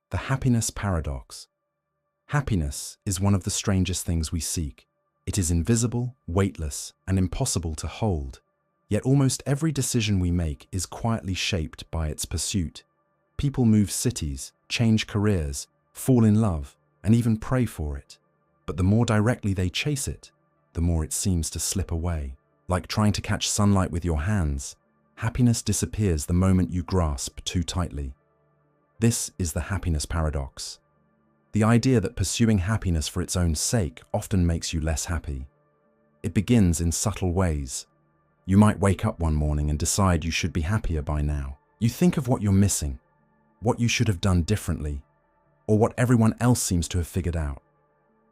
The happiness paradox. Happiness is one of the strangest things we seek. It is invisible, weightless, and impossible to hold. Yet almost every decision we make is quietly shaped by its pursuit. People move cities, change careers, fall in love, and even pray for it. But the more directly they chase it, the more it seems to slip away. Like trying to catch sunlight with your hands, happiness disappears the moment you grasp too tightly. This is the happiness paradox. The idea that pursuing happiness for its own sake often makes you less happy. It begins in subtle ways. You might wake up one morning and decide you should be happier by now. You think of what you're missing, what you should have done differently, or what everyone else seems to have figured out.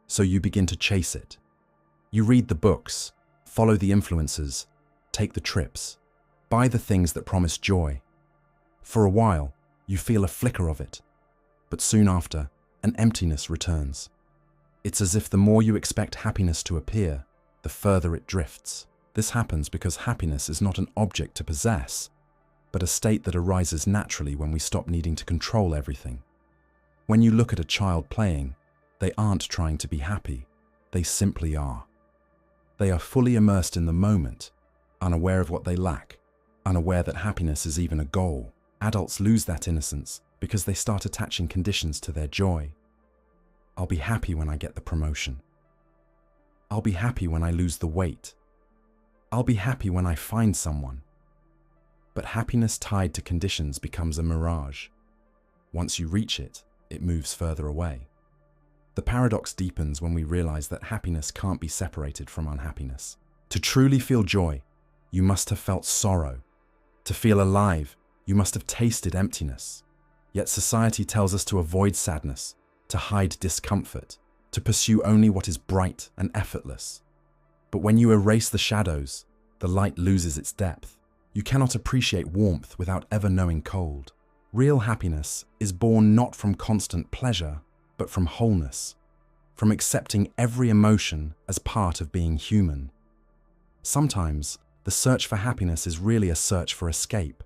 So you begin to chase it. You read the books, follow the influencers, take the trips, buy the things that promise joy. For a while, you feel a flicker of it, but soon after, an emptiness returns. It's as if the more you expect happiness to appear, the further it drifts. This happens because happiness is not an object to possess, but a state that arises naturally when we stop needing to control everything. When you look at a child playing, they aren't trying to be happy, they simply are. They are fully immersed in the moment, unaware of what they lack, unaware that happiness is even a goal. Adults lose that innocence because they start attaching conditions to their joy. I'll be happy when I get the promotion. I'll be happy when I lose the weight. I'll be happy when I find someone. But happiness tied to conditions becomes a mirage. Once you reach it, it moves further away. The paradox deepens when we realize that happiness can't be separated from unhappiness. To truly feel joy, you must have felt sorrow. To feel alive, you must have tasted emptiness. Yet society tells us to avoid sadness, to hide discomfort, to pursue only what is bright and effortless. But when you erase the shadows, the light loses its depth. You cannot appreciate warmth without ever knowing cold. Real happiness is born not from constant pleasure, but from wholeness, from accepting every emotion as part of being human. Sometimes, the search for happiness is really a search for escape.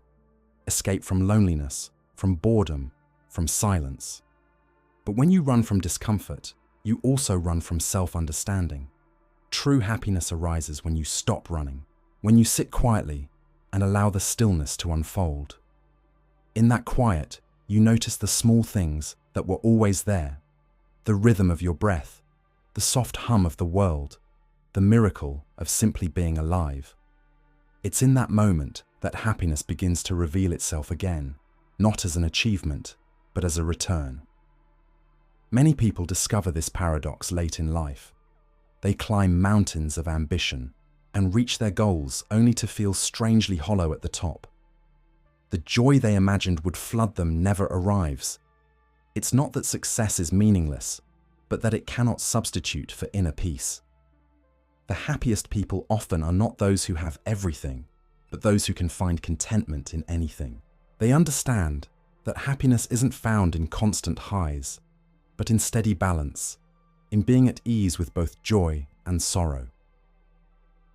Escape from loneliness, from boredom, from silence. But when you run from discomfort, you also run from self-understanding. True happiness arises when you stop running, when you sit quietly and allow the stillness to unfold. In that quiet, you notice the small things that were always there, the rhythm of your breath, the soft hum of the world, the miracle of simply being alive. It's in that moment that happiness begins to reveal itself again, not as an achievement, but as a return. Many people discover this paradox late in life. They climb mountains of ambition and reach their goals only to feel strangely hollow at the top. The joy they imagined would flood them never arrives. It's not that success is meaningless, but that it cannot substitute for inner peace. The happiest people often are not those who have everything, but those who can find contentment in anything. They understand that happiness isn't found in constant highs, but in steady balance, in being at ease with both joy and sorrow.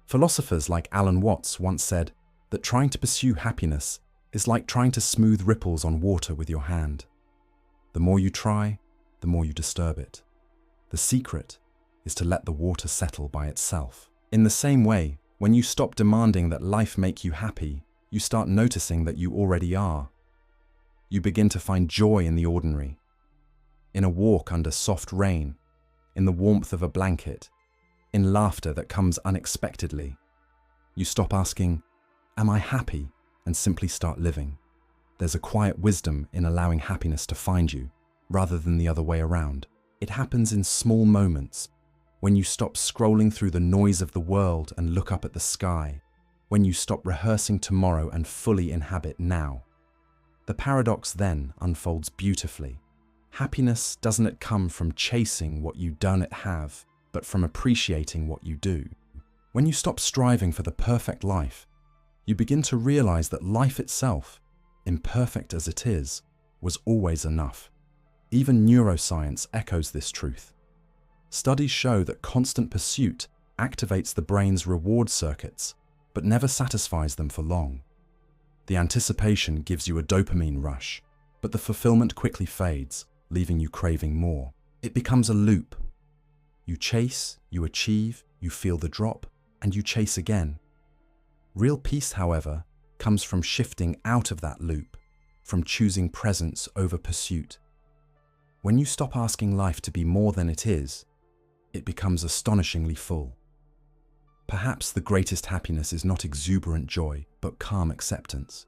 Philosophers like Alan Watts once said that trying to pursue happiness is like trying to smooth ripples on water with your hand. The more you try, the more you disturb it. The secret is to let the water settle by itself. In the same way, when you stop demanding that life make you happy, you start noticing that you already are. You begin to find joy in the ordinary, in a walk under soft rain, in the warmth of a blanket, in laughter that comes unexpectedly. You stop asking, "Am I happy?" and simply start living. There's a quiet wisdom in allowing happiness to find you, rather than the other way around. It happens in small moments, when you stop scrolling through the noise of the world and look up at the sky, when you stop rehearsing tomorrow and fully inhabit now. The paradox then unfolds beautifully. Happiness doesn't come from chasing what you don't have, but from appreciating what you do. When you stop striving for the perfect life, you begin to realize that life itself, imperfect as it is, was always enough. Even neuroscience echoes this truth. Studies show that constant pursuit activates the brain's reward circuits, but never satisfies them for long. The anticipation gives you a dopamine rush, but the fulfillment quickly fades. leaving you craving more. It becomes a loop. You chase, you achieve, you feel the drop, and you chase again. Real peace, however, comes from shifting out of that loop, from choosing presence over pursuit. When you stop asking life to be more than it is, it becomes astonishingly full. Perhaps the greatest happiness is not exuberant joy, but calm acceptance.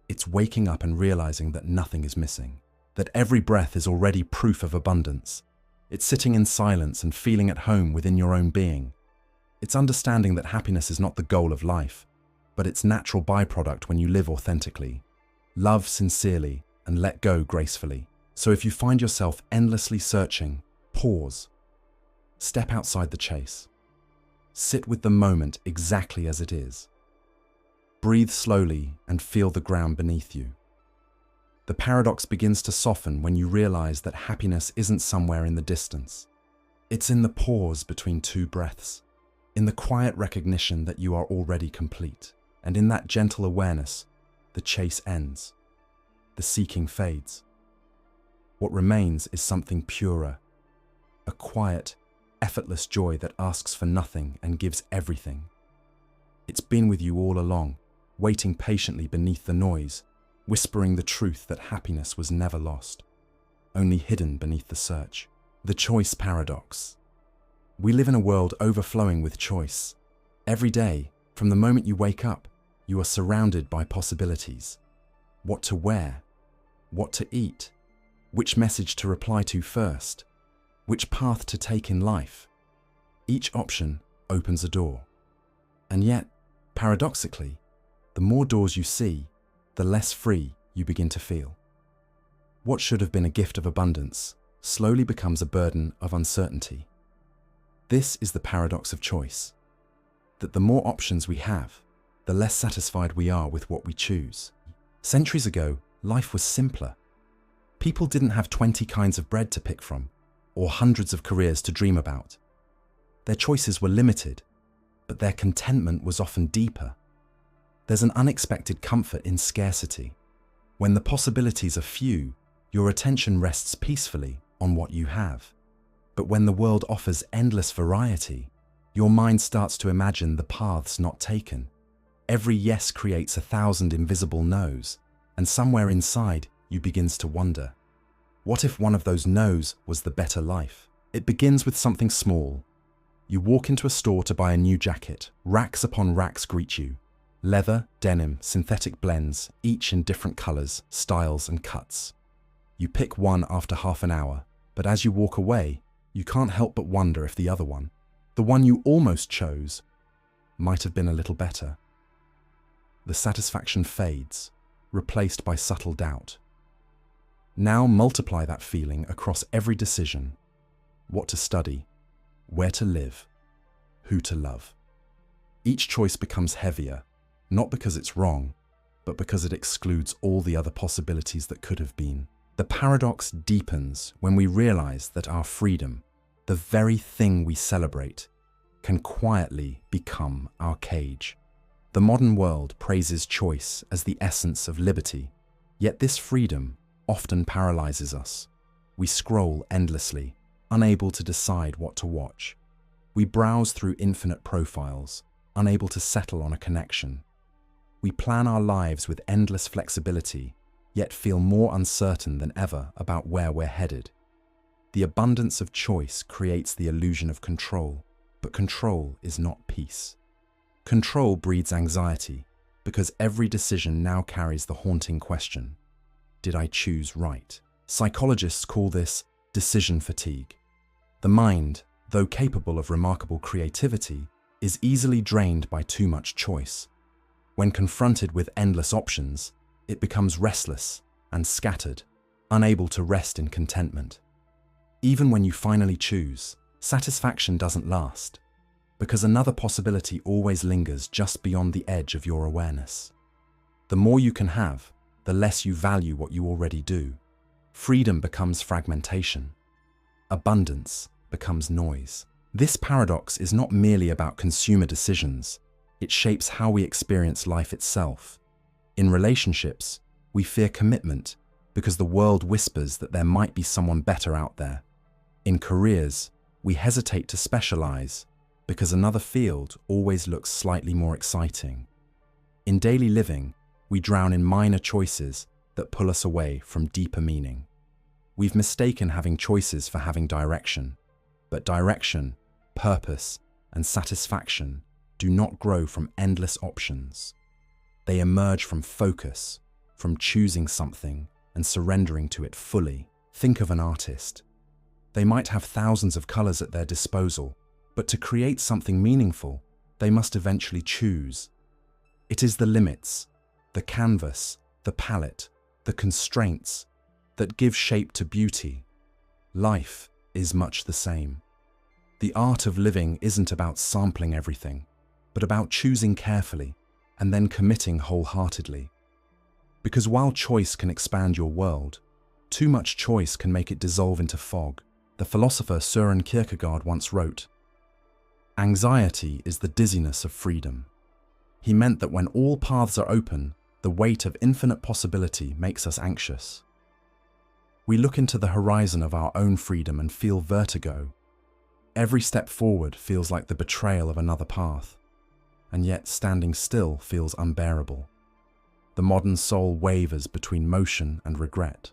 It's waking up and realizing that nothing is missing, that every breath is already proof of abundance. It's sitting in silence and feeling at home within your own being. It's understanding that happiness is not the goal of life, but its natural byproduct when you live authentically, love sincerely, and let go gracefully. So if you find yourself endlessly searching, pause. Step outside the chase. Sit with the moment exactly as it is. Breathe slowly and feel the ground beneath you. The paradox begins to soften when you realize that happiness isn't somewhere in the distance. It's in the pause between two breaths, in the quiet recognition that you are already complete, and in that gentle awareness, the chase ends. The seeking fades. What remains is something purer, a quiet, effortless joy that asks for nothing and gives everything. It's been with you all along, waiting patiently beneath the noise, whispering the truth that happiness was never lost, only hidden beneath the search. The choice paradox. We live in a world overflowing with choice. Every day, from the moment you wake up, you are surrounded by possibilities. What to wear, what to eat, which message to reply to first, which path to take in life. Each option opens a door. And yet, paradoxically, the more doors you see, the less free you begin to feel. What should have been a gift of abundance slowly becomes a burden of uncertainty. This is the paradox of choice, that the more options we have, the less satisfied we are with what we choose. Centuries ago, life was simpler. People didn't have 20 kinds of bread to pick from, or hundreds of careers to dream about. Their choices were limited, but their contentment was often deeper. There's an unexpected comfort in scarcity. When the possibilities are few, your attention rests peacefully on what you have. But when the world offers endless variety, your mind starts to imagine the paths not taken. Every yes creates 1,000 invisible no's, and somewhere inside you begins to wonder, what if one of those no's was the better life? It begins with something small. You walk into a store to buy a new jacket. Racks upon racks greet you. Leather, denim, synthetic blends, each in different colors, styles, and cuts. You pick one after half an hour, but as you walk away, you can't help but wonder if the other one, the one you almost chose, might have been a little better. The satisfaction fades, replaced by subtle doubt. Now multiply that feeling across every decision: what to study, where to live, who to love. Each choice becomes heavier, not because it's wrong, but because it excludes all the other possibilities that could have been. The paradox deepens when we realize that our freedom, the very thing we celebrate, can quietly become our cage. The modern world praises choice as the essence of liberty, yet this freedom often paralyzes us. We scroll endlessly, unable to decide what to watch. We browse through infinite profiles, unable to settle on a connection. We plan our lives with endless flexibility, yet feel more uncertain than ever about where we're headed. The abundance of choice creates the illusion of control, but control is not peace. Control breeds anxiety, because every decision now carries the haunting question: did I choose right? Psychologists call this decision fatigue. The mind, though capable of remarkable creativity, is easily drained by too much choice. When confronted with endless options, it becomes restless and scattered, unable to rest in contentment. Even when you finally choose, satisfaction doesn't last, because another possibility always lingers just beyond the edge of your awareness. The more you can have, the less you value what you already do. Freedom becomes fragmentation. Abundance becomes noise. This paradox is not merely about consumer decisions. It shapes how we experience life itself. In relationships, we fear commitment, because the world whispers that there might be someone better out there. In careers, we hesitate to specialize because another field always looks slightly more exciting. In daily living, we drown in minor choices that pull us away from deeper meaning. We've mistaken having choices for having direction, but direction, purpose, and satisfaction do not grow from endless options. They emerge from focus, from choosing something and surrendering to it fully. Think of an artist. They might have thousands of colors at their disposal, but to create something meaningful, they must eventually choose. It is the limits, the canvas, the palette, the constraints that give shape to beauty. Life is much the same. The art of living isn't about sampling everything, but about choosing carefully and then committing wholeheartedly. Because while choice can expand your world, too much choice can make it dissolve into fog. The philosopher Søren Kierkegaard once wrote, "Anxiety is the dizziness of freedom." He meant that when all paths are open, the weight of infinite possibility makes us anxious. We look into the horizon of our own freedom and feel vertigo. Every step forward feels like the betrayal of another path, and yet standing still feels unbearable. The modern soul wavers between motion and regret,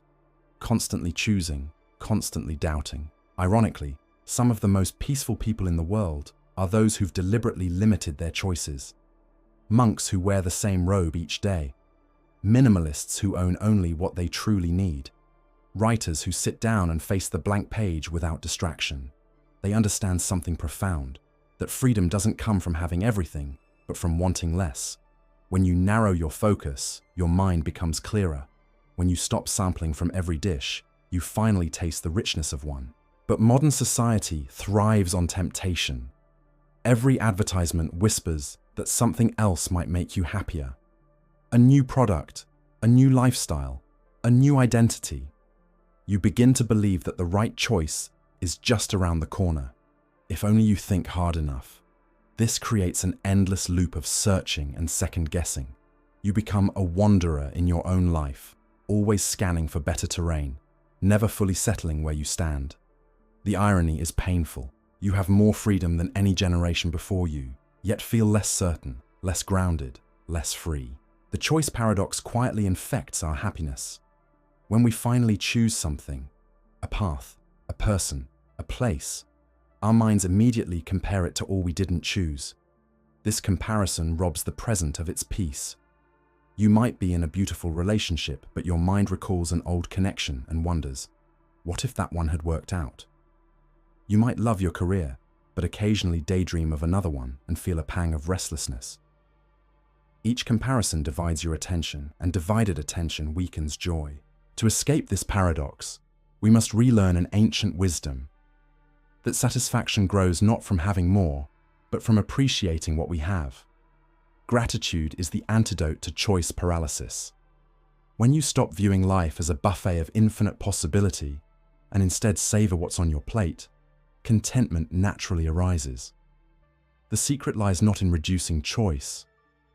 constantly choosing, constantly doubting. Ironically, some of the most peaceful people in the world are those who've deliberately limited their choices. Monks who wear the same robe each day, minimalists who own only what they truly need, writers who sit down and face the blank page without distraction. They understand something profound, that freedom doesn't come from having everything, but from wanting less. When you narrow your focus, your mind becomes clearer. When you stop sampling from every dish, you finally taste the richness of one. But modern society thrives on temptation. Every advertisement whispers that something else might make you happier. A new product, a new lifestyle, a new identity. You begin to believe that the right choice is just around the corner, if only you think hard enough. This creates an endless loop of searching and second-guessing. You become a wanderer in your own life, always scanning for better terrain, never fully settling where you stand. The irony is painful. You have more freedom than any generation before you, yet feel less certain, less grounded, less free. The choice paradox quietly infects our happiness. When we finally choose something, a path, a person, a place, our minds immediately compare it to all we didn't choose. This comparison robs the present of its peace. You might be in a beautiful relationship, but your mind recalls an old connection and wonders, what if that one had worked out? You might love your career, but occasionally daydream of another one and feel a pang of restlessness. Each comparison divides your attention, and divided attention weakens joy. To escape this paradox, we must relearn an ancient wisdom, that satisfaction grows not from having more, but from appreciating what we have. Gratitude is the antidote to choice paralysis. When you stop viewing life as a buffet of infinite possibility and instead savor what's on your plate, contentment naturally arises. The secret lies not in reducing choice,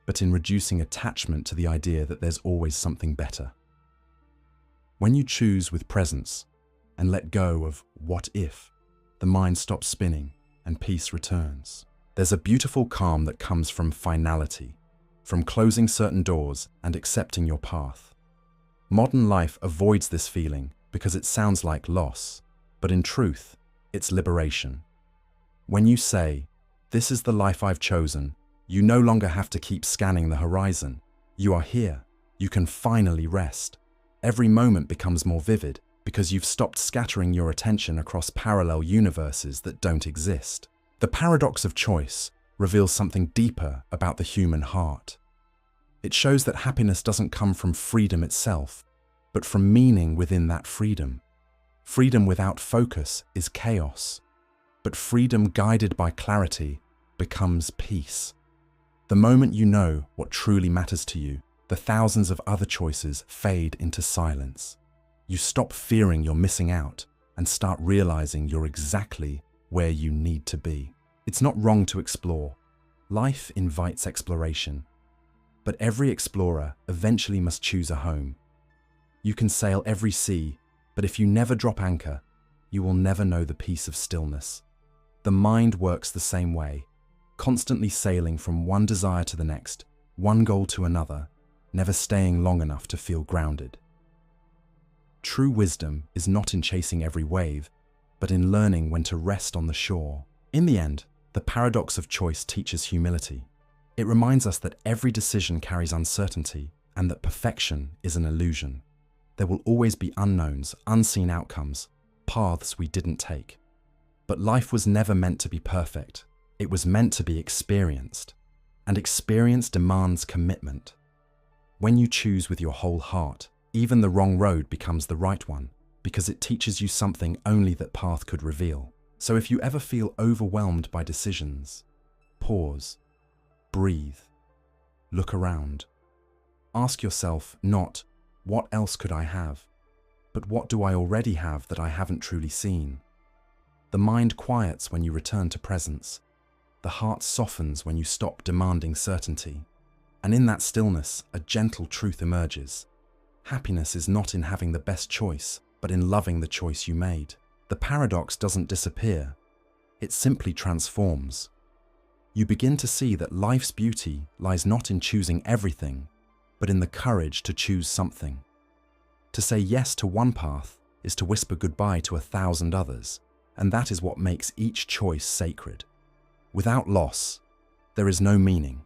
but in reducing attachment to the idea that there's always something better. When you choose with presence and let go of what if, the mind stops spinning and peace returns. There's a beautiful calm that comes from finality, from closing certain doors and accepting your path. Modern life avoids this feeling because it sounds like loss, but in truth, it's liberation. When you say, "This is the life I've chosen," you no longer have to keep scanning the horizon. You are here. You can finally rest. Every moment becomes more vivid because you've stopped scattering your attention across parallel universes that don't exist. The paradox of choice reveals something deeper about the human heart. It shows that happiness doesn't come from freedom itself, but from meaning within that freedom. Freedom without focus is chaos, but freedom guided by clarity becomes peace. The moment you know what truly matters to you, the thousands of other choices fade into silence. You stop fearing you're missing out and start realizing you're exactly where you need to be. It's not wrong to explore. Life invites exploration, but every explorer eventually must choose a home. You can sail every sea, but if you never drop anchor, you will never know the peace of stillness. The mind works the same way, constantly sailing from one desire to the next, one goal to another, never staying long enough to feel grounded. True wisdom is not in chasing every wave, but in learning when to rest on the shore. In the end, the paradox of choice teaches humility. It reminds us that every decision carries uncertainty and that perfection is an illusion. There will always be unknowns, unseen outcomes, paths we didn't take. But life was never meant to be perfect. It was meant to be experienced. And experience demands commitment. When you choose with your whole heart, even the wrong road becomes the right one, because it teaches you something only that path could reveal. So if you ever feel overwhelmed by decisions, pause, breathe, look around. Ask yourself not, what else could I have, but what do I already have that I haven't truly seen? The mind quiets when you return to presence. The heart softens when you stop demanding certainty. And in that stillness, a gentle truth emerges. Happiness is not in having the best choice, but in loving the choice you made. The paradox doesn't disappear. It simply transforms. You begin to see that life's beauty lies not in choosing everything, but in the courage to choose something. To say yes to one path is to whisper goodbye to 1,000 others, and that is what makes each choice sacred. Without loss, there is no meaning.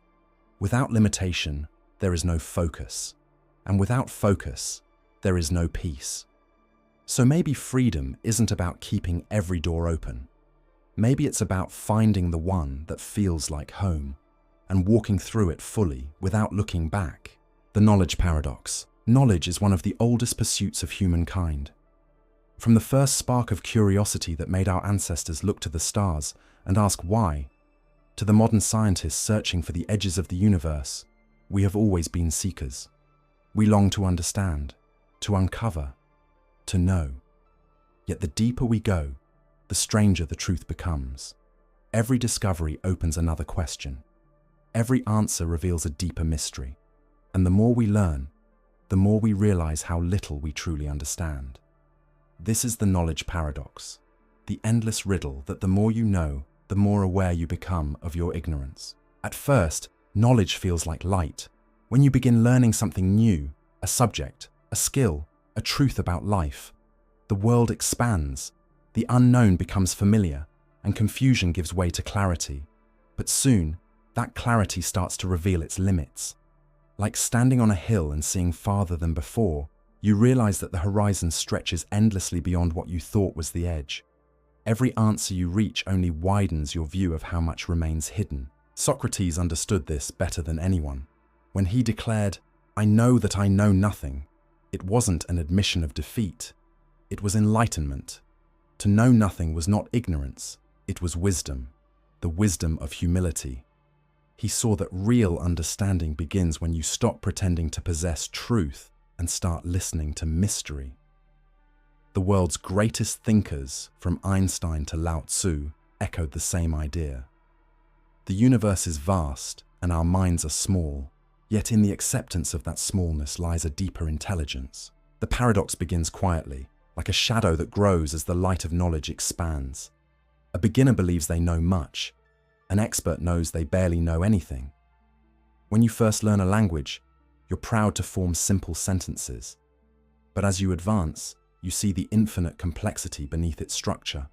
Without limitation, there is no focus. And without focus, there is no peace. So maybe freedom isn't about keeping every door open. Maybe it's about finding the one that feels like home and walking through it fully without looking back. The knowledge paradox. Knowledge is one of the oldest pursuits of humankind. From the first spark of curiosity that made our ancestors look to the stars and ask why, to the modern scientists searching for the edges of the universe, we have always been seekers. We long to understand, to uncover, to know. Yet the deeper we go, the stranger the truth becomes. Every discovery opens another question. Every answer reveals a deeper mystery. And the more we learn, the more we realize how little we truly understand. This is the knowledge paradox, the endless riddle that the more you know, the more aware you become of your ignorance. At first, knowledge feels like light. When you begin learning something new, a subject, a skill, a truth about life, the world expands, the unknown becomes familiar, and confusion gives way to clarity. But soon, that clarity starts to reveal its limits. Like standing on a hill and seeing farther than before, you realize that the horizon stretches endlessly beyond what you thought was the edge. Every answer you reach only widens your view of how much remains hidden. Socrates understood this better than anyone. When he declared, "I know that I know nothing," it wasn't an admission of defeat. It was enlightenment. To know nothing was not ignorance, it was wisdom, the wisdom of humility. He saw that real understanding begins when you stop pretending to possess truth and start listening to mystery. The world's greatest thinkers, from Einstein to Lao Tzu, echoed the same idea. The universe is vast and our minds are small, yet in the acceptance of that smallness lies a deeper intelligence. The paradox begins quietly, like a shadow that grows as the light of knowledge expands. A beginner believes they know much. An expert knows they barely know anything. When you first learn a language, you're proud to form simple sentences. But as you advance, you see the infinite complexity beneath its structure,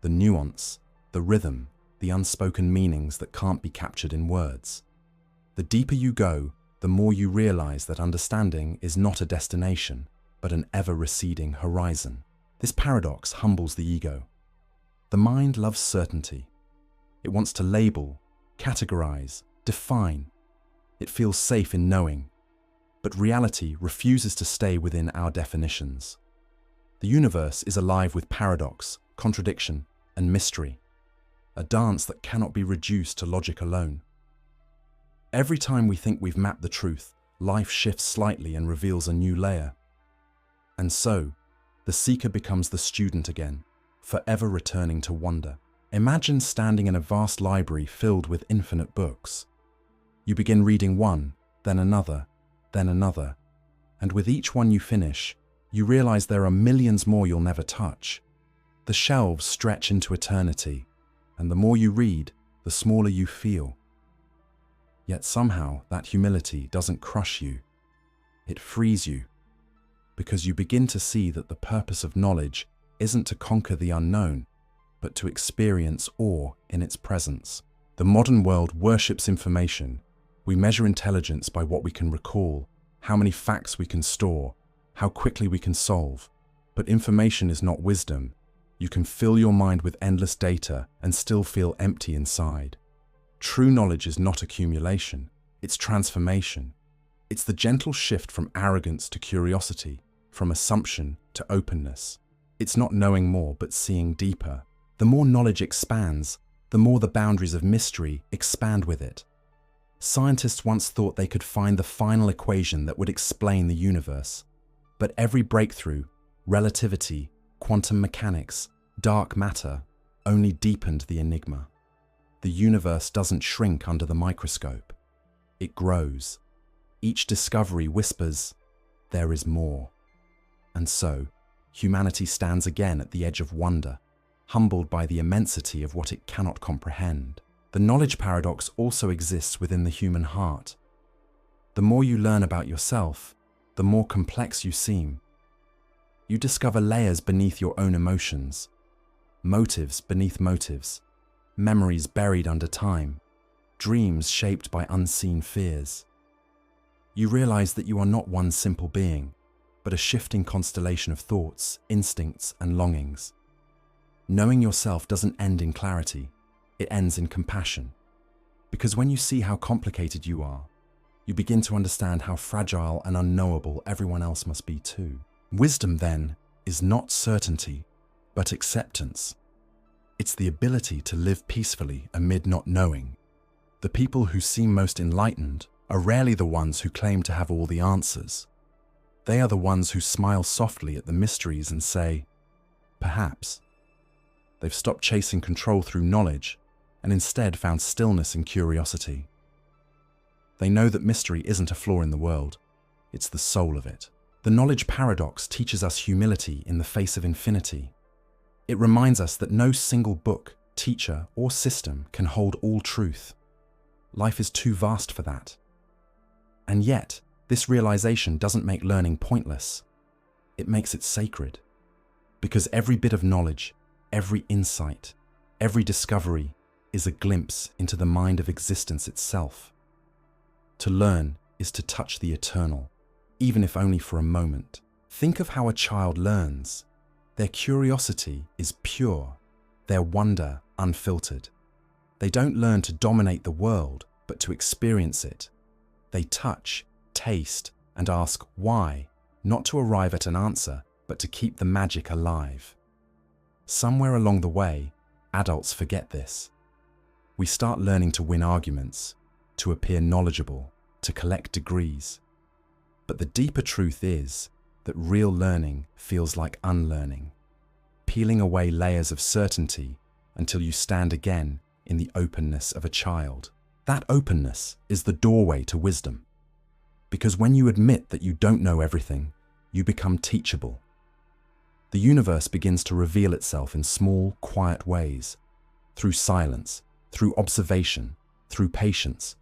the nuance, the rhythm, the unspoken meanings that can't be captured in words. The deeper you go, the more you realize that understanding is not a destination, but an ever-receding horizon. This paradox humbles the ego. The mind loves certainty. It wants to label, categorize, define. It feels safe in knowing. But reality refuses to stay within our definitions. The universe is alive with paradox, contradiction, and mystery, a dance that cannot be reduced to logic alone. Every time we think we've mapped the truth, life shifts slightly and reveals a new layer. And so, the seeker becomes the student again, forever returning to wonder. Imagine standing in a vast library filled with infinite books. You begin reading one, then another, then another. And with each one you finish, you realize there are millions more you'll never touch. The shelves stretch into eternity, and the more you read, the smaller you feel. Yet somehow that humility doesn't crush you. It frees you, because you begin to see that the purpose of knowledge isn't to conquer the unknown, but to experience awe in its presence. The modern world worships information. We measure intelligence by what we can recall, how many facts we can store, how quickly we can solve. But information is not wisdom. You can fill your mind with endless data and still feel empty inside. True knowledge is not accumulation, it's transformation. It's the gentle shift from arrogance to curiosity, from assumption to openness. It's not knowing more, but seeing deeper. The more knowledge expands, the more the boundaries of mystery expand with it. Scientists once thought they could find the final equation that would explain the universe. But every breakthrough, relativity, quantum mechanics, dark matter, only deepened the enigma. The universe doesn't shrink under the microscope. It grows. Each discovery whispers, there is more. And so, humanity stands again at the edge of wonder, humbled by the immensity of what it cannot comprehend. The knowledge paradox also exists within the human heart. The more you learn about yourself, the more complex you seem. You discover layers beneath your own emotions, motives beneath motives, memories buried under time, dreams shaped by unseen fears. You realize that you are not one simple being, but a shifting constellation of thoughts, instincts, and longings. Knowing yourself doesn't end in clarity, it ends in compassion. Because when you see how complicated you are, you begin to understand how fragile and unknowable everyone else must be too. Wisdom, then, is not certainty, but acceptance. It's the ability to live peacefully amid not knowing. The people who seem most enlightened are rarely the ones who claim to have all the answers. They are the ones who smile softly at the mysteries and say, perhaps. They've stopped chasing control through knowledge and instead found stillness in curiosity. They know that mystery isn't a flaw in the world, it's the soul of it. The knowledge paradox teaches us humility in the face of infinity. It reminds us that no single book, teacher, or system can hold all truth. Life is too vast for that. And yet, this realization doesn't make learning pointless. It makes it sacred. Because every bit of knowledge, every insight, every discovery is a glimpse into the mind of existence itself. To learn is to touch the eternal, even if only for a moment. Think of how a child learns. Their curiosity is pure, their wonder unfiltered. They don't learn to dominate the world, but to experience it. They touch, taste, and ask why, not to arrive at an answer, but to keep the magic alive. Somewhere along the way, adults forget this. We start learning to win arguments, to appear knowledgeable, to collect degrees. But the deeper truth is that real learning feels like unlearning, peeling away layers of certainty until you stand again in the openness of a child. That openness is the doorway to wisdom. Because when you admit that you don't know everything, you become teachable. The universe begins to reveal itself in small, quiet ways, through silence, through observation, through patience.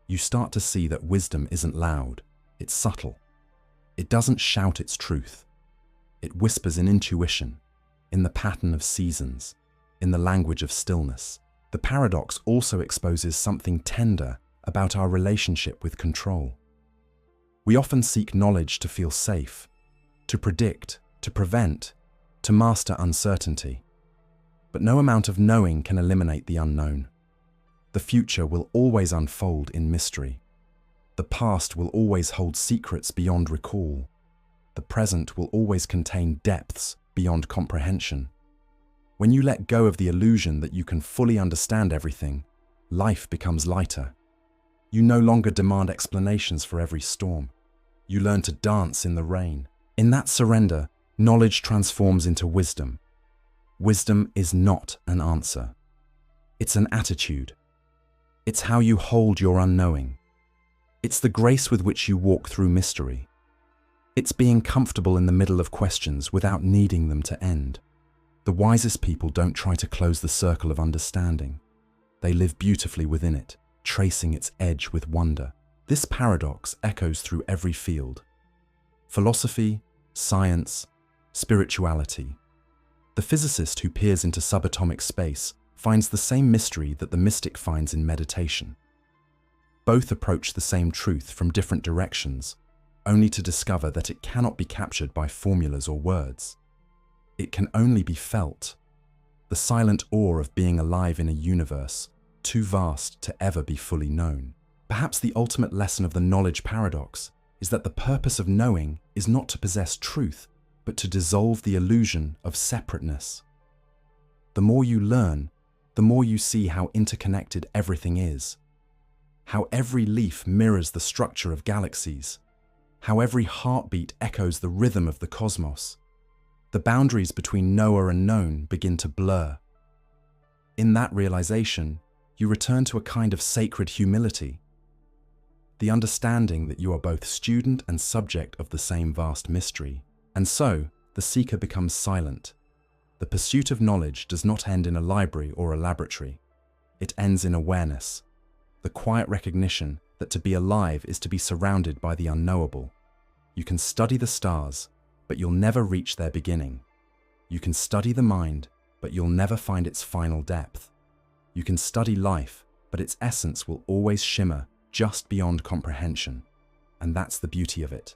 You start to see that wisdom isn't loud, it's subtle. It doesn't shout its truth. It whispers in intuition, in the pattern of seasons, in the language of stillness. The paradox also exposes something tender about our relationship with control. We often seek knowledge to feel safe, to predict, to prevent, to master uncertainty. But no amount of knowing can eliminate the unknown. The future will always unfold in mystery. The past will always hold secrets beyond recall. The present will always contain depths beyond comprehension. When you let go of the illusion that you can fully understand everything, life becomes lighter. You no longer demand explanations for every storm. You learn to dance in the rain. In that surrender, knowledge transforms into wisdom. Wisdom is not an answer. It's an attitude. It's how you hold your unknowing. It's the grace with which you walk through mystery. It's being comfortable in the middle of questions without needing them to end. The wisest people don't try to close the circle of understanding. They live beautifully within it, tracing its edge with wonder. This paradox echoes through every field: philosophy, science, spirituality. The physicist who peers into subatomic space finds the same mystery that the mystic finds in meditation. Both approach the same truth from different directions, only to discover that it cannot be captured by formulas or words. It can only be felt. The silent awe of being alive in a universe too vast to ever be fully known. Perhaps the ultimate lesson of the knowledge paradox is that the purpose of knowing is not to possess truth, but to dissolve the illusion of separateness. The more you learn, the more you see how interconnected everything is, how every leaf mirrors the structure of galaxies, how every heartbeat echoes the rhythm of the cosmos. The boundaries between knower and known begin to blur. In that realization, you return to a kind of sacred humility, the understanding that you are both student and subject of the same vast mystery. And so, the seeker becomes silent. The pursuit of knowledge does not end in a library or a laboratory. It ends in awareness, the quiet recognition that to be alive is to be surrounded by the unknowable. You can study the stars, but you'll never reach their beginning. You can study the mind, but you'll never find its final depth. You can study life, but its essence will always shimmer just beyond comprehension. And that's the beauty of it.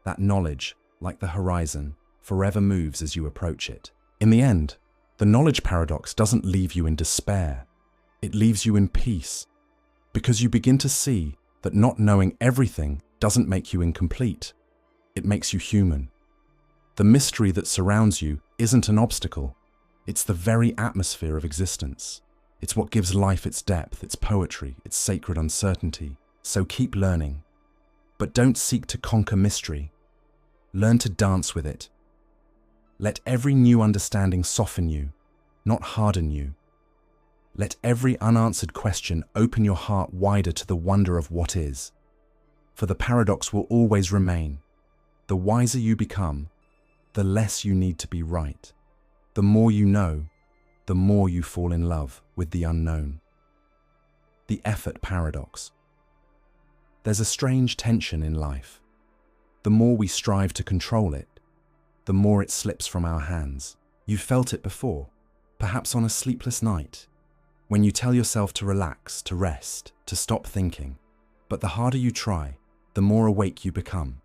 That knowledge, like the horizon, forever moves as you approach it. In the end, the knowledge paradox doesn't leave you in despair. It leaves you in peace, because you begin to see that not knowing everything doesn't make you incomplete. It makes you human. The mystery that surrounds you isn't an obstacle. It's the very atmosphere of existence. It's what gives life its depth, its poetry, its sacred uncertainty. So keep learning. But don't seek to conquer mystery. Learn to dance with it. Let every new understanding soften you, not harden you. Let every unanswered question open your heart wider to the wonder of what is. For the paradox will always remain. The wiser you become, the less you need to be right. The more you know, the more you fall in love with the unknown. The effort paradox. There's a strange tension in life. The more we strive to control it, the more it slips from our hands. You've felt it before, perhaps on a sleepless night, when you tell yourself to relax, to rest, to stop thinking. But the harder you try, the more awake you become.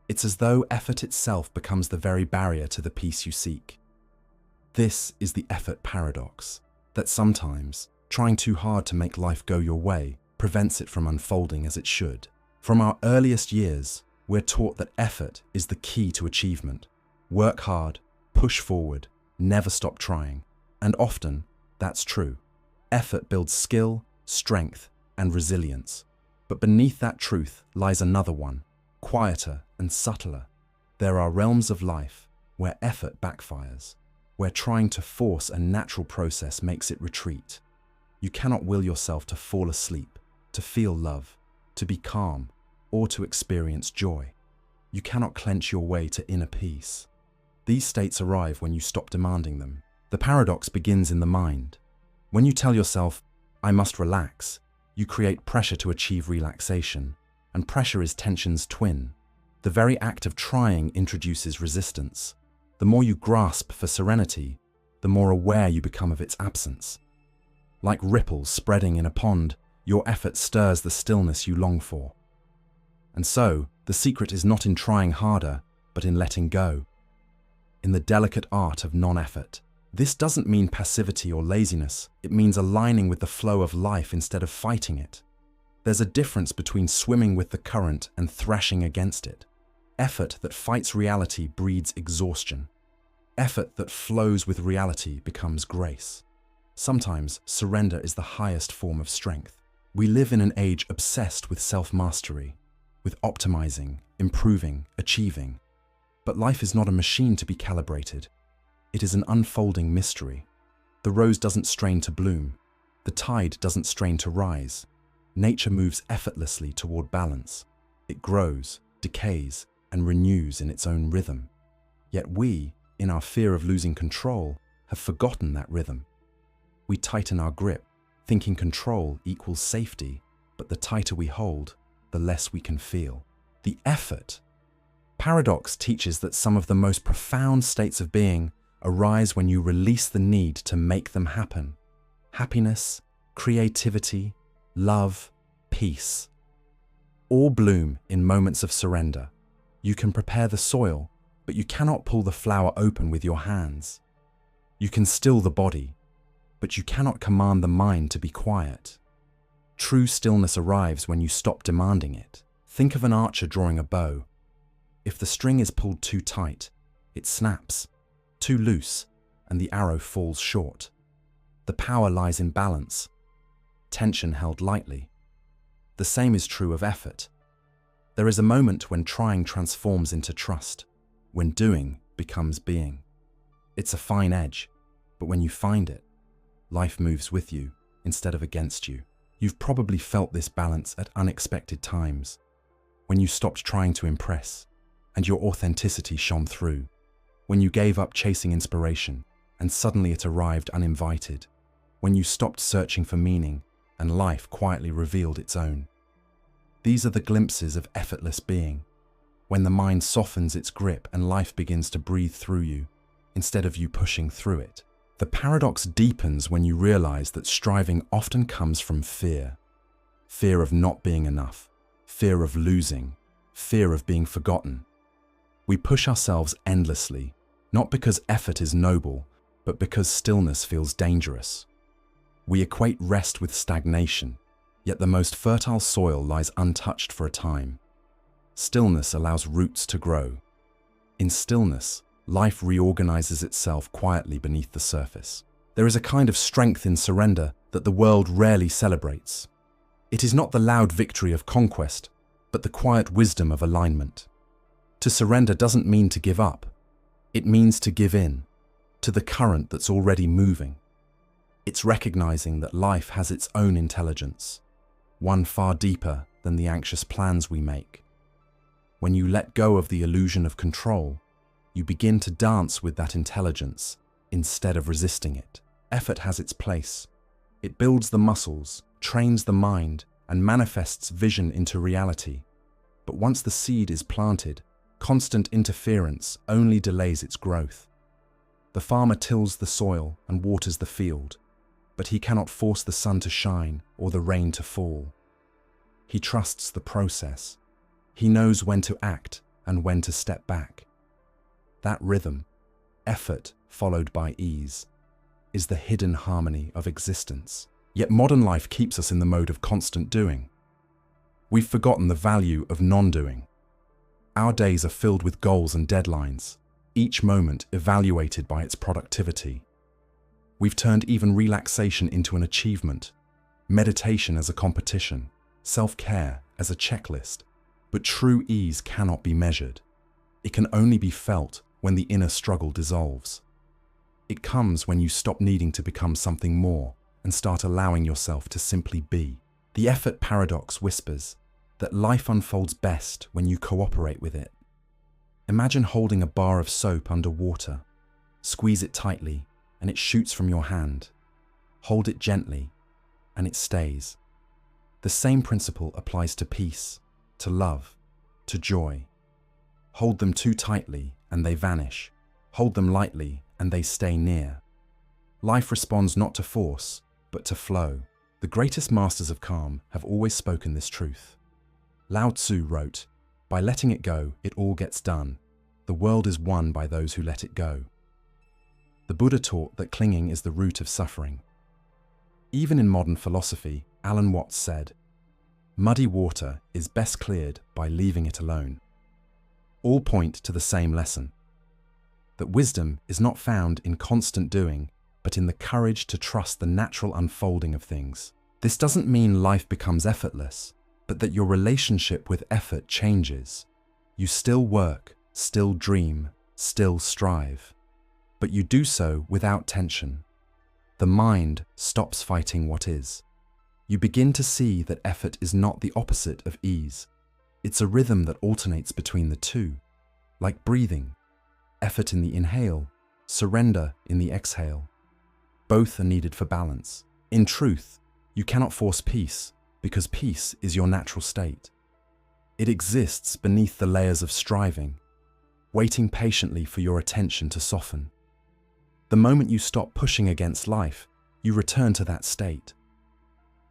It's as though effort itself becomes the very barrier to the peace you seek. This is the effort paradox, that sometimes trying too hard to make life go your way prevents it from unfolding as it should. From our earliest years, we're taught that effort is the key to achievement. Work hard, push forward, never stop trying. And often, that's true. Effort builds skill, strength, and resilience. But beneath that truth lies another one, quieter and subtler. There are realms of life where effort backfires, where trying to force a natural process makes it retreat. You cannot will yourself to fall asleep, to feel love, to be calm, or to experience joy. You cannot clench your way to inner peace. These states arrive when you stop demanding them. The paradox begins in the mind. When you tell yourself, "I must relax," you create pressure to achieve relaxation, and pressure is tension's twin. The very act of trying introduces resistance. The more you grasp for serenity, the more aware you become of its absence. Like ripples spreading in a pond, your effort stirs the stillness you long for. And so, the secret is not in trying harder, but in letting go. In the delicate art of non-effort. This doesn't mean passivity or laziness. It means aligning with the flow of life instead of fighting it. There's a difference between swimming with the current and thrashing against it. Effort that fights reality breeds exhaustion. Effort that flows with reality becomes grace. Sometimes surrender is the highest form of strength. We live in an age obsessed with self-mastery, with optimizing, improving, achieving. But life is not a machine to be calibrated. It is an unfolding mystery. The rose doesn't strain to bloom. The tide doesn't strain to rise. Nature moves effortlessly toward balance. It grows, decays, and renews in its own rhythm. Yet we, in our fear of losing control, have forgotten that rhythm. We tighten our grip, thinking control equals safety, but the tighter we hold, the less we can feel. The effort paradox teaches that some of the most profound states of being arise when you release the need to make them happen. Happiness, creativity, love, peace, all bloom in moments of surrender. You can prepare the soil, but you cannot pull the flower open with your hands. You can still the body, but you cannot command the mind to be quiet. True stillness arrives when you stop demanding it. Think of an archer drawing a bow. If the string is pulled too tight, it snaps, too loose, and the arrow falls short. The power lies in balance, tension held lightly. The same is true of effort. There is a moment when trying transforms into trust, when doing becomes being. It's a fine edge, but when you find it, life moves with you instead of against you. You've probably felt this balance at unexpected times, when you stopped trying to impress and your authenticity shone through, when you gave up chasing inspiration and suddenly it arrived uninvited, when you stopped searching for meaning and life quietly revealed its own. These are the glimpses of effortless being, when the mind softens its grip and life begins to breathe through you, instead of you pushing through it. The paradox deepens when you realize that striving often comes from fear. Fear of not being enough, fear of losing, fear of being forgotten. We push ourselves endlessly, not because effort is noble, but because stillness feels dangerous. We equate rest with stagnation, yet the most fertile soil lies untouched for a time. Stillness allows roots to grow. In stillness, life reorganizes itself quietly beneath the surface. There is a kind of strength in surrender that the world rarely celebrates. It is not the loud victory of conquest, but the quiet wisdom of alignment. To surrender doesn't mean to give up. It means to give in to the current that's already moving. It's recognizing that life has its own intelligence, one far deeper than the anxious plans we make. When you let go of the illusion of control, you begin to dance with that intelligence instead of resisting it. Effort has its place. It builds the muscles, trains the mind, and manifests vision into reality. But once the seed is planted, constant interference only delays its growth. The farmer tills the soil and waters the field, but he cannot force the sun to shine or the rain to fall. He trusts the process. He knows when to act and when to step back. That rhythm, effort followed by ease, is the hidden harmony of existence. Yet modern life keeps us in the mode of constant doing. We've forgotten the value of non-doing. Our days are filled with goals and deadlines, each moment evaluated by its productivity. We've turned even relaxation into an achievement, meditation as a competition, self-care as a checklist. But true ease cannot be measured. It can only be felt when the inner struggle dissolves. It comes when you stop needing to become something more and start allowing yourself to simply be. The effort paradox whispers that life unfolds best when you cooperate with it. Imagine holding a bar of soap under water. Squeeze it tightly and it shoots from your hand. Hold it gently and it stays. The same principle applies to peace, to love, to joy. Hold them too tightly and they vanish. Hold them lightly and they stay near. Life responds not to force, but to flow. The greatest masters of calm have always spoken this truth. Lao Tzu wrote, "By letting it go, it all gets done. The world is won by those who let it go." The Buddha taught that clinging is the root of suffering. Even in modern philosophy, Alan Watts said, "Muddy water is best cleared by leaving it alone." All point to the same lesson, that wisdom is not found in constant doing, but in the courage to trust the natural unfolding of things. This doesn't mean life becomes effortless, but that your relationship with effort changes. You still work, still dream, still strive, but you do so without tension. The mind stops fighting what is. You begin to see that effort is not the opposite of ease. It's a rhythm that alternates between the two, like breathing, effort in the inhale, surrender in the exhale. Both are needed for balance. In truth, you cannot force peace because peace is your natural state. It exists beneath the layers of striving, waiting patiently for your attention to soften. The moment you stop pushing against life, you return to that state.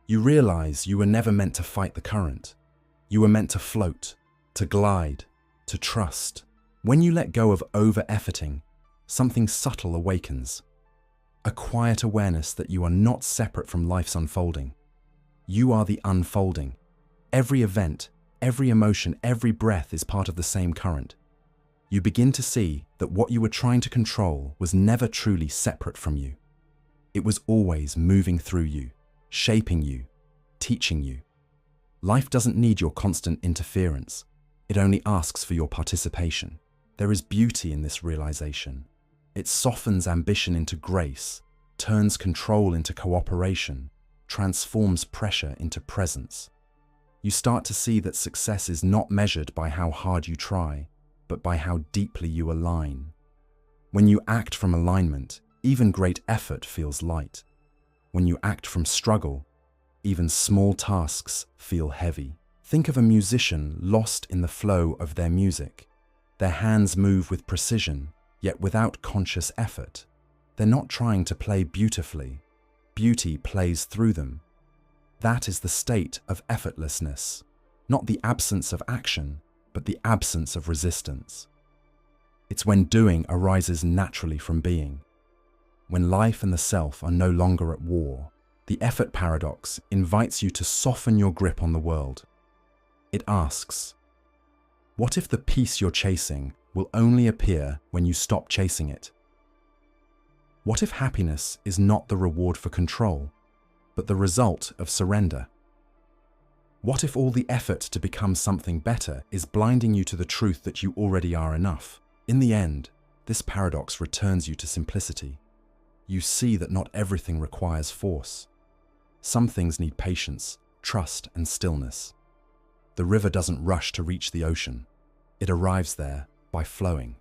You realize you were never meant to fight the current. You were meant to float, to glide, to trust. When you let go of over-efforting, something subtle awakens. A quiet awareness that you are not separate from life's unfolding. You are the unfolding. Every event, every emotion, every breath is part of the same current. You begin to see that what you were trying to control was never truly separate from you. It was always moving through you, shaping you, teaching you. Life doesn't need your constant interference. It only asks for your participation. There is beauty in this realization. It softens ambition into grace, turns control into cooperation, transforms pressure into presence. You start to see that success is not measured by how hard you try, but by how deeply you align. When you act from alignment, even great effort feels light. When you act from struggle, even small tasks feel heavy. Think of a musician lost in the flow of their music. Their hands move with precision, yet without conscious effort. They're not trying to play beautifully. Beauty plays through them. That is the state of effortlessness, not the absence of action, but the absence of resistance. It's when doing arises naturally from being. When life and the self are no longer at war, the effort paradox invites you to soften your grip on the world. It asks, what if the peace you're chasing will only appear when you stop chasing it? What if happiness is not the reward for control, but the result of surrender? What if all the effort to become something better is blinding you to the truth that you already are enough? In the end, this paradox returns you to simplicity. You see that not everything requires force. Some things need patience, trust, and stillness. The river doesn't rush to reach the ocean. It arrives there by flowing.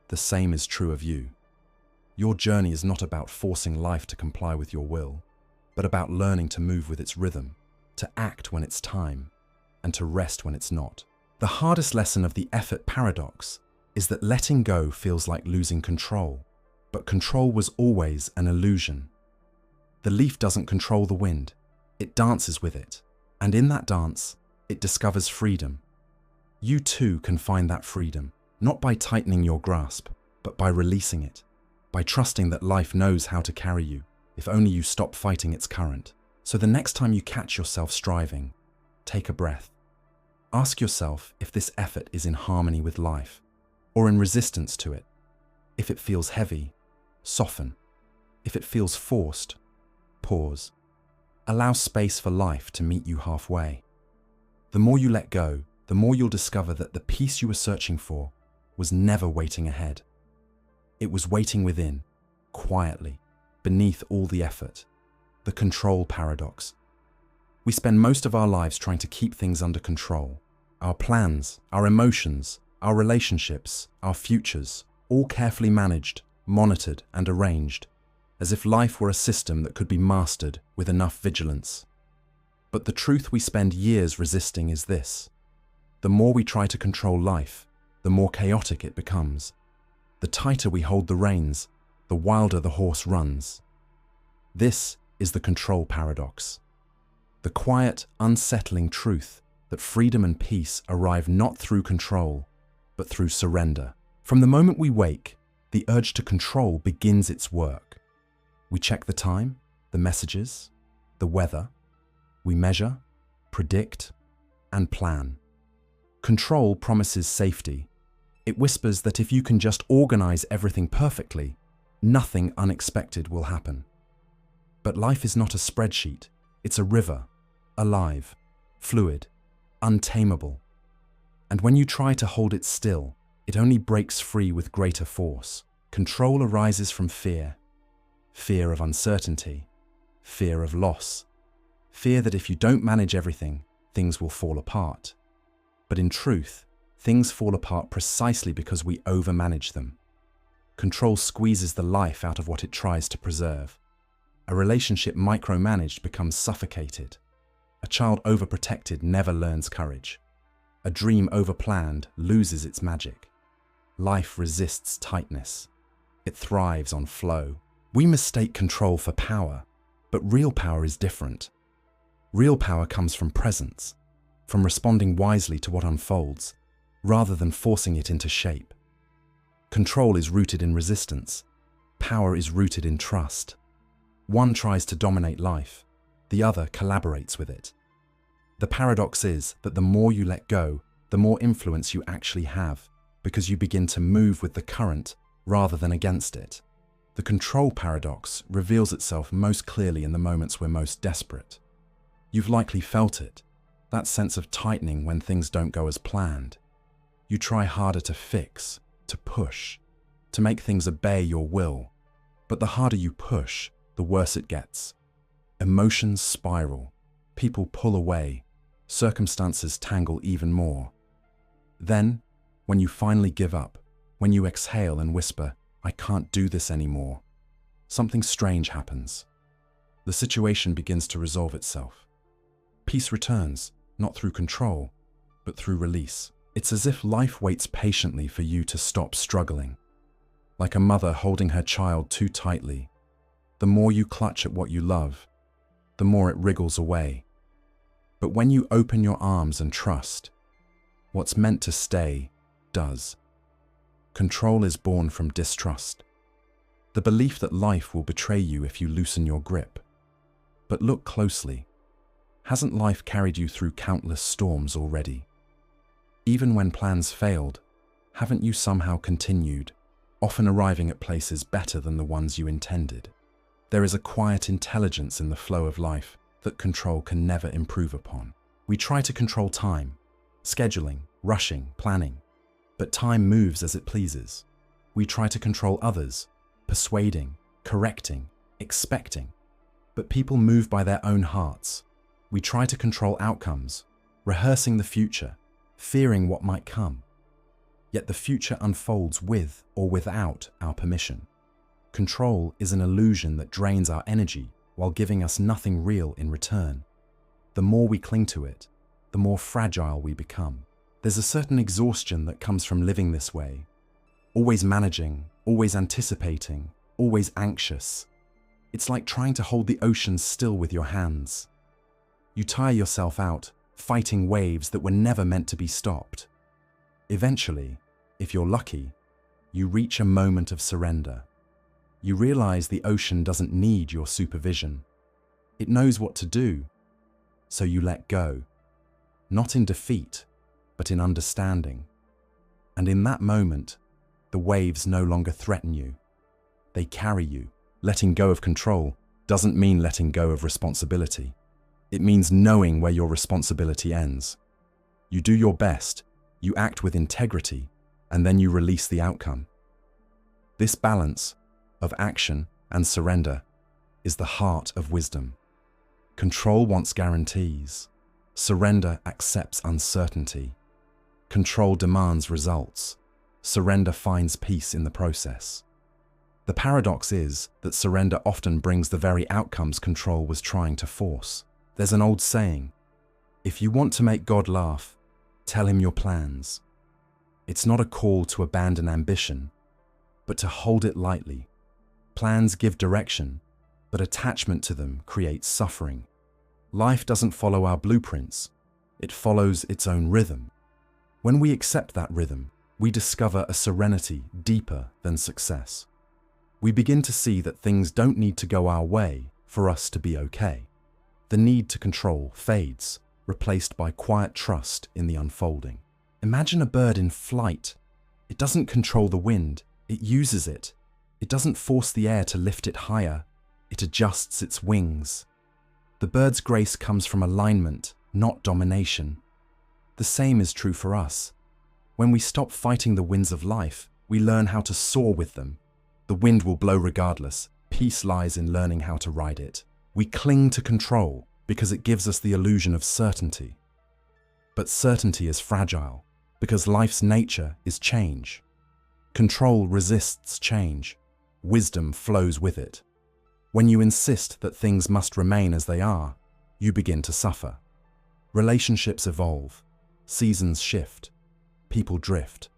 The same is true of you. Your journey is not about forcing life to comply with your will, but about learning to move with its rhythm, to act when it's time, and to rest when it's not. The hardest lesson of the effort paradox is that letting go feels like losing control, but control was always an illusion. The leaf doesn't control the wind, it dances with it, and in that dance, it discovers freedom. You too can find that freedom, not by tightening your grasp, but by releasing it, by trusting that life knows how to carry you, if only you stop fighting its current. So the next time you catch yourself striving, take a breath. Ask yourself if this effort is in harmony with life, or in resistance to it. If it feels heavy, soften. If it feels forced, pause. Allow space for life to meet you halfway. The more you let go, the more you'll discover that the peace you were searching for was never waiting ahead. It was waiting within, quietly, beneath all the effort. The control paradox. We spend most of our lives trying to keep things under control. Our plans, our emotions, our relationships, our futures, all carefully managed, monitored, and arranged, as if life were a system that could be mastered with enough vigilance. But the truth we spend years resisting is this: the more we try to control life, the more chaotic it becomes. The tighter we hold the reins, the wilder the horse runs. This is the control paradox. The quiet, unsettling truth that freedom and peace arrive not through control, but through surrender. From the moment we wake, the urge to control begins its work. We check the time, the messages, the weather. We measure, predict, and plan. Control promises safety. It whispers that if you can just organize everything perfectly, nothing unexpected will happen. But life is not a spreadsheet. It's a river, alive, fluid, untamable. And when you try to hold it still, it only breaks free with greater force. Control arises from fear. Fear of uncertainty. Fear of loss. Fear that if you don't manage everything, things will fall apart. But in truth, things fall apart precisely because we overmanage them. Control squeezes the life out of what it tries to preserve. A relationship micromanaged becomes suffocated. A child overprotected never learns courage. A dream overplanned loses its magic. Life resists tightness. It thrives on flow. We mistake control for power, but real power is different. Real power comes from presence, from responding wisely to what unfolds, rather than forcing it into shape. Control is rooted in resistance. Power is rooted in trust. One tries to dominate life, the other collaborates with it. The paradox is that the more you let go, the more influence you actually have, because you begin to move with the current rather than against it. The control paradox reveals itself most clearly in the moments we're most desperate. You've likely felt it, that sense of tightening when things don't go as planned. You try harder to fix, to push, to make things obey your will. But the harder you push, the worse it gets. Emotions spiral, people pull away, circumstances tangle even more. Then, when you finally give up, when you exhale and whisper, "I can't do this anymore," something strange happens. The situation begins to resolve itself. Peace returns, not through control, but through release. It's as if life waits patiently for you to stop struggling. Like a mother holding her child too tightly. The more you clutch at what you love, the more it wriggles away. But when you open your arms and trust, what's meant to stay does. Control is born from distrust. The belief that life will betray you if you loosen your grip. But look closely. Hasn't life carried you through countless storms already? Even when plans failed, haven't you somehow continued, often arriving at places better than the ones you intended? There is a quiet intelligence in the flow of life that control can never improve upon. We try to control time, scheduling, rushing, planning, but time moves as it pleases. We try to control others, persuading, correcting, expecting, but people move by their own hearts. We try to control outcomes, rehearsing the future, fearing what might come. Yet the future unfolds with or without our permission. Control is an illusion that drains our energy while giving us nothing real in return. The more we cling to it, the more fragile we become. There's a certain exhaustion that comes from living this way. Always managing, always anticipating, always anxious. It's like trying to hold the ocean still with your hands. You tire yourself out, fighting waves that were never meant to be stopped. Eventually, if you're lucky, you reach a moment of surrender. You realize the ocean doesn't need your supervision. It knows what to do, so you let go. Not in defeat, but in understanding. And in that moment, the waves no longer threaten you. They carry you. Letting go of control doesn't mean letting go of responsibility. It means knowing where your responsibility ends. You do your best, you act with integrity, and then you release the outcome. This balance of action and surrender is the heart of wisdom. Control wants guarantees. Surrender accepts uncertainty. Control demands results. Surrender finds peace in the process. The paradox is that surrender often brings the very outcomes control was trying to force. There's an old saying, if you want to make God laugh, tell him your plans. It's not a call to abandon ambition, but to hold it lightly. Plans give direction, but attachment to them creates suffering. Life doesn't follow our blueprints, it follows its own rhythm. When we accept that rhythm, we discover a serenity deeper than success. We begin to see that things don't need to go our way for us to be okay. The need to control fades, replaced by quiet trust in the unfolding. Imagine a bird in flight. It doesn't control the wind, it uses it. It doesn't force the air to lift it higher, it adjusts its wings. The bird's grace comes from alignment, not domination. The same is true for us. When we stop fighting the winds of life, we learn how to soar with them. The wind will blow regardless. Peace lies in learning how to ride it. We cling to control because it gives us the illusion of certainty. But certainty is fragile, because life's nature is change. Control resists change. Wisdom flows with it. When you insist that things must remain as they are, you begin to suffer. Relationships evolve, seasons shift, people drift,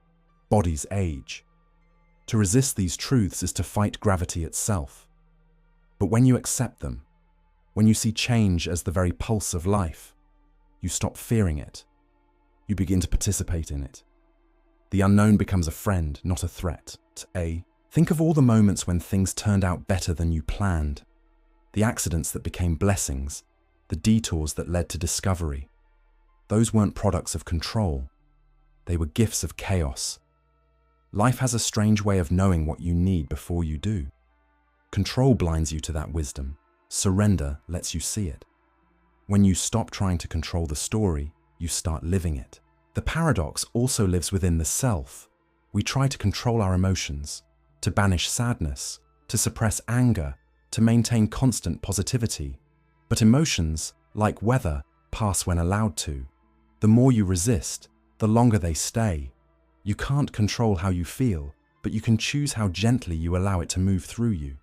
bodies age. To resist these truths is to fight gravity itself. But when you accept them, when you see change as the very pulse of life, you stop fearing it. You begin to participate in it. The unknown becomes a friend, not a threat. Think of all the moments when things turned out better than you planned. The accidents that became blessings, the detours that led to discovery. Those weren't products of control. They were gifts of chaos. Life has a strange way of knowing what you need before you do. Control blinds you to that wisdom. Surrender lets you see it. When you stop trying to control the story, you start living it. The paradox also lives within the self. We try to control our emotions, to banish sadness, to suppress anger, to maintain constant positivity. But emotions, like weather, pass when allowed to. The more you resist, the longer they stay. You can't control how you feel, but you can choose how gently you allow it to move through you.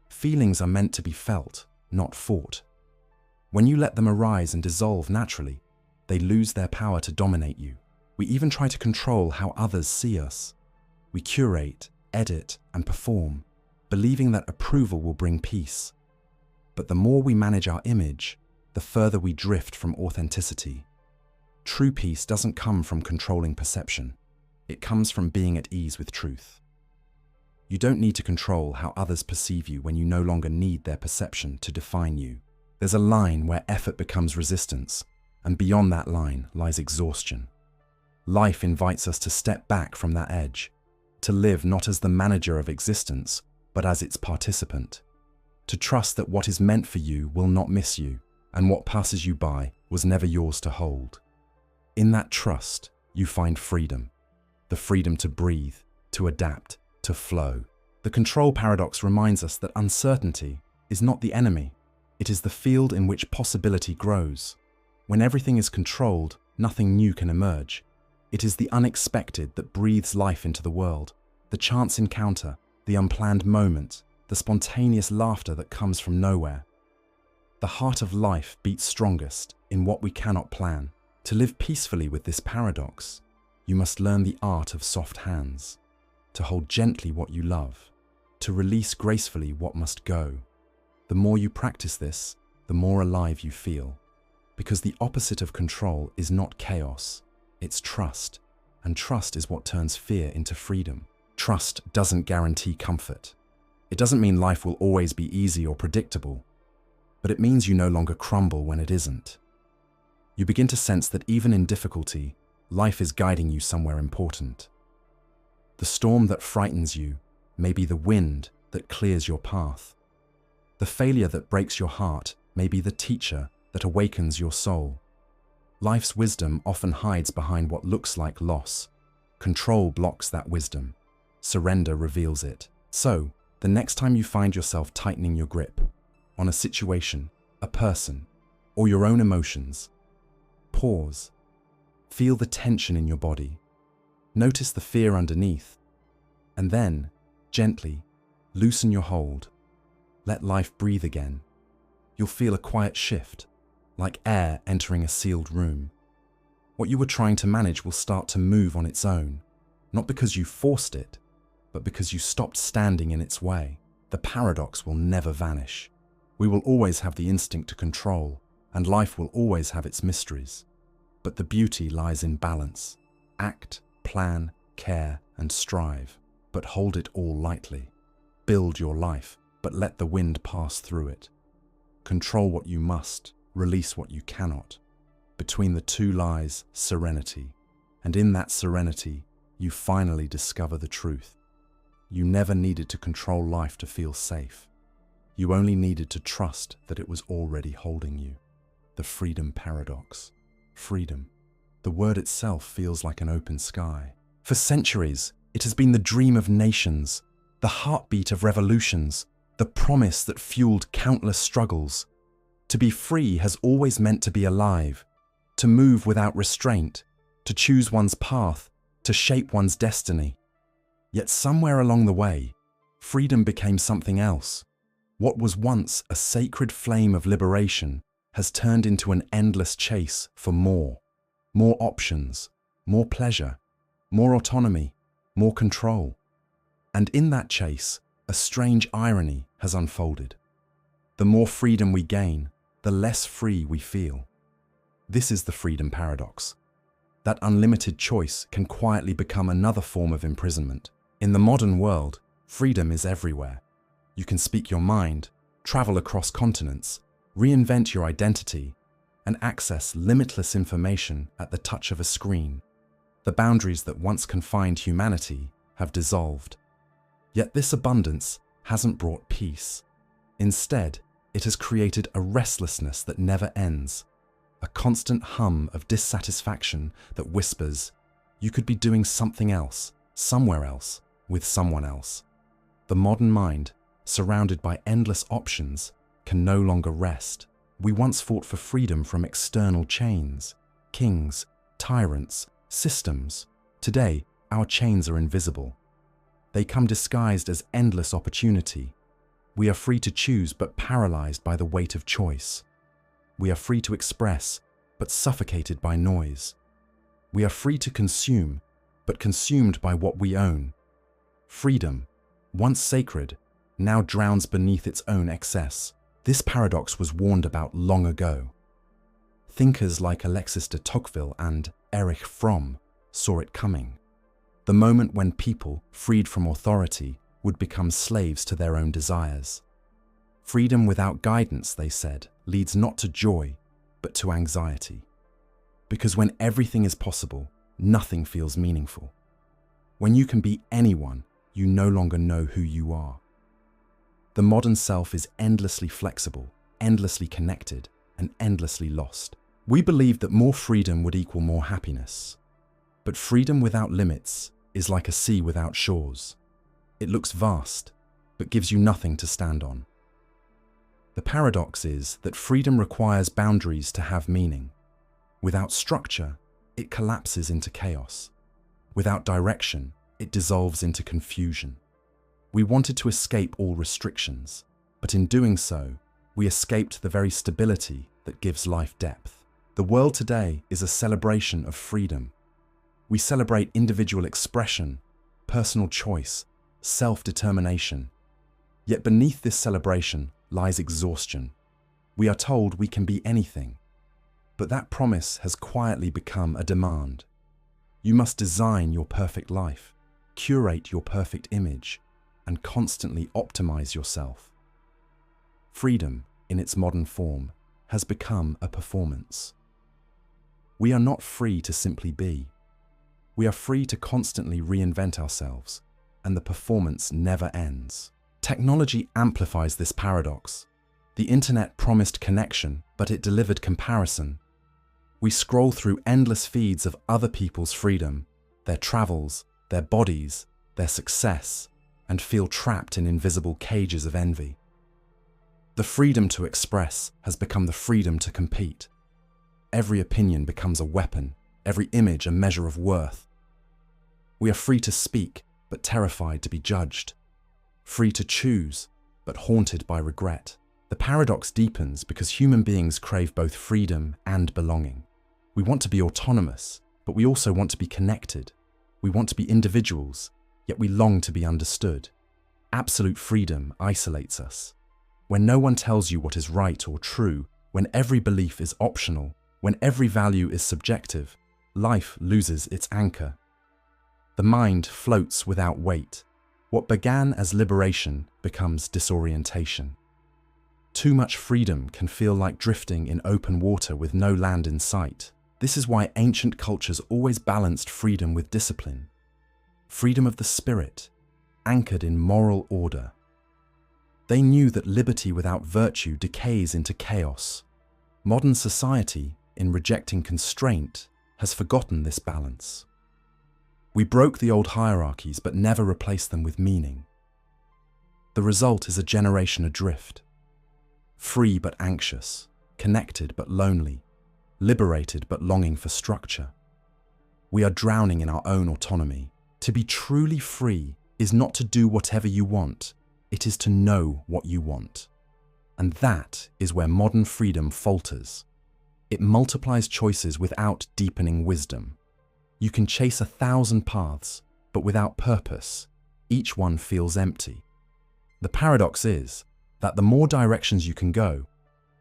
Feelings are meant to be felt, not fought. When you let them arise and dissolve naturally, they lose their power to dominate you. We even try to control how others see us. We curate, edit, and perform, believing that approval will bring peace. But the more we manage our image, the further we drift from authenticity. True peace doesn't come from controlling perception. It comes from being at ease with truth. You don't need to control how others perceive you when you no longer need their perception to define you. There's a line where effort becomes resistance, and beyond that line lies exhaustion. Life invites us to step back from that edge, to live not as the manager of existence, but as its participant. To trust that what is meant for you will not miss you, and what passes you by was never yours to hold. In that trust, you find freedom. The freedom to breathe, to adapt, to flow. The control paradox reminds us that uncertainty is not the enemy. It is the field in which possibility grows. When everything is controlled, nothing new can emerge. It is the unexpected that breathes life into the world. The chance encounter, the unplanned moment, the spontaneous laughter that comes from nowhere. The heart of life beats strongest in what we cannot plan. To live peacefully with this paradox, you must learn the art of soft hands, to hold gently what you love, to release gracefully what must go. The more you practice this, the more alive you feel. Because the opposite of control is not chaos, it's trust. And trust is what turns fear into freedom. Trust doesn't guarantee comfort. It doesn't mean life will always be easy or predictable, but it means you no longer crumble when it isn't. You begin to sense that even in difficulty, life is guiding you somewhere important. The storm that frightens you may be the wind that clears your path. The failure that breaks your heart may be the teacher that awakens your soul. Life's wisdom often hides behind what looks like loss. Control blocks that wisdom. Surrender reveals it. So, the next time you find yourself tightening your grip on a situation, a person, or your own emotions, pause. Feel the tension in your body. Notice the fear underneath. And then, gently, loosen your hold. Let life breathe again. You'll feel a quiet shift, like air entering a sealed room. What you were trying to manage will start to move on its own, not because you forced it, but because you stopped standing in its way. The paradox will never vanish. We will always have the instinct to control, and life will always have its mysteries. But the beauty lies in balance. Act, plan, care, and strive, but hold it all lightly. Build your life, but let the wind pass through it. Control what you must, release what you cannot. Between the two lies serenity, and in that serenity, you finally discover the truth. You never needed to control life to feel safe. You only needed to trust that it was already holding you. The freedom paradox. Freedom. The word itself feels like an open sky. For centuries, it has been the dream of nations, the heartbeat of revolutions, the promise that fueled countless struggles. To be free has always meant to be alive, to move without restraint, to choose one's path, to shape one's destiny. Yet somewhere along the way, freedom became something else. What was once a sacred flame of liberation has turned into an endless chase for more. More options, more pleasure, more autonomy, more control. And in that chase, a strange irony has unfolded. The more freedom we gain, the less free we feel. This is the freedom paradox. That unlimited choice can quietly become another form of imprisonment. In the modern world, freedom is everywhere. You can speak your mind, travel across continents, reinvent your identity, and access limitless information at the touch of a screen. The boundaries that once confined humanity have dissolved. Yet this abundance hasn't brought peace. Instead, it has created a restlessness that never ends, a constant hum of dissatisfaction that whispers, you could be doing something else, somewhere else, with someone else. The modern mind, surrounded by endless options, can no longer rest. We once fought for freedom from external chains, kings, tyrants, systems. Today, our chains are invisible. They come disguised as endless opportunity. We are free to choose but paralyzed by the weight of choice. We are free to express but suffocated by noise. We are free to consume but consumed by what we own. Freedom, once sacred, now drowns beneath its own excess. This paradox was warned about long ago. Thinkers like Alexis de Tocqueville and Erich Fromm saw it coming. The moment when people, freed from authority, would become slaves to their own desires. Freedom without guidance, they said, leads not to joy, but to anxiety. Because when everything is possible, nothing feels meaningful. When you can be anyone, you no longer know who you are. The modern self is endlessly flexible, endlessly connected, and endlessly lost. We believe that more freedom would equal more happiness. But freedom without limits is like a sea without shores. It looks vast, but gives you nothing to stand on. The paradox is that freedom requires boundaries to have meaning. Without structure, it collapses into chaos. Without direction, it dissolves into confusion. We wanted to escape all restrictions, but in doing so, we escaped the very stability that gives life depth. The world today is a celebration of freedom. We celebrate individual expression, personal choice, self-determination. Yet beneath this celebration lies exhaustion. We are told we can be anything, but that promise has quietly become a demand. You must design your perfect life, curate your perfect image, and constantly optimize yourself. Freedom, in its modern form, has become a performance. We are not free to simply be. We are free to constantly reinvent ourselves, and the performance never ends. Technology amplifies this paradox. The internet promised connection, but it delivered comparison. We scroll through endless feeds of other people's freedom, their travels, their bodies, their success, and feel trapped in invisible cages of envy. The freedom to express has become the freedom to compete. Every opinion becomes a weapon, every image a measure of worth. We are free to speak, but terrified to be judged. Free to choose, but haunted by regret. The paradox deepens because human beings crave both freedom and belonging. We want to be autonomous, but we also want to be connected. We want to be individuals, yet we long to be understood. Absolute freedom isolates us. When no one tells you what is right or true, when every belief is optional, when every value is subjective, life loses its anchor. The mind floats without weight. What began as liberation becomes disorientation. Too much freedom can feel like drifting in open water with no land in sight. This is why ancient cultures always balanced freedom with discipline. Freedom of the spirit, anchored in moral order. They knew that liberty without virtue decays into chaos. Modern society, in rejecting constraint, has forgotten this balance. We broke the old hierarchies but never replaced them with meaning. The result is a generation adrift. Free but anxious, connected but lonely, liberated but longing for structure. We are drowning in our own autonomy. To be truly free is not to do whatever you want, it is to know what you want. And that is where modern freedom falters. It multiplies choices without deepening wisdom. You can chase 1,000 paths, but without purpose, each one feels empty. The paradox is that the more directions you can go,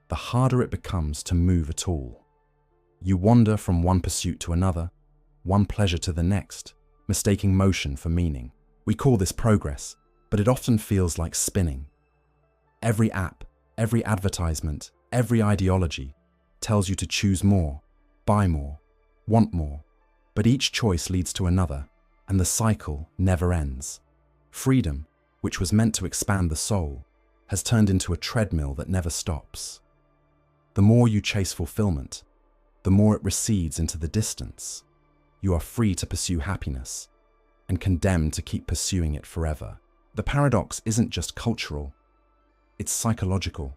the harder it becomes to move at all. You wander from one pursuit to another, one pleasure to the next, mistaking motion for meaning. We call this progress, but it often feels like spinning. Every app, every advertisement, every ideology tells you to choose more, buy more, want more, but each choice leads to another, and the cycle never ends. Freedom, which was meant to expand the soul, has turned into a treadmill that never stops. The more you chase fulfillment, the more it recedes into the distance. You are free to pursue happiness, and condemned to keep pursuing it forever. The paradox isn't just cultural, it's psychological.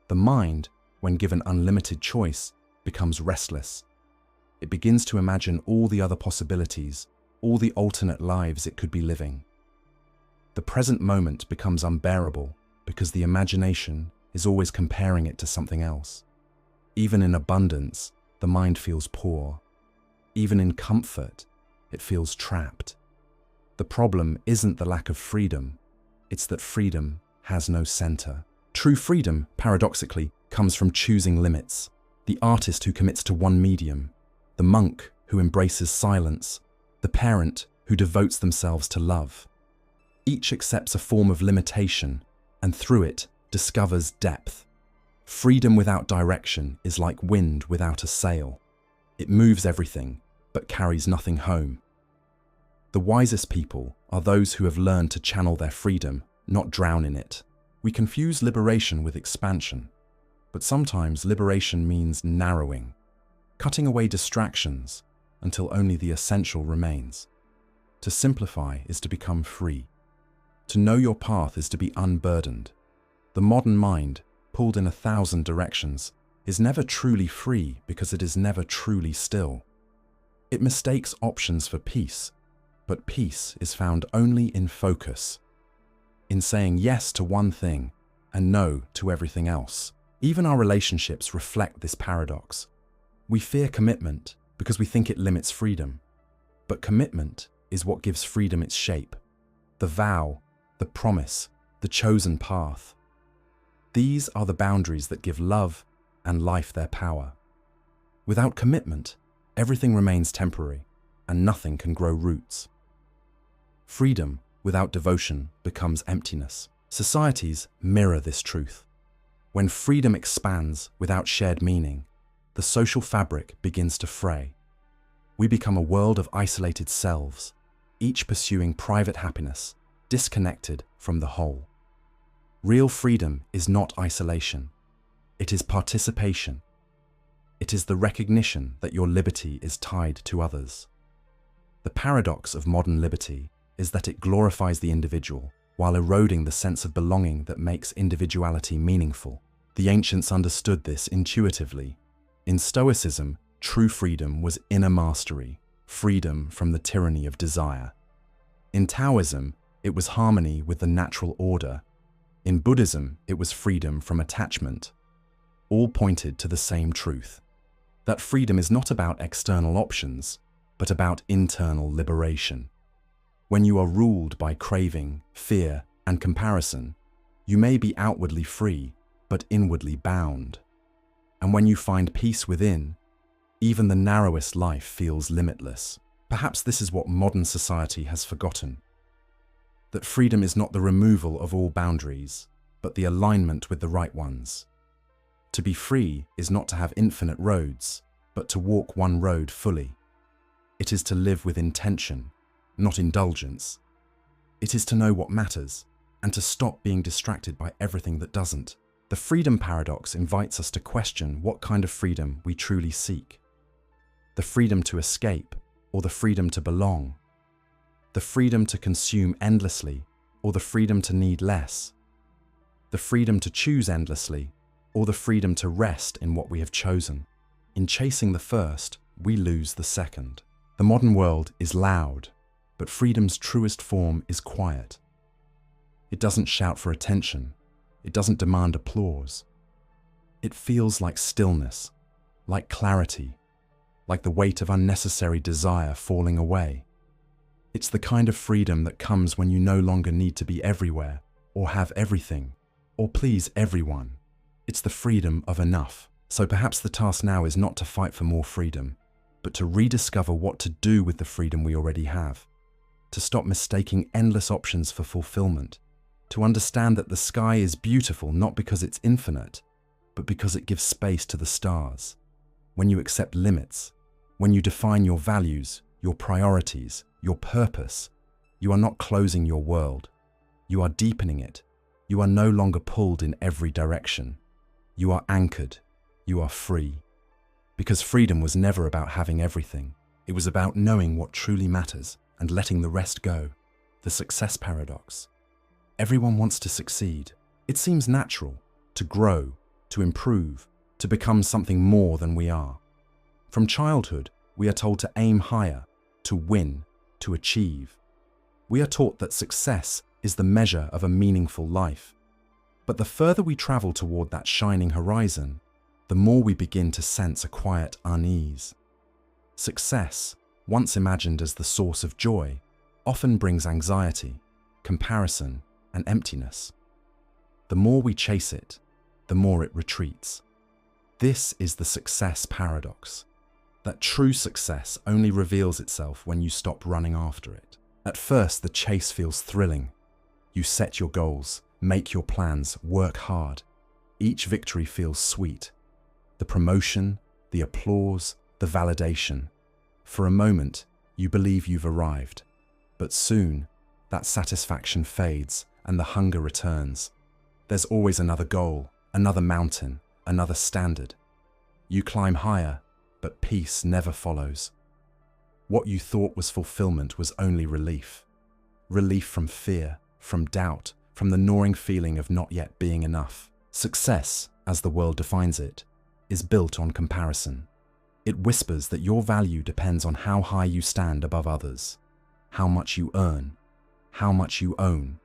The mind, when given unlimited choice, becomes restless. It begins to imagine all the other possibilities, all the alternate lives it could be living. The present moment becomes unbearable because the imagination is always comparing it to something else. Even in abundance, the mind feels poor. Even in comfort, it feels trapped. The problem isn't the lack of freedom, it's that freedom has no center. True freedom, paradoxically, comes from choosing limits. The artist who commits to one medium, the monk who embraces silence, the parent who devotes themselves to love. Each accepts a form of limitation, and through it discovers depth. Freedom without direction is like wind without a sail. It moves everything, but carries nothing home. The wisest people are those who have learned to channel their freedom, not drown in it. We confuse liberation with expansion, but sometimes liberation means narrowing, cutting away distractions until only the essential remains. To simplify is to become free. To know your path is to be unburdened. The modern mind, pulled in 1,000 directions, is never truly free because it is never truly still. It mistakes options for peace, but peace is found only in focus, in saying yes to one thing and no to everything else. Even our relationships reflect this paradox. We fear commitment because we think it limits freedom, but commitment is what gives freedom its shape. The vow, the promise, the chosen path. These are the boundaries that give love and life their power. Without commitment, everything remains temporary and nothing can grow roots. Freedom without devotion becomes emptiness. Societies mirror this truth. When freedom expands without shared meaning, the social fabric begins to fray. We become a world of isolated selves, each pursuing private happiness, disconnected from the whole. Real freedom is not isolation. It is participation. It is the recognition that your liberty is tied to others. The paradox of modern liberty is that it glorifies the individual while eroding the sense of belonging that makes individuality meaningful. The ancients understood this intuitively. In Stoicism, true freedom was inner mastery, freedom from the tyranny of desire. In Taoism, it was harmony with the natural order. In Buddhism, it was freedom from attachment. All pointed to the same truth, that freedom is not about external options, but about internal liberation. When you are ruled by craving, fear, and comparison, you may be outwardly free, but inwardly bound. And when you find peace within, even the narrowest life feels limitless. Perhaps this is what modern society has forgotten. That freedom is not the removal of all boundaries, but the alignment with the right ones. To be free is not to have infinite roads, but to walk one road fully. It is to live with intention, not indulgence. It is to know what matters, and to stop being distracted by everything that doesn't. The freedom paradox invites us to question what kind of freedom we truly seek. The freedom to escape, or the freedom to belong. The freedom to consume endlessly, or the freedom to need less. The freedom to choose endlessly, or the freedom to rest in what we have chosen. In chasing the first, we lose the second. The modern world is loud, but freedom's truest form is quiet. It doesn't shout for attention. It doesn't demand applause. It feels like stillness, like clarity, like the weight of unnecessary desire falling away. It's the kind of freedom that comes when you no longer need to be everywhere, or have everything, or please everyone. It's the freedom of enough. So perhaps the task now is not to fight for more freedom, but to rediscover what to do with the freedom we already have. To stop mistaking endless options for fulfillment. To understand that the sky is beautiful not because it's infinite, but because it gives space to the stars. When you accept limits, when you define your values, your priorities, your purpose, you are not closing your world. You are deepening it. You are no longer pulled in every direction. You are anchored. You are free. Because freedom was never about having everything. It was about knowing what truly matters and letting the rest go. The success paradox. Everyone wants to succeed. It seems natural to grow, to improve, to become something more than we are. From childhood, we are told to aim higher, to win, to achieve. We are taught that success is the measure of a meaningful life. But the further we travel toward that shining horizon, the more we begin to sense a quiet unease. Success, once imagined as the source of joy, often brings anxiety, comparison, and emptiness. The more we chase it, the more it retreats. This is the success paradox. That true success only reveals itself when you stop running after it. At first, the chase feels thrilling. You set your goals, make your plans, work hard. Each victory feels sweet. The promotion, the applause, the validation. For a moment, you believe you've arrived. But soon, that satisfaction fades and the hunger returns. There's always another goal, another mountain, another standard. You climb higher, but peace never follows. What you thought was fulfillment was only relief. Relief from fear, from doubt, from the gnawing feeling of not yet being enough. Success, as the world defines it, is built on comparison. It whispers that your value depends on how high you stand above others, how much you earn, how much you own,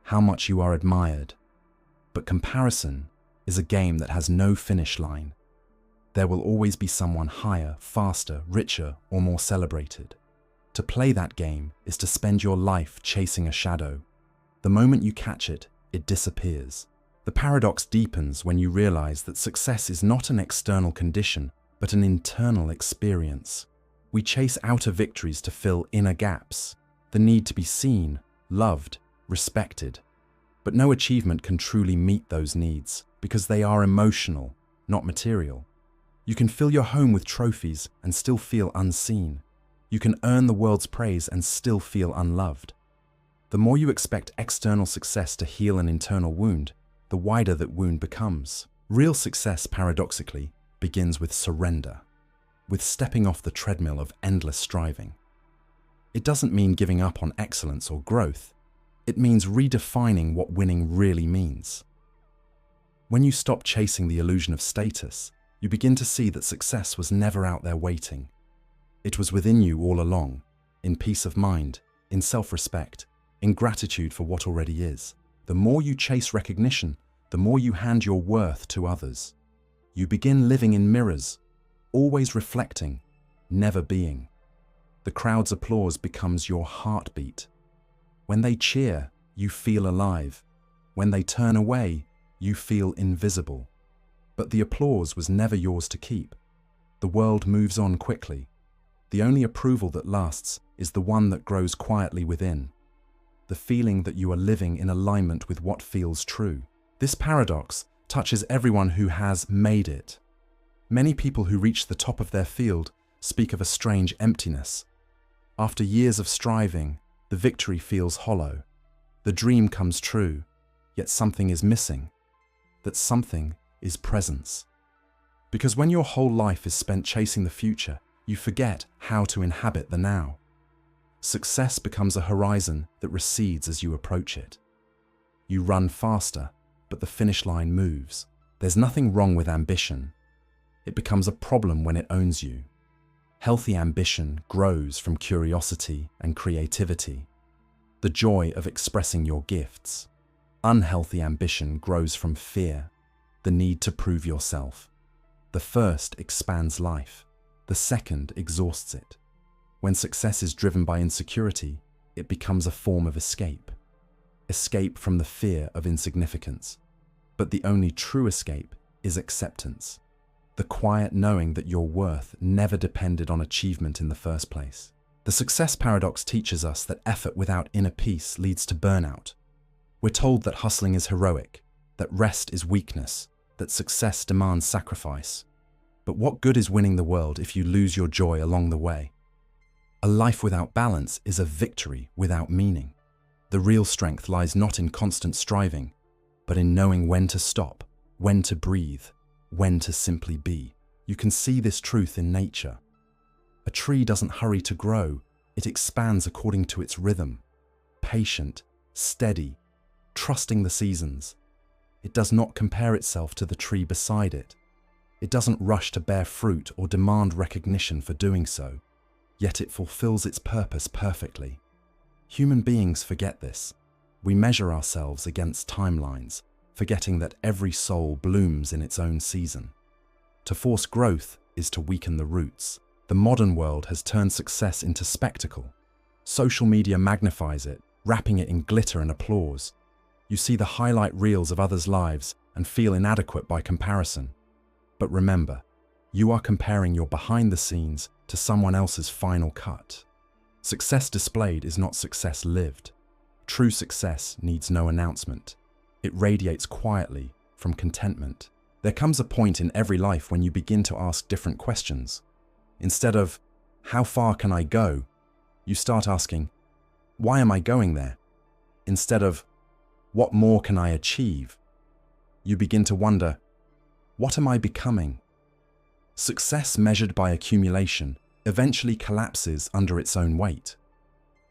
how much you are admired. But comparison is a game that has no finish line. There will always be someone higher, faster, richer, or more celebrated. To play that game is to spend your life chasing a shadow. The moment you catch it, it disappears. The paradox deepens when you realize that success is not an external condition, but an internal experience. We chase outer victories to fill inner gaps, the need to be seen, loved, respected. But no achievement can truly meet those needs, because they are emotional, not material. You can fill your home with trophies and still feel unseen. You can earn the world's praise and still feel unloved. The more you expect external success to heal an internal wound, the wider that wound becomes. Real success, paradoxically, begins with surrender, with stepping off the treadmill of endless striving. It doesn't mean giving up on excellence or growth. It means redefining what winning really means. When you stop chasing the illusion of status, you begin to see that success was never out there waiting. It was within you all along, in peace of mind, in self-respect, in gratitude for what already is. The more you chase recognition, the more you hand your worth to others. You begin living in mirrors, always reflecting, never being. The crowd's applause becomes your heartbeat. When they cheer, you feel alive. When they turn away, you feel invisible. But the applause was never yours to keep. The world moves on quickly. The only approval that lasts is the one that grows quietly within. The feeling that you are living in alignment with what feels true. This paradox touches everyone who has made it. Many people who reach the top of their field speak of a strange emptiness. After years of striving, the victory feels hollow. The dream comes true, yet something is missing. That something is presence. Because when your whole life is spent chasing the future, you forget how to inhabit the now. Success becomes a horizon that recedes as you approach it. You run faster, but the finish line moves. There's nothing wrong with ambition. it becomes a problem when it owns you. Healthy ambition grows from curiosity and creativity, the joy of expressing your gifts. Unhealthy ambition grows from fear, the need to prove yourself. The first expands life, the second exhausts it. When success is driven by insecurity, it becomes a form of escape. Escape from the fear of insignificance. But the only true escape is acceptance. The quiet knowing that your worth never depended on achievement in the first place. The success paradox teaches us that effort without inner peace leads to burnout. We're told that hustling is heroic, that rest is weakness, that success demands sacrifice. But what good is winning the world if you lose your joy along the way? A life without balance is a victory without meaning. The real strength lies not in constant striving, but in knowing when to stop, when to breathe, when to simply be. You can see this truth in nature. A tree doesn't hurry to grow, it expands according to its rhythm. Patient, steady, trusting the seasons. It does not compare itself to the tree beside it. It doesn't rush to bear fruit or demand recognition for doing so, yet it fulfills its purpose perfectly. Human beings forget this. We measure ourselves against timelines, forgetting that every soul blooms in its own season. To force growth is to weaken the roots. The modern world has turned success into spectacle. Social media magnifies it, wrapping it in glitter and applause. You see the highlight reels of others' lives and feel inadequate by comparison. But remember, you are comparing your behind the scenes to someone else's final cut. Success displayed is not success lived. True success needs no announcement. It radiates quietly from contentment. There comes a point in every life when you begin to ask different questions. Instead of, how far can I go? You start asking, why am I going there? Instead of, what more can I achieve? You begin to wonder, what am I becoming? Success measured by accumulation eventually collapses under its own weight.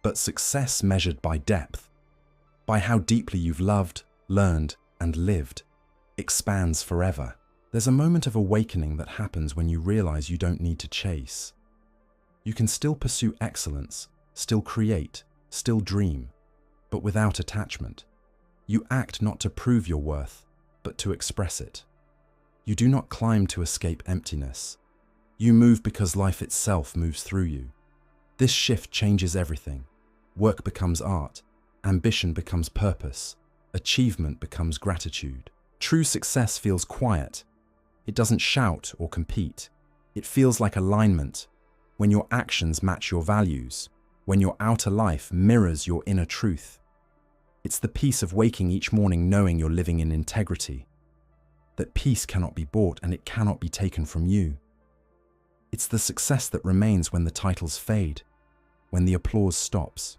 But success measured by depth, by how deeply you've loved, learned, and lived, expands forever. There's a moment of awakening that happens when you realize you don't need to chase. You can still pursue excellence, still create, still dream, but without attachment. You act not to prove your worth, but to express it. You do not climb to escape emptiness. You move because life itself moves through you. This shift changes everything. Work becomes art, ambition becomes purpose, achievement becomes gratitude. True success feels quiet. It doesn't shout or compete. It feels like alignment, when your actions match your values, when your outer life mirrors your inner truth. It's the peace of waking each morning knowing you're living in integrity, that peace cannot be bought and it cannot be taken from you. It's the success that remains when the titles fade, when the applause stops,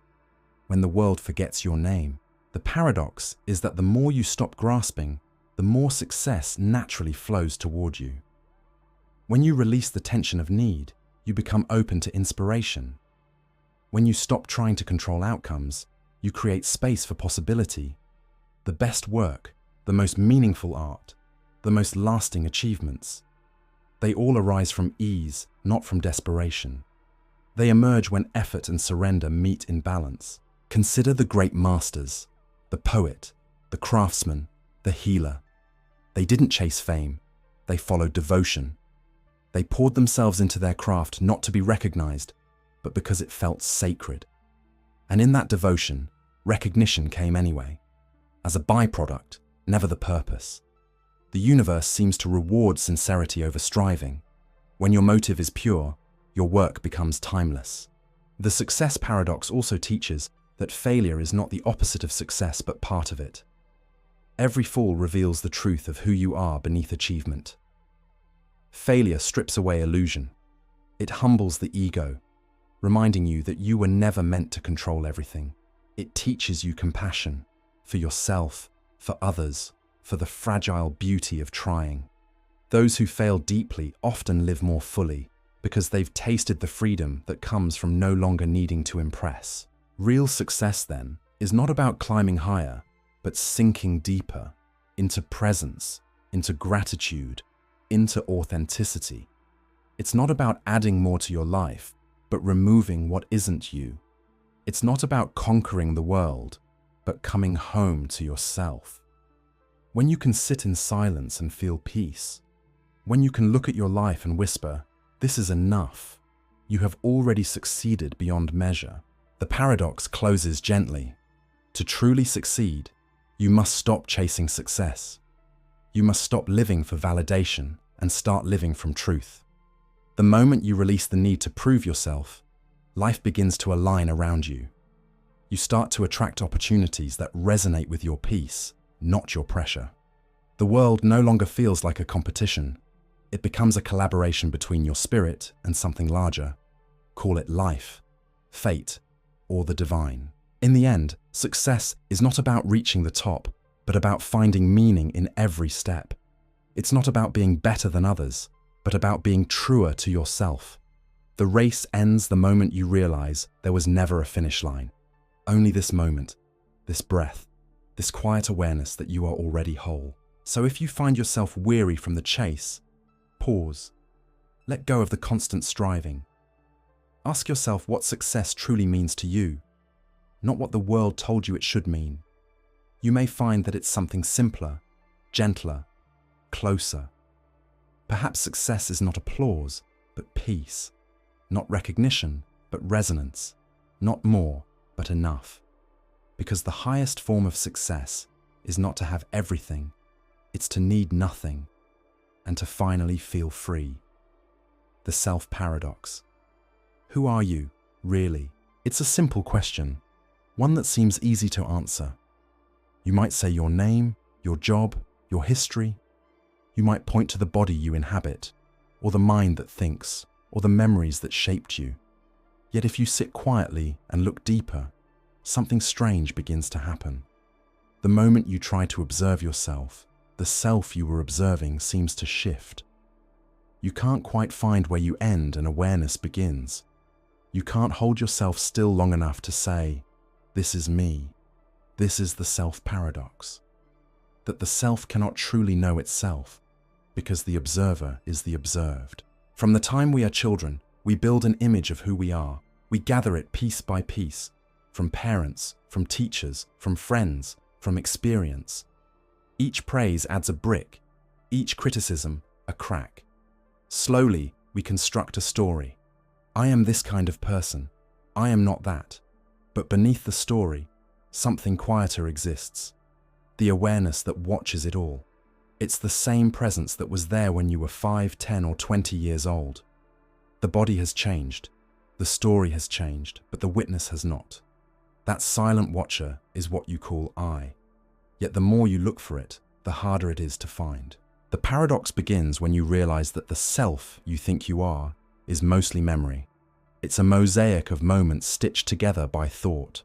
when the world forgets your name. The paradox is that the more you stop grasping, the more success naturally flows toward you. When you release the tension of need, you become open to inspiration. When you stop trying to control outcomes, you create space for possibility. The best work, the most meaningful art, the most lasting achievements, they all arise from ease, not from desperation. They emerge when effort and surrender meet in balance. Consider the great masters, the poet, the craftsman, the healer. They didn't chase fame, they followed devotion. They poured themselves into their craft not to be recognized, but because it felt sacred. And in that devotion, recognition came anyway, as a byproduct, never the purpose. The universe seems to reward sincerity over striving. When your motive is pure, your work becomes timeless. The success paradox also teaches that failure is not the opposite of success but part of it. Every fall reveals the truth of who you are beneath achievement. Failure strips away illusion. It humbles the ego, reminding you that you were never meant to control everything. It teaches you compassion for yourself, for others, for the fragile beauty of trying. Those who fail deeply often live more fully because they've tasted the freedom that comes from no longer needing to impress. Real success, then, is not about climbing higher, but sinking deeper into presence, into gratitude, into authenticity. It's not about adding more to your life, but removing what isn't you. It's not about conquering the world, but coming home to yourself. When you can sit in silence and feel peace, when you can look at your life and whisper, "This is enough," you have already succeeded beyond measure. The paradox closes gently. To truly succeed, you must stop chasing success. You must stop living for validation and start living from truth. The moment you release the need to prove yourself, life begins to align around you. You start to attract opportunities that resonate with your peace, not your pressure. The world no longer feels like a competition. It becomes a collaboration between your spirit and something larger. Call it life, fate, or the divine. In the end, success is not about reaching the top, but about finding meaning in every step. It's not about being better than others, but about being truer to yourself. The race ends the moment you realize there was never a finish line. Only this moment, this breath, this quiet awareness that you are already whole. So if you find yourself weary from the chase, pause. Let go of the constant striving. Ask yourself what success truly means to you, not what the world told you it should mean. You may find that it's something simpler, gentler, closer. Perhaps success is not applause, but peace. Not recognition, but resonance. Not more, but enough. Because the highest form of success is not to have everything, it's to need nothing, and to finally feel free. The self-paradox. Who are you, really? It's a simple question, one that seems easy to answer. You might say your name, your job, your history. You might point to the body you inhabit, or the mind that thinks, or the memories that shaped you. Yet if you sit quietly and look deeper, something strange begins to happen. The moment you try to observe yourself, the self you were observing seems to shift. You can't quite find where you end and awareness begins. You can't hold yourself still long enough to say, "This is me." This is the self-paradox. That the self cannot truly know itself, because the observer is the observed. From the time we are children, we build an image of who we are. We gather it piece by piece, from parents, from teachers, from friends, from experience. Each praise adds a brick, each criticism a crack. Slowly, we construct a story. I am this kind of person. I am not that. But beneath the story, something quieter exists. The awareness that watches it all. It's the same presence that was there when you were 5, 10, or 20 years old. The body has changed. The story has changed, but the witness has not. That silent watcher is what you call I. Yet the more you look for it, the harder it is to find. The paradox begins when you realize that the self you think you are is mostly memory. It's a mosaic of moments stitched together by thought.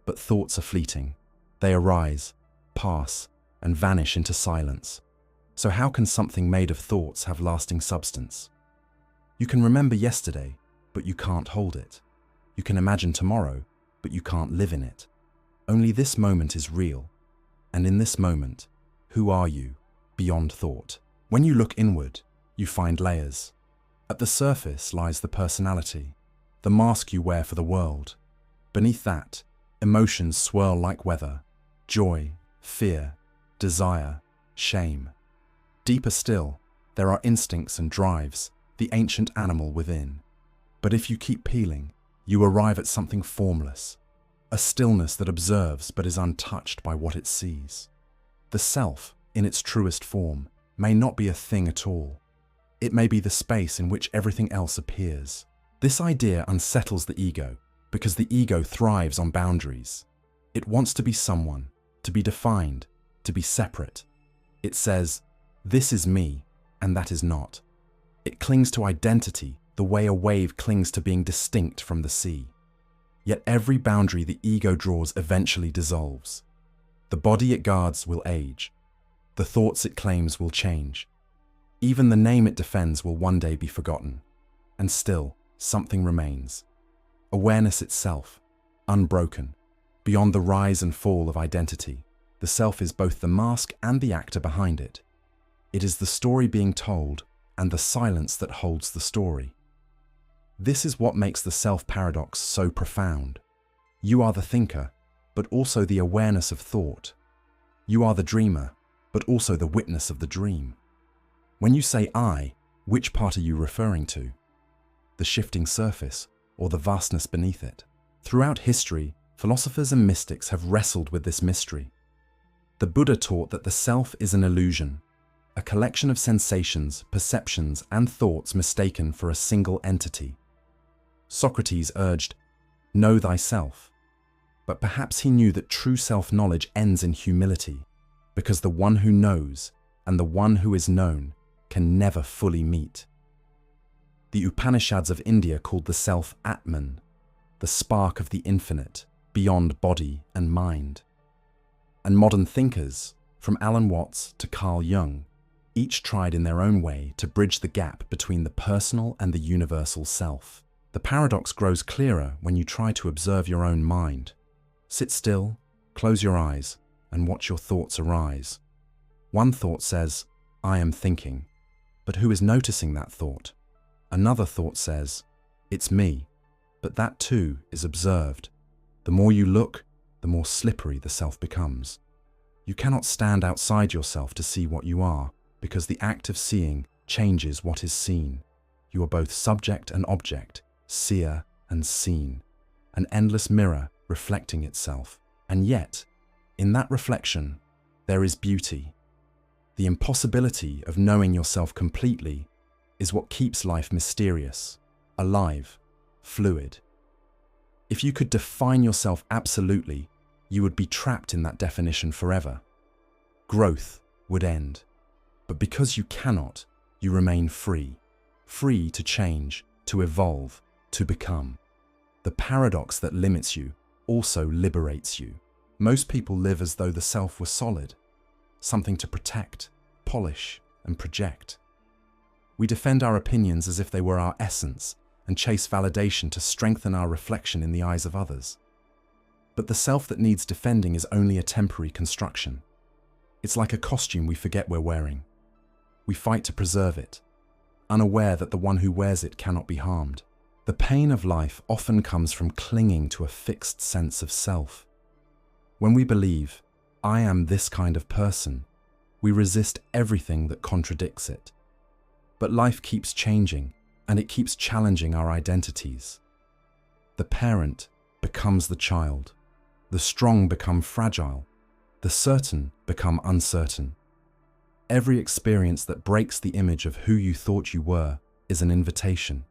But thoughts are fleeting. They arise, pass, and vanish into silence. So how can something made of thoughts have lasting substance? You can remember yesterday, but you can't hold it. You can imagine tomorrow, but you can't live in it. Only this moment is real. And in this moment, who are you, beyond thought? When you look inward, you find layers. At the surface lies the personality, the mask you wear for the world. Beneath that, emotions swirl like weather: joy, fear, desire, shame. Deeper still, there are instincts and drives, the ancient animal within. But if you keep peeling, you arrive at something formless, a stillness that observes but is untouched by what it sees. The self, in its truest form, may not be a thing at all. It may be the space in which everything else appears. This idea unsettles the ego, because the ego thrives on boundaries. It wants to be someone, to be defined, to be separate. It says, "This is me," and that is not. It clings to identity the way a wave clings to being distinct from the sea. Yet every boundary the ego draws eventually dissolves. The body it guards will age. The thoughts it claims will change. Even the name it defends will one day be forgotten. And still, something remains. Awareness itself, unbroken. Beyond the rise and fall of identity, the self is both the mask and the actor behind it. It is the story being told and the silence that holds the story. This is what makes the self paradox so profound. You are the thinker, but also the awareness of thought. You are the dreamer, but also the witness of the dream. When you say I, which part are you referring to? The shifting surface or the vastness beneath it? Throughout history, philosophers and mystics have wrestled with this mystery. The Buddha taught that the self is an illusion, a collection of sensations, perceptions, and thoughts mistaken for a single entity. Socrates urged, "Know thyself." But perhaps he knew that true self-knowledge ends in humility, because the one who knows and the one who is known can never fully meet. The Upanishads of India called the self Atman, the spark of the infinite, beyond body and mind. And modern thinkers, from Alan Watts to Carl Jung, each tried in their own way to bridge the gap between the personal and the universal self. The paradox grows clearer when you try to observe your own mind. Sit still, close your eyes, and watch your thoughts arise. One thought says, "I am thinking," but who is noticing that thought? Another thought says, "It's me," but that too is observed. The more you look, the more slippery the self becomes. You cannot stand outside yourself to see what you are, because the act of seeing changes what is seen. You are both subject and object, seer and seen, an endless mirror reflecting itself. And yet, in that reflection, there is beauty. The impossibility of knowing yourself completely is what keeps life mysterious, alive, fluid. If you could define yourself absolutely, you would be trapped in that definition forever. Growth would end. But because you cannot, you remain free. Free to change, to evolve, to become. The paradox that limits you also liberates you. Most people live as though the self was solid, something to protect, polish, and project. We defend our opinions as if they were our essence and chase validation to strengthen our reflection in the eyes of others. But the self that needs defending is only a temporary construction. It's like a costume we forget we're wearing. We fight to preserve it, unaware that the one who wears it cannot be harmed. The pain of life often comes from clinging to a fixed sense of self. When we believe, "I am this kind of person," we resist everything that contradicts it. But life keeps changing, and it keeps challenging our identities. The parent becomes the child. The strong become fragile. The certain become uncertain. Every experience that breaks the image of who you thought you were is an invitation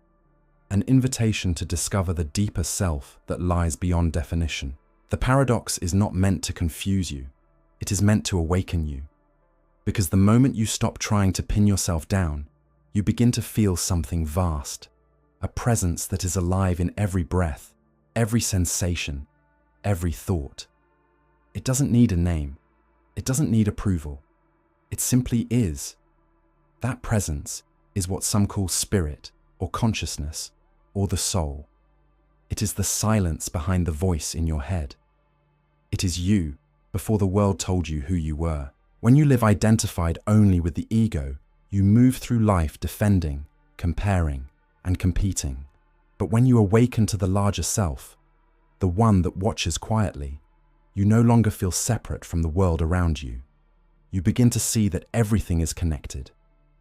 to discover the deeper self that lies beyond definition. The paradox is not meant to confuse you. It is meant to awaken you. Because the moment you stop trying to pin yourself down, you begin to feel something vast, a presence that is alive in every breath, every sensation, every thought. It doesn't need a name. It doesn't need approval. It simply is. That presence is what some call spirit or consciousness or the soul. It is the silence behind the voice in your head. It is you before the world told you who you were. When you live identified only with the ego, you move through life defending, comparing, and competing. But when you awaken to the larger self, the one that watches quietly, you no longer feel separate from the world around you. You begin to see that everything is connected.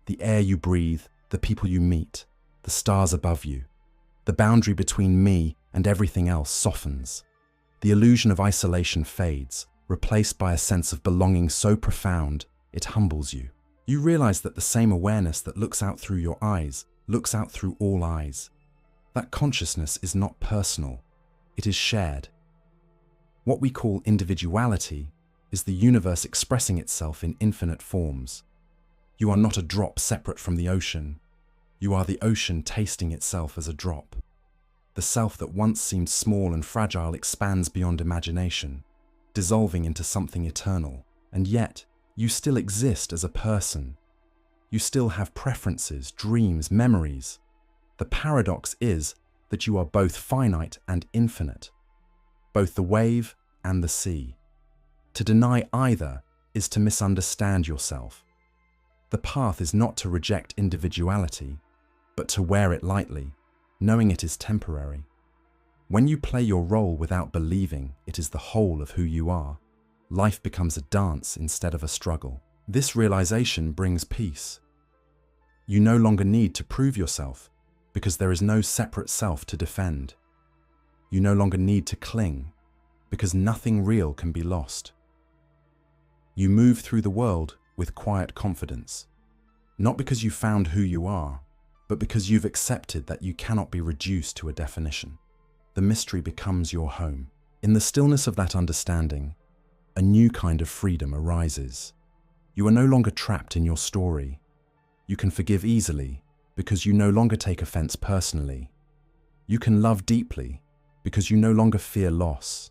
The air you breathe, the people you meet, the stars above you. The boundary between me and everything else softens. The illusion of isolation fades, replaced by a sense of belonging so profound, it humbles you. You realize that the same awareness that looks out through your eyes looks out through all eyes. That consciousness is not personal, it is shared. What we call individuality is the universe expressing itself in infinite forms. You are not a drop separate from the ocean. You are the ocean tasting itself as a drop. The self that once seemed small and fragile expands beyond imagination, dissolving into something eternal. And yet, you still exist as a person. You still have preferences, dreams, memories. The paradox is that you are both finite and infinite, both the wave and the sea. To deny either is to misunderstand yourself. The path is not to reject individuality, but to wear it lightly, knowing it is temporary. When you play your role without believing it is the whole of who you are, life becomes a dance instead of a struggle. This realization brings peace. You no longer need to prove yourself because there is no separate self to defend. You no longer need to cling because nothing real can be lost. You move through the world with quiet confidence, not because you found who you are, but because you've accepted that you cannot be reduced to a definition. The mystery becomes your home. In the stillness of that understanding, a new kind of freedom arises. You are no longer trapped in your story. You can forgive easily because you no longer take offense personally. You can love deeply because you no longer fear loss.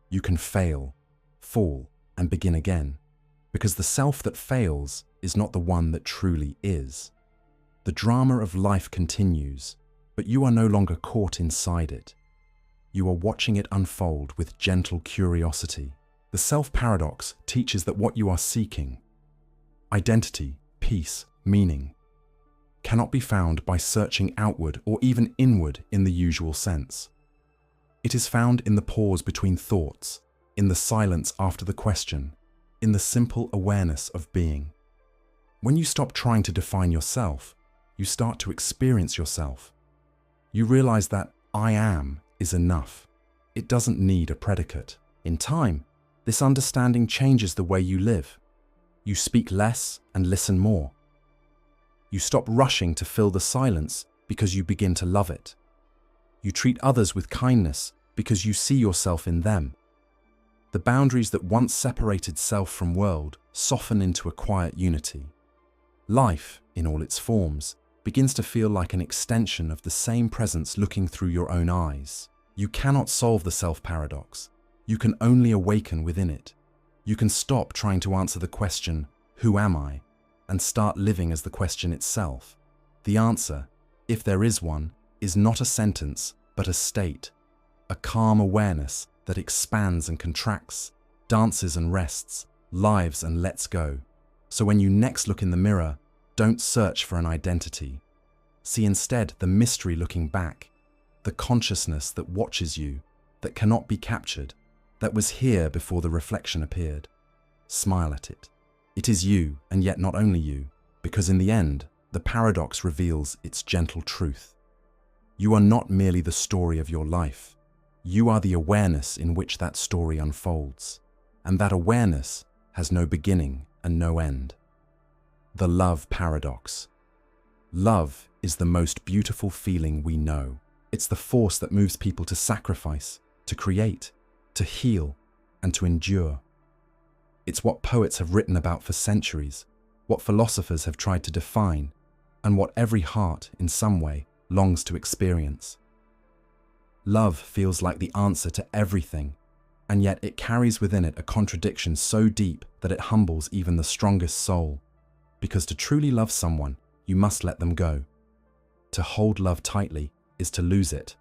You can fail, fall, and begin again because the self that fails is not the one that truly is. The drama of life continues, but you are no longer caught inside it. You are watching it unfold with gentle curiosity. The self-paradox teaches that what you are seeking, identity, peace, meaning, cannot be found by searching outward or even inward in the usual sense. It is found in the pause between thoughts, in the silence after the question, in the simple awareness of being. When you stop trying to define yourself, you start to experience yourself. You realize that I am is enough. It doesn't need a predicate. In time, this understanding changes the way you live. You speak less and listen more. You stop rushing to fill the silence because you begin to love it. You treat others with kindness because you see yourself in them. The boundaries that once separated self from world soften into a quiet unity. Life, in all its forms, begins to feel like an extension of the same presence looking through your own eyes. You cannot solve the self-paradox. You can only awaken within it. You can stop trying to answer the question, who am I, and start living as the question itself. The answer, if there is one, is not a sentence, but a state, a calm awareness that expands and contracts, dances and rests, lives and lets go. So when you next look in the mirror, don't search for an identity. See instead the mystery looking back, the consciousness that watches you, that cannot be captured, that was here before the reflection appeared. Smile at it. It is you, and yet not only you, because in the end, the paradox reveals its gentle truth. You are not merely the story of your life. You are the awareness in which that story unfolds, and that awareness has no beginning and no end. The love paradox. Love is the most beautiful feeling we know. It's the force that moves people to sacrifice, to create, to heal, and to endure. It's what poets have written about for centuries, what philosophers have tried to define, and what every heart, in some way, longs to experience. Love feels like the answer to everything, and yet it carries within it a contradiction so deep that it humbles even the strongest soul. Because to truly love someone, you must let them go. To hold love tightly is to lose it.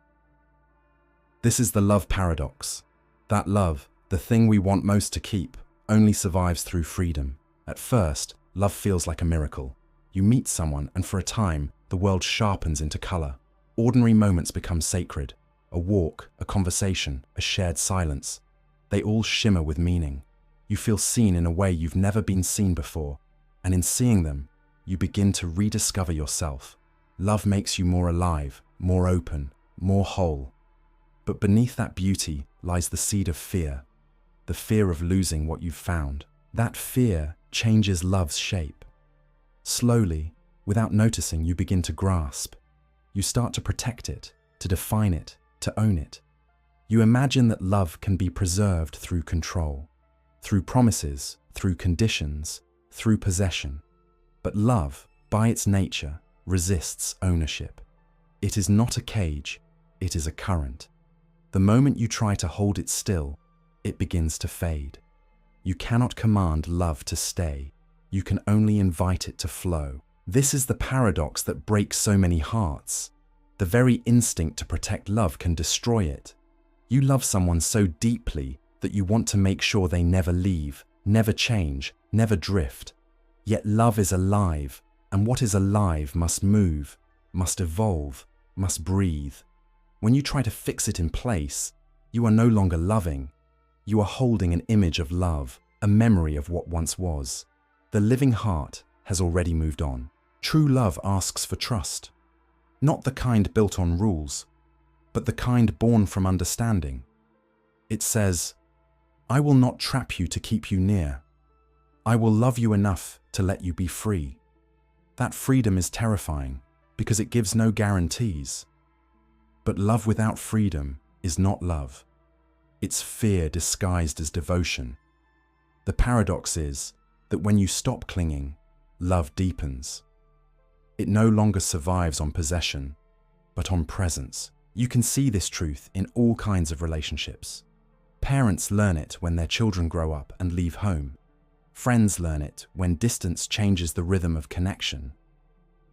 This is the love paradox. That love, the thing we want most to keep, only survives through freedom. At first, love feels like a miracle. You meet someone and for a time, the world sharpens into color. Ordinary moments become sacred. A walk, a conversation, a shared silence. They all shimmer with meaning. You feel seen in a way you've never been seen before, and in seeing them, you begin to rediscover yourself. Love makes you more alive, more open, more whole. But beneath that beauty lies the seed of fear, the fear of losing what you've found. That fear changes love's shape. Slowly, without noticing, you begin to grasp. You start to protect it, to define it, to own it. You imagine that love can be preserved through control, through promises, through conditions, through possession. But love, by its nature, resists ownership. It is not a cage, it is a current. The moment you try to hold it still, it begins to fade. You cannot command love to stay. You can only invite it to flow. This is the paradox that breaks so many hearts. The very instinct to protect love can destroy it. You love someone so deeply that you want to make sure they never leave, never change, never drift. Yet love is alive, and what is alive must move, must evolve, must breathe. When you try to fix it in place, you are no longer loving. You are holding an image of love, a memory of what once was. The living heart has already moved on. True love asks for trust. Not the kind built on rules, but the kind born from understanding. It says, I will not trap you to keep you near. I will love you enough to let you be free. That freedom is terrifying because it gives no guarantees. But love without freedom is not love. It's fear disguised as devotion. The paradox is that when you stop clinging, love deepens. It no longer survives on possession, but on presence. You can see this truth in all kinds of relationships. Parents learn it when their children grow up and leave home. Friends learn it when distance changes the rhythm of connection.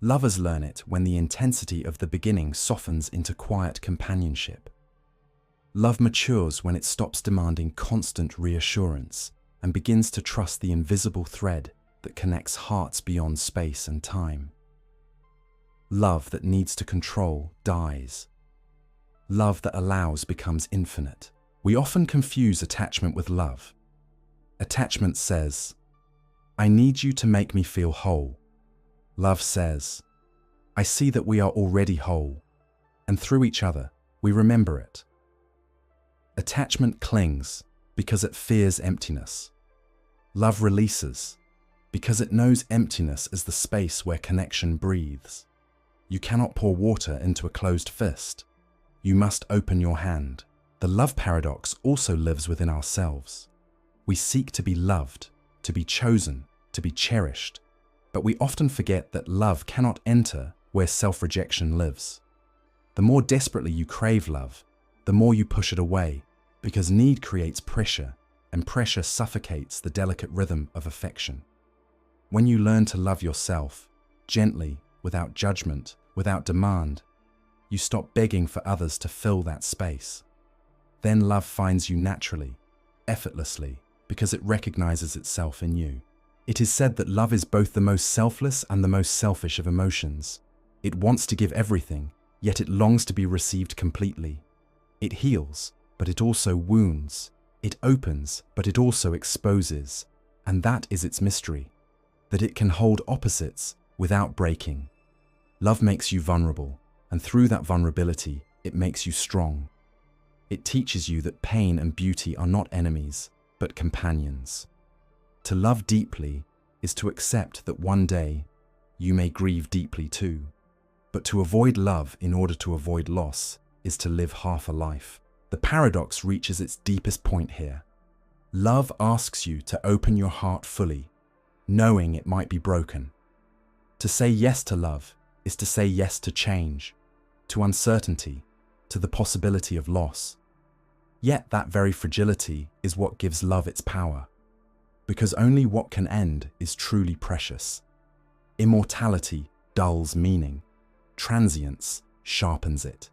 Lovers learn it when the intensity of the beginning softens into quiet companionship. Love matures when it stops demanding constant reassurance and begins to trust the invisible thread that connects hearts beyond space and time. Love that needs to control dies. Love that allows becomes infinite. We often confuse attachment with love. Attachment says, I need you to make me feel whole. Love says, I see that we are already whole, and through each other, we remember it. Attachment clings because it fears emptiness. Love releases because it knows emptiness is the space where connection breathes. You cannot pour water into a closed fist. You must open your hand. The love paradox also lives within ourselves. We seek to be loved, to be chosen, to be cherished, but we often forget that love cannot enter where self-rejection lives. The more desperately you crave love, the more you push it away, because need creates pressure, and pressure suffocates the delicate rhythm of affection. When you learn to love yourself, gently, without judgment, without demand, you stop begging for others to fill that space. Then love finds you naturally, effortlessly, because it recognizes itself in you. It is said that love is both the most selfless and the most selfish of emotions. It wants to give everything, yet it longs to be received completely. It heals, but it also wounds. It opens, but it also exposes. And that is its mystery, that it can hold opposites without breaking. Love makes you vulnerable, and through that vulnerability, it makes you strong. It teaches you that pain and beauty are not enemies, but companions. To love deeply is to accept that one day you may grieve deeply too. But to avoid love in order to avoid loss is to live half a life. The paradox reaches its deepest point here. Love asks you to open your heart fully, knowing it might be broken. To say yes to love is to say yes to change, to uncertainty, to the possibility of loss. Yet that very fragility is what gives love its power, because only what can end is truly precious. Immortality dulls meaning. Transience sharpens it.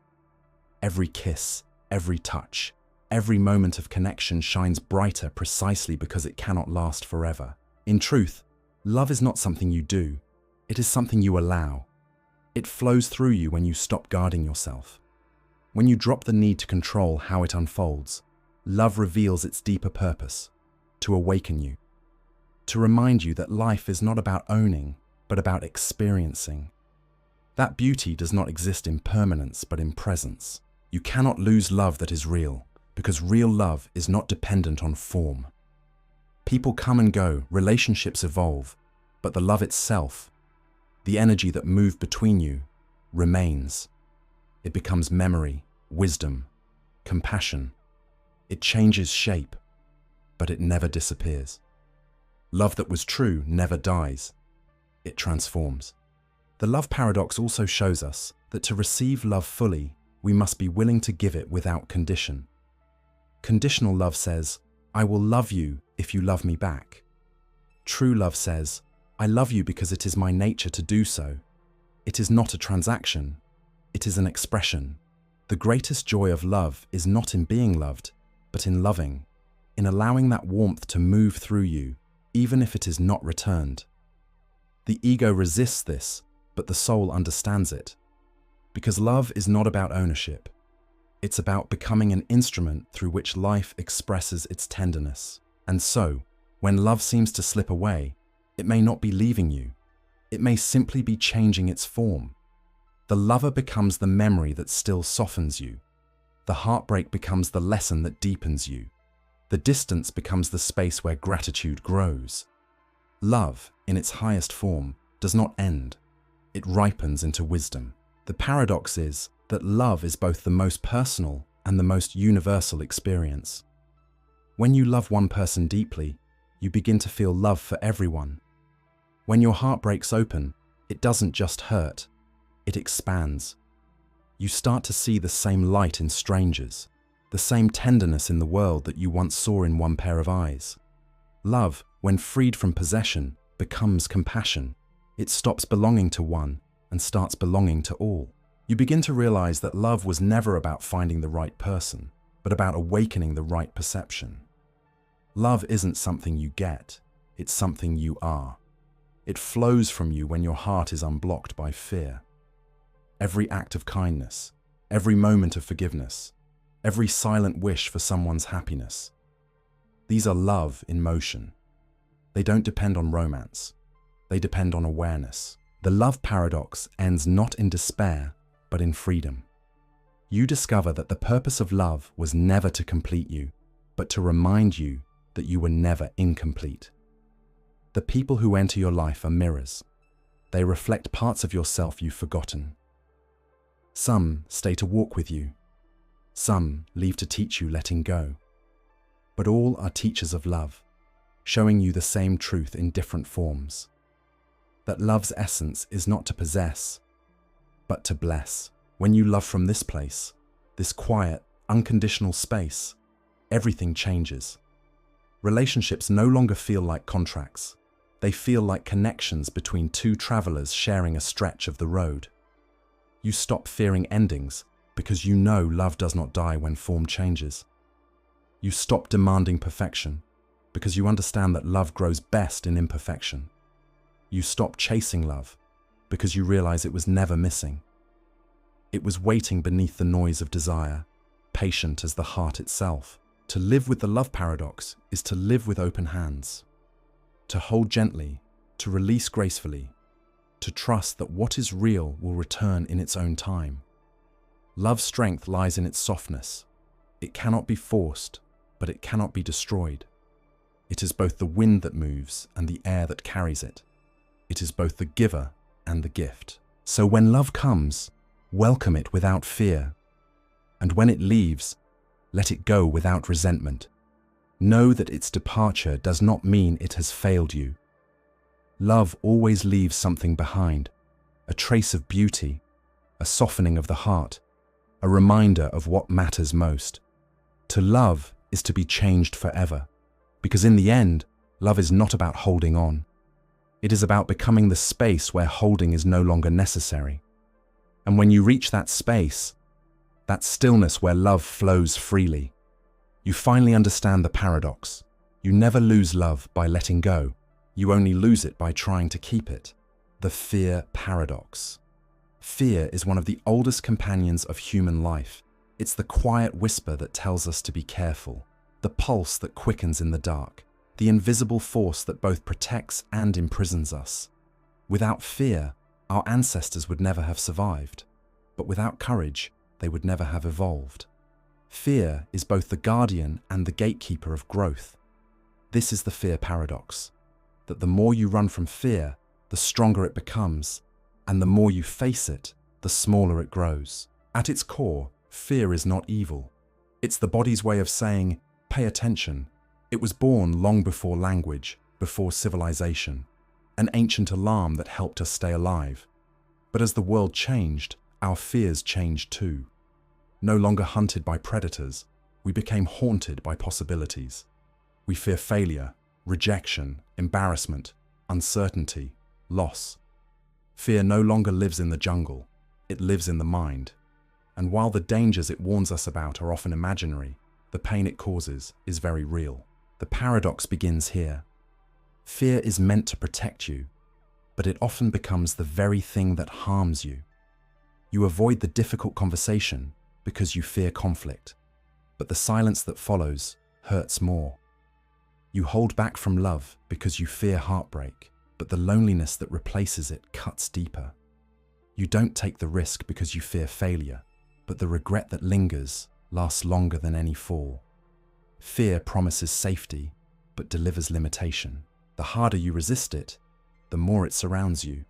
Every kiss, every touch, every moment of connection shines brighter precisely because it cannot last forever. In truth, love is not something you do. It is something you allow. It flows through you when you stop guarding yourself. When you drop the need to control how it unfolds, love reveals its deeper purpose, to awaken you, to remind you that life is not about owning, but about experiencing. That beauty does not exist in permanence, but in presence. You cannot lose love that is real, because real love is not dependent on form. People come and go, relationships evolve, but the love itself, the energy that moved between you, remains. It becomes memory, wisdom, compassion. It changes shape, but it never disappears. Love that was true never dies. It transforms. The love paradox also shows us that to receive love fully, we must be willing to give it without condition. Conditional love says, I will love you if you love me back. True love says, I love you because it is my nature to do so. It is not a transaction. It is an expression. The greatest joy of love is not in being loved, but in loving, in allowing that warmth to move through you, even if it is not returned. The ego resists this, but the soul understands it. Because love is not about ownership. It's about becoming an instrument through which life expresses its tenderness. And so, when love seems to slip away, it may not be leaving you. It may simply be changing its form. The lover becomes the memory that still softens you. The heartbreak becomes the lesson that deepens you. The distance becomes the space where gratitude grows. Love, in its highest form, does not end. It ripens into wisdom. The paradox is that love is both the most personal and the most universal experience. When you love one person deeply, you begin to feel love for everyone. When your heart breaks open, it doesn't just hurt, it expands. You start to see the same light in strangers, the same tenderness in the world that you once saw in one pair of eyes. Love, when freed from possession, becomes compassion. It stops belonging to one and starts belonging to all. You begin to realize that love was never about finding the right person, but about awakening the right perception. Love isn't something you get, it's something you are. It flows from you when your heart is unblocked by fear. Every act of kindness, every moment of forgiveness, every silent wish for someone's happiness. These are love in motion. They don't depend on romance. They depend on awareness. The love paradox ends not in despair, but in freedom. You discover that the purpose of love was never to complete you, but to remind you that you were never incomplete. The people who enter your life are mirrors. They reflect parts of yourself you've forgotten. Some stay to walk with you. Some leave to teach you letting go. But all are teachers of love, showing you the same truth in different forms. That love's essence is not to possess, but to bless. When you love from this place, this quiet, unconditional space, everything changes. Relationships no longer feel like contracts. They feel like connections between two travelers sharing a stretch of the road. You stop fearing endings because you know love does not die when form changes. You stop demanding perfection because you understand that love grows best in imperfection. You stop chasing love because you realize it was never missing. It was waiting beneath the noise of desire, patient as the heart itself. To live with the love paradox is to live with open hands, to hold gently, to release gracefully, to trust that what is real will return in its own time. Love's strength lies in its softness. It cannot be forced, but it cannot be destroyed. It is both the wind that moves and the air that carries it. It is both the giver and the gift. So when love comes, welcome it without fear. And when it leaves, let it go without resentment. Know that its departure does not mean it has failed you. Love always leaves something behind, a trace of beauty, a softening of the heart, a reminder of what matters most. To love is to be changed forever, because in the end, love is not about holding on. It is about becoming the space where holding is no longer necessary. And when you reach that space, that stillness where love flows freely, you finally understand the paradox. You never lose love by letting go. You only lose it by trying to keep it. The fear paradox. Fear is one of the oldest companions of human life. It's the quiet whisper that tells us to be careful, the pulse that quickens in the dark, the invisible force that both protects and imprisons us. Without fear, our ancestors would never have survived, but without courage, they would never have evolved. Fear is both the guardian and the gatekeeper of growth. This is the fear paradox, that the more you run from fear, the stronger it becomes, and the more you face it, the smaller it grows. At its core, fear is not evil. It's the body's way of saying, pay attention. It was born long before language, before civilization, an ancient alarm that helped us stay alive. But as the world changed, our fears changed too. No longer hunted by predators, we became haunted by possibilities. We fear failure, rejection, embarrassment, uncertainty, loss. Fear no longer lives in the jungle, it lives in the mind. And while the dangers it warns us about are often imaginary, the pain it causes is very real. The paradox begins here. Fear is meant to protect you, but it often becomes the very thing that harms you. You avoid the difficult conversation because you fear conflict, but the silence that follows hurts more. You hold back from love because you fear heartbreak, but the loneliness that replaces it cuts deeper. You don't take the risk because you fear failure, but the regret that lingers lasts longer than any fall. Fear promises safety, but delivers limitation. The harder you resist it, the more it surrounds you.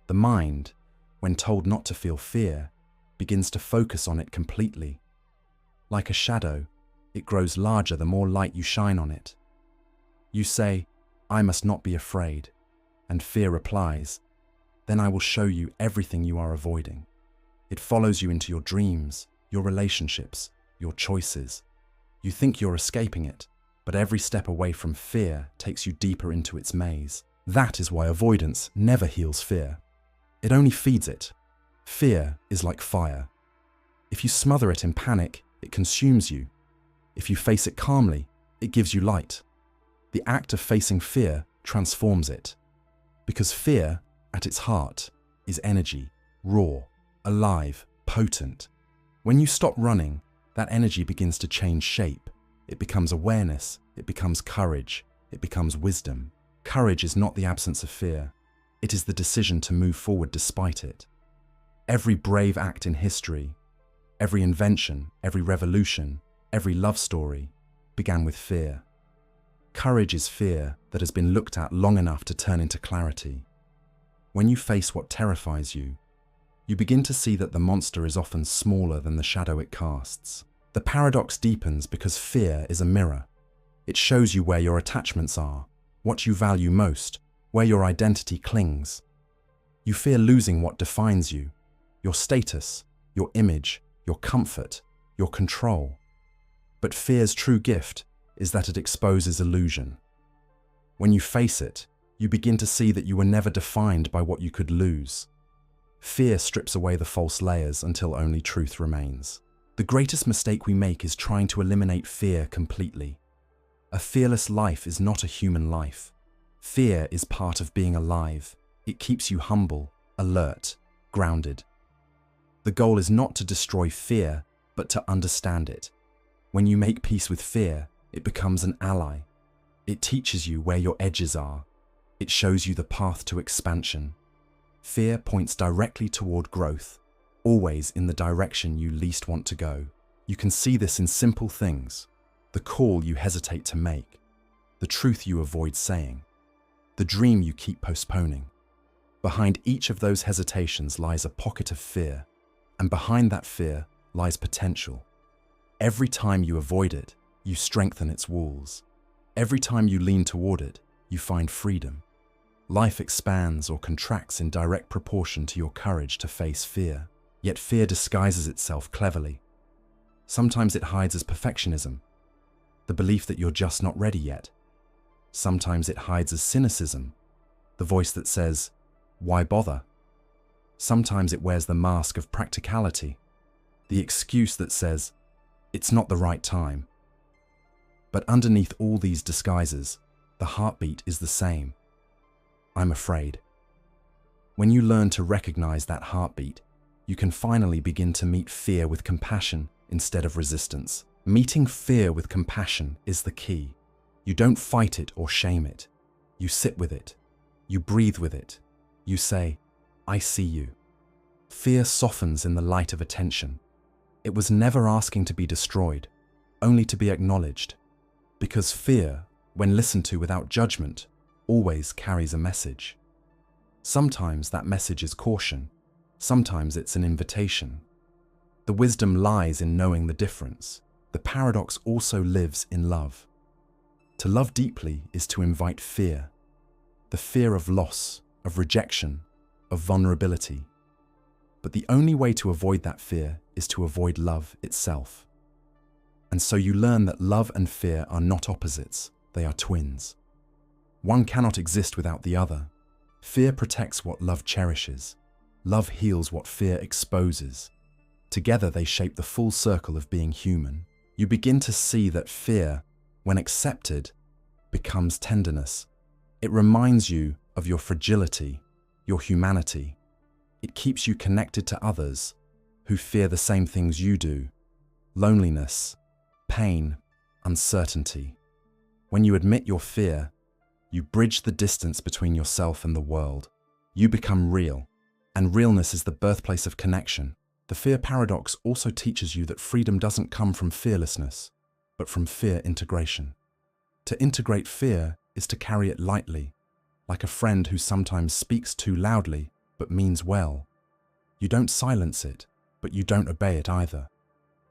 The mind, when told not to feel fear, begins to focus on it completely. Like a shadow, it grows larger the more light you shine on it. You say, "I must not be afraid," and fear replies, "Then I will show you everything you are avoiding." It follows you into your dreams, your relationships, your choices. You think you're escaping it, but every step away from fear takes you deeper into its maze. That is why avoidance never heals fear. It only feeds it. Fear is like fire. If you smother it in panic, it consumes you. If you face it calmly, it gives you light. The act of facing fear transforms it. Because fear, at its heart, is energy, raw, alive, potent. When you stop running, that energy begins to change shape. It becomes awareness, it becomes courage, it becomes wisdom. Courage is not the absence of fear. It is the decision to move forward despite it. Every brave act in history, every invention, every revolution, every love story began with fear. Courage is fear that has been looked at long enough to turn into clarity. When you face what terrifies you, you begin to see that the monster is often smaller than the shadow it casts. The paradox deepens because fear is a mirror. It shows you where your attachments are, what you value most, where your identity clings. You fear losing what defines you, your status, your image, your comfort, your control. But fear's true gift is that it exposes illusion. When you face it, you begin to see that you were never defined by what you could lose. Fear strips away the false layers until only truth remains. The greatest mistake we make is trying to eliminate fear completely. A fearless life is not a human life. Fear is part of being alive. It keeps you humble, alert, grounded. The goal is not to destroy fear, but to understand it. When you make peace with fear, it becomes an ally. It teaches you where your edges are. It shows you the path to expansion. Fear points directly toward growth, always in the direction you least want to go. You can see this in simple things: the call you hesitate to make, the truth you avoid saying, the dream you keep postponing. Behind each of those hesitations lies a pocket of fear, and behind that fear lies potential. Every time you avoid it, you strengthen its walls. Every time you lean toward it, you find freedom. Life expands or contracts in direct proportion to your courage to face fear. Yet fear disguises itself cleverly. Sometimes it hides as perfectionism, the belief that you're just not ready yet. Sometimes it hides as cynicism, the voice that says, "Why bother?" Sometimes it wears the mask of practicality, the excuse that says, "It's not the right time." But underneath all these disguises, the heartbeat is the same. I'm afraid. When you learn to recognize that heartbeat, you can finally begin to meet fear with compassion instead of resistance. Meeting fear with compassion is the key. You don't fight it or shame it. You sit with it. You breathe with it. You say, "I see you." Fear softens in the light of attention. It was never asking to be destroyed, only to be acknowledged. Because fear, when listened to without judgment, always carries a message. Sometimes that message is caution. Sometimes it's an invitation. The wisdom lies in knowing the difference. The paradox also lives in love. To love deeply is to invite fear. The fear of loss, of rejection, of vulnerability. But the only way to avoid that fear is to avoid love itself. And so you learn that love and fear are not opposites, they are twins. One cannot exist without the other. Fear protects what love cherishes. Love heals what fear exposes. Together they shape the full circle of being human. You begin to see that fear, when accepted, becomes tenderness. It reminds you of your fragility, your humanity. It keeps you connected to others who fear the same things you do: loneliness, pain, uncertainty. When you admit your fear, you bridge the distance between yourself and the world. You become real, and realness is the birthplace of connection. The fear paradox also teaches you that freedom doesn't come from fearlessness, but from fear integration. To integrate fear is to carry it lightly, like a friend who sometimes speaks too loudly but means well. You don't silence it, but you don't obey it either.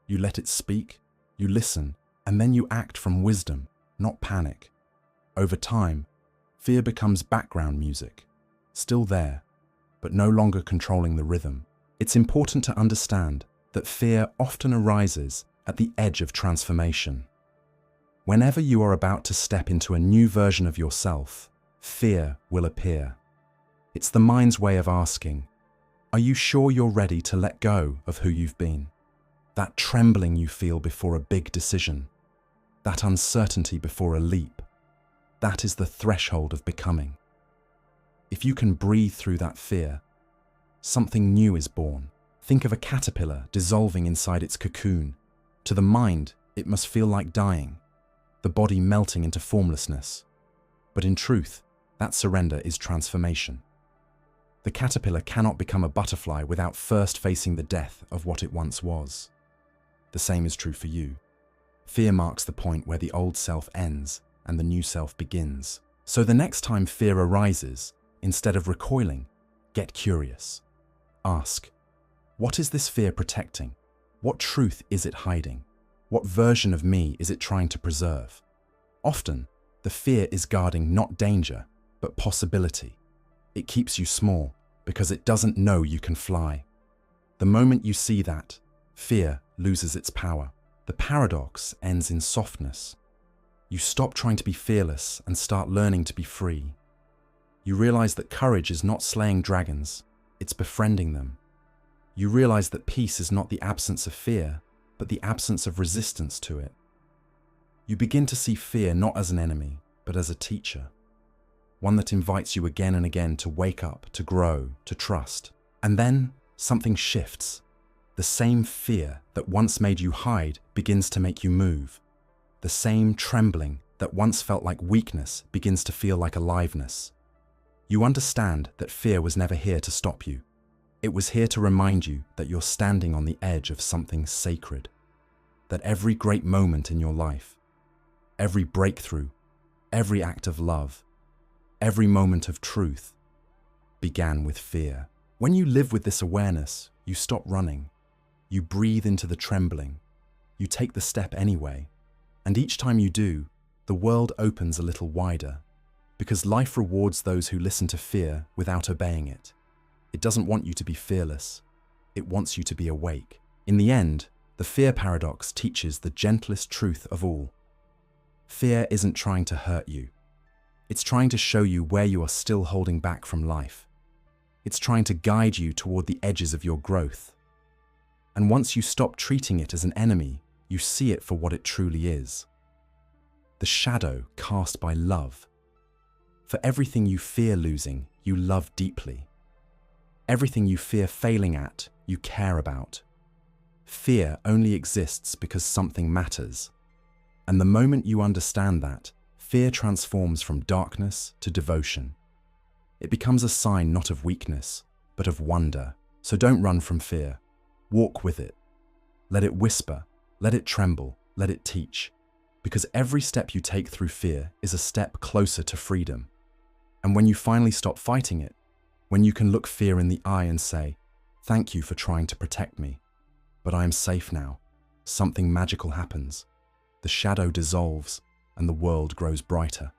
You let it speak, you listen, and then you act from wisdom, not panic. Over time, fear becomes background music, still there, but no longer controlling the rhythm. It's important to understand that fear often arises at the edge of transformation. Whenever you are about to step into a new version of yourself, fear will appear. It's the mind's way of asking, are you sure you're ready to let go of who you've been? That trembling you feel before a big decision, that uncertainty before a leap, that is the threshold of becoming. If you can breathe through that fear, something new is born. Think of a caterpillar dissolving inside its cocoon. To the mind, it must feel like dying, the body melting into formlessness. But in truth, that surrender is transformation. The caterpillar cannot become a butterfly without first facing the death of what it once was. The same is true for you. Fear marks the point where the old self ends and the new self begins. So the next time fear arises, instead of recoiling, get curious. Ask, what is this fear protecting? What truth is it hiding? What version of me is it trying to preserve? Often, the fear is guarding not danger, but possibility. It keeps you small because it doesn't know you can fly. The moment you see that, fear loses its power. The paradox ends in softness. You stop trying to be fearless and start learning to be free. You realize that courage is not slaying dragons, it's befriending them. You realize that peace is not the absence of fear, but the absence of resistance to it. You begin to see fear not as an enemy, but as a teacher. One that invites you again and again to wake up, to grow, to trust. And then something shifts. The same fear that once made you hide begins to make you move. The same trembling that once felt like weakness begins to feel like aliveness. You understand that fear was never here to stop you. It was here to remind you that you're standing on the edge of something sacred. That every great moment in your life, every breakthrough, every act of love, every moment of truth began with fear. When you live with this awareness, you stop running. You breathe into the trembling. You take the step anyway. And each time you do, the world opens a little wider. Because life rewards those who listen to fear without obeying it. It doesn't want you to be fearless. It wants you to be awake. In the end, the fear paradox teaches the gentlest truth of all. Fear isn't trying to hurt you. It's trying to show you where you are still holding back from life. It's trying to guide you toward the edges of your growth. And once you stop treating it as an enemy, you see it for what it truly is. The shadow cast by love. For everything you fear losing, you love deeply. Everything you fear failing at, you care about. Fear only exists because something matters. And the moment you understand that, fear transforms from darkness to devotion. It becomes a sign not of weakness, but of wonder. So don't run from fear. Walk with it. Let it whisper, let it tremble, let it teach. Because every step you take through fear is a step closer to freedom. And when you finally stop fighting it, when you can look fear in the eye and say, "Thank you for trying to protect me, but I am safe now," something magical happens. The shadow dissolves and the world grows brighter.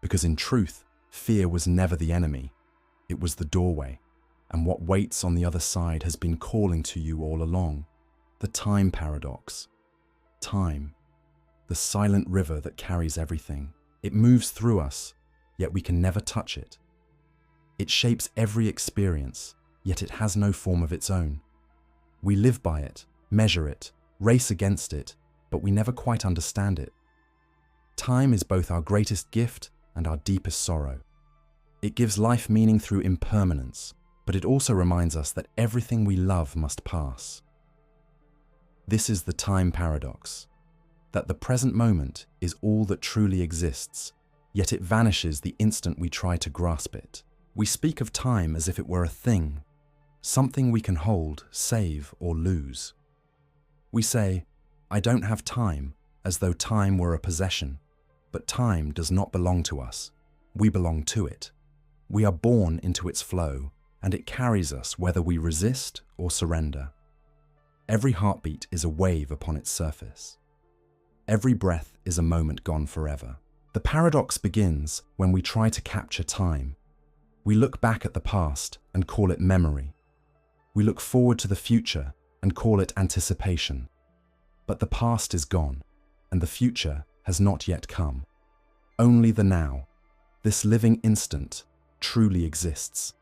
Because in truth, fear was never the enemy. It was the doorway. And what waits on the other side has been calling to you all along. The time paradox. Time. The silent river that carries everything. It moves through us, yet we can never touch it. It shapes every experience, yet it has no form of its own. We live by it, measure it, race against it, but we never quite understand it. Time is both our greatest gift and our deepest sorrow. It gives life meaning through impermanence, but it also reminds us that everything we love must pass. This is the time paradox, that the present moment is all that truly exists, yet it vanishes the instant we try to grasp it. We speak of time as if it were a thing, something we can hold, save, or lose. We say, "I don't have time," as though time were a possession, but time does not belong to us. We belong to it. We are born into its flow, and it carries us whether we resist or surrender. Every heartbeat is a wave upon its surface. Every breath is a moment gone forever. The paradox begins when we try to capture time. We look back at the past and call it memory. We look forward to the future and call it anticipation. But the past is gone, and the future has not yet come. Only the now, this living instant, truly exists.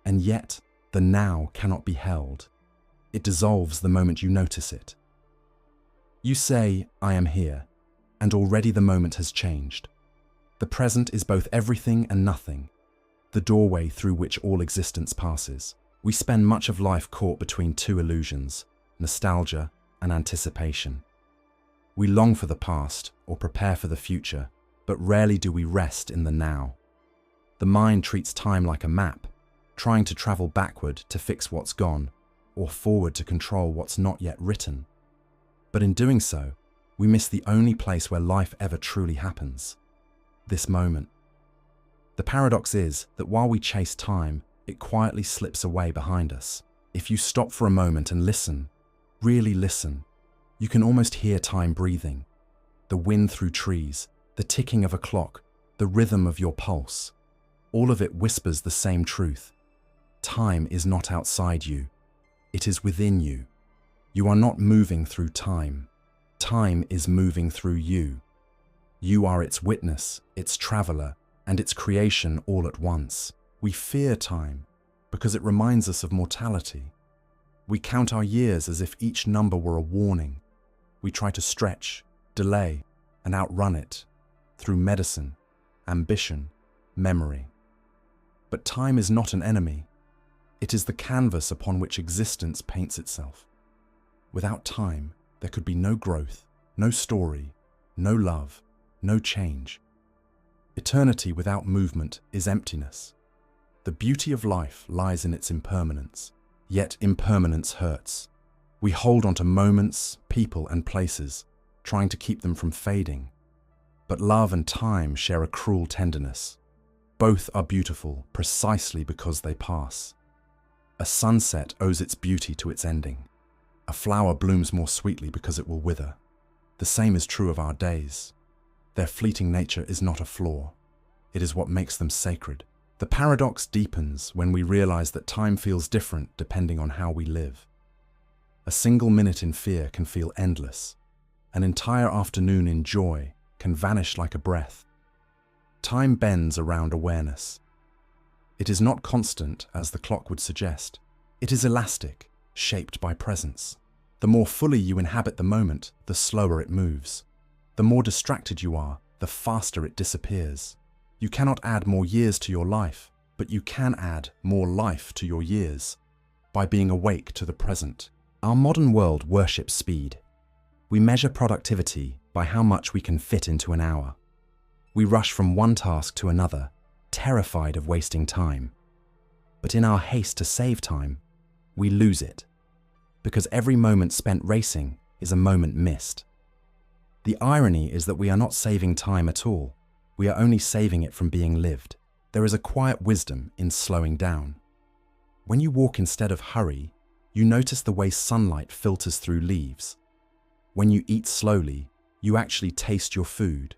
And yet, the now cannot be held. It dissolves the moment you notice it. You say, "I am here," and already the moment has changed. The present is both everything and nothing, the doorway through which all existence passes. We spend much of life caught between two illusions, nostalgia and anticipation. We long for the past or prepare for the future, but rarely do we rest in the now. The mind treats time like a map, trying to travel backward to fix what's gone, or forward to control what's not yet written. But in doing so, we miss the only place where life ever truly happens, this moment. The paradox is that while we chase time, it quietly slips away behind us. If you stop for a moment and listen, really listen, you can almost hear time breathing, the wind through trees, the ticking of a clock, the rhythm of your pulse. All of it whispers the same truth. Time is not outside you. It is within you. You are not moving through time. Time is moving through you. You are its witness, its traveler, and its creation all at once. We fear time because it reminds us of mortality. We count our years as if each number were a warning. We try to stretch, delay, and outrun it through medicine, ambition, memory. But time is not an enemy. It is the canvas upon which existence paints itself. Without time, there could be no growth, no story, no love, no change. Eternity without movement is emptiness. The beauty of life lies in its impermanence, yet impermanence hurts. We hold on to moments, people, and places, trying to keep them from fading. But love and time share a cruel tenderness. Both are beautiful precisely because they pass. A sunset owes its beauty to its ending. A flower blooms more sweetly because it will wither. The same is true of our days. Their fleeting nature is not a flaw. It is what makes them sacred. The paradox deepens when we realize that time feels different depending on how we live. A single minute in fear can feel endless. An entire afternoon in joy can vanish like a breath. Time bends around awareness. It is not constant, as the clock would suggest. It is elastic, shaped by presence. The more fully you inhabit the moment, the slower it moves. The more distracted you are, the faster it disappears. You cannot add more years to your life, but you can add more life to your years by being awake to the present. Our modern world worships speed. We measure productivity by how much we can fit into an hour. We rush from one task to another, terrified of wasting time. But in our haste to save time, we lose it, because every moment spent racing is a moment missed. The irony is that we are not saving time at all. We are only saving it from being lived. There is a quiet wisdom in slowing down. When you walk instead of hurry, you notice the way sunlight filters through leaves. When you eat slowly, you actually taste your food.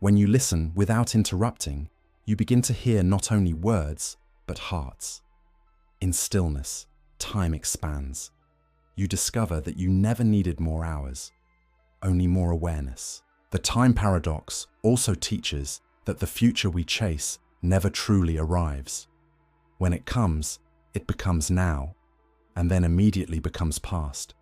When you listen without interrupting, you begin to hear not only words, but hearts. In stillness, time expands. You discover that you never needed more hours, only more awareness. The time paradox also teaches that the future we chase never truly arrives. When it comes, it becomes now, and then immediately becomes past.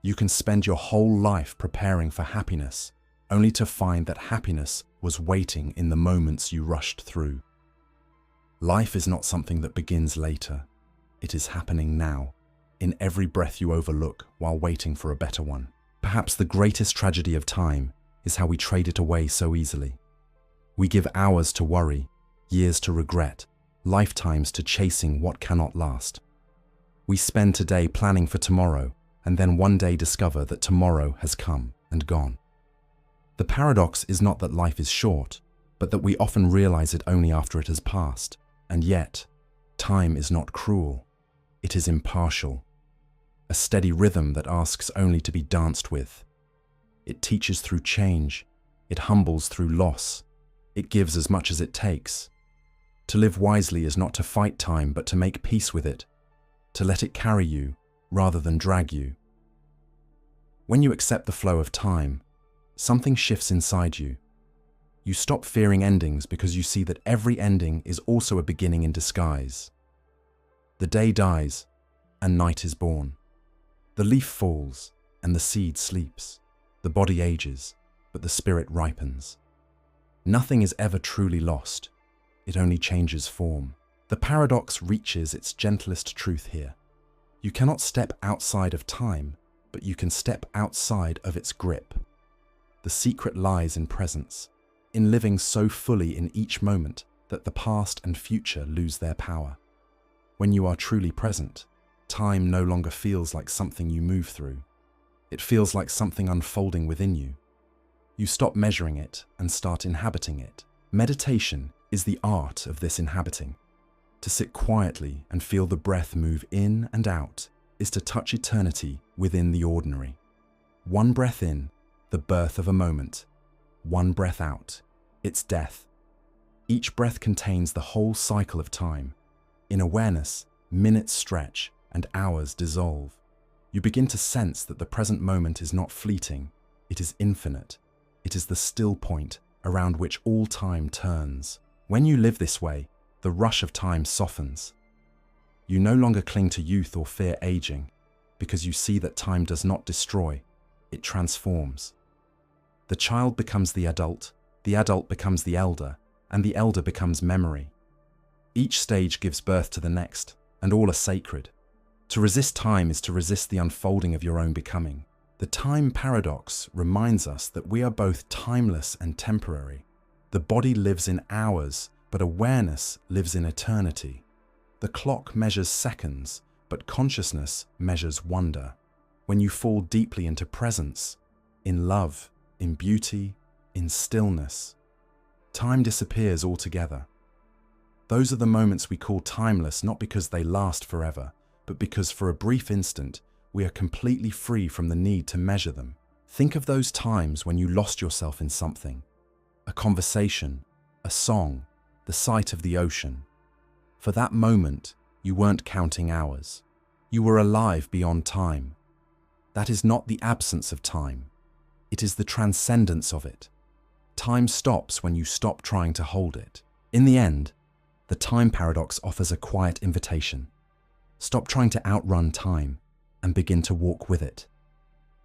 You can spend your whole life preparing for happiness, only to find that happiness was waiting in the moments you rushed through. Life is not something that begins later. It is happening now, in every breath you overlook while waiting for a better one. Perhaps the greatest tragedy of time is how we trade it away so easily. We give hours to worry, years to regret, lifetimes to chasing what cannot last. We spend today planning for tomorrow, and then one day discover that tomorrow has come and gone. The paradox is not that life is short, but that we often realize it only after it has passed. And yet, time is not cruel. It is impartial. A steady rhythm that asks only to be danced with. It teaches through change. It humbles through loss. It gives as much as it takes. To live wisely is not to fight time, but to make peace with it. To let it carry you, rather than drag you. When you accept the flow of time, something shifts inside you. You stop fearing endings because you see that every ending is also a beginning in disguise. The day dies, and night is born. The leaf falls, and the seed sleeps. The body ages, but the spirit ripens. Nothing is ever truly lost. It only changes form. The paradox reaches its gentlest truth here. You cannot step outside of time, but you can step outside of its grip. The secret lies in presence, in living so fully in each moment that the past and future lose their power. When you are truly present, time no longer feels like something you move through. It feels like something unfolding within you. You stop measuring it and start inhabiting it. Meditation is the art of this inhabiting. To sit quietly and feel the breath move in and out is to touch eternity within the ordinary. One breath in, the birth of a moment. One breath out, its death. Each breath contains the whole cycle of time. In awareness, minutes stretch and hours dissolve. You begin to sense that the present moment is not fleeting, it is infinite. It is the still point around which all time turns. When you live this way, the rush of time softens. You no longer cling to youth or fear aging, because you see that time does not destroy, it transforms. The child becomes the adult becomes the elder, and the elder becomes memory. Each stage gives birth to the next, and all are sacred. To resist time is to resist the unfolding of your own becoming. The time paradox reminds us that we are both timeless and temporary. The body lives in hours, but awareness lives in eternity. The clock measures seconds, but consciousness measures wonder. When you fall deeply into presence, in love, in beauty, in stillness, time disappears altogether. Those are the moments we call timeless, not because they last forever, but because for a brief instant, we are completely free from the need to measure them. Think of those times when you lost yourself in something. A conversation, a song, the sight of the ocean. For that moment, you weren't counting hours. You were alive beyond time. That is not the absence of time. It is the transcendence of it. Time stops when you stop trying to hold it. In the end, the time paradox offers a quiet invitation. Stop trying to outrun time and begin to walk with it.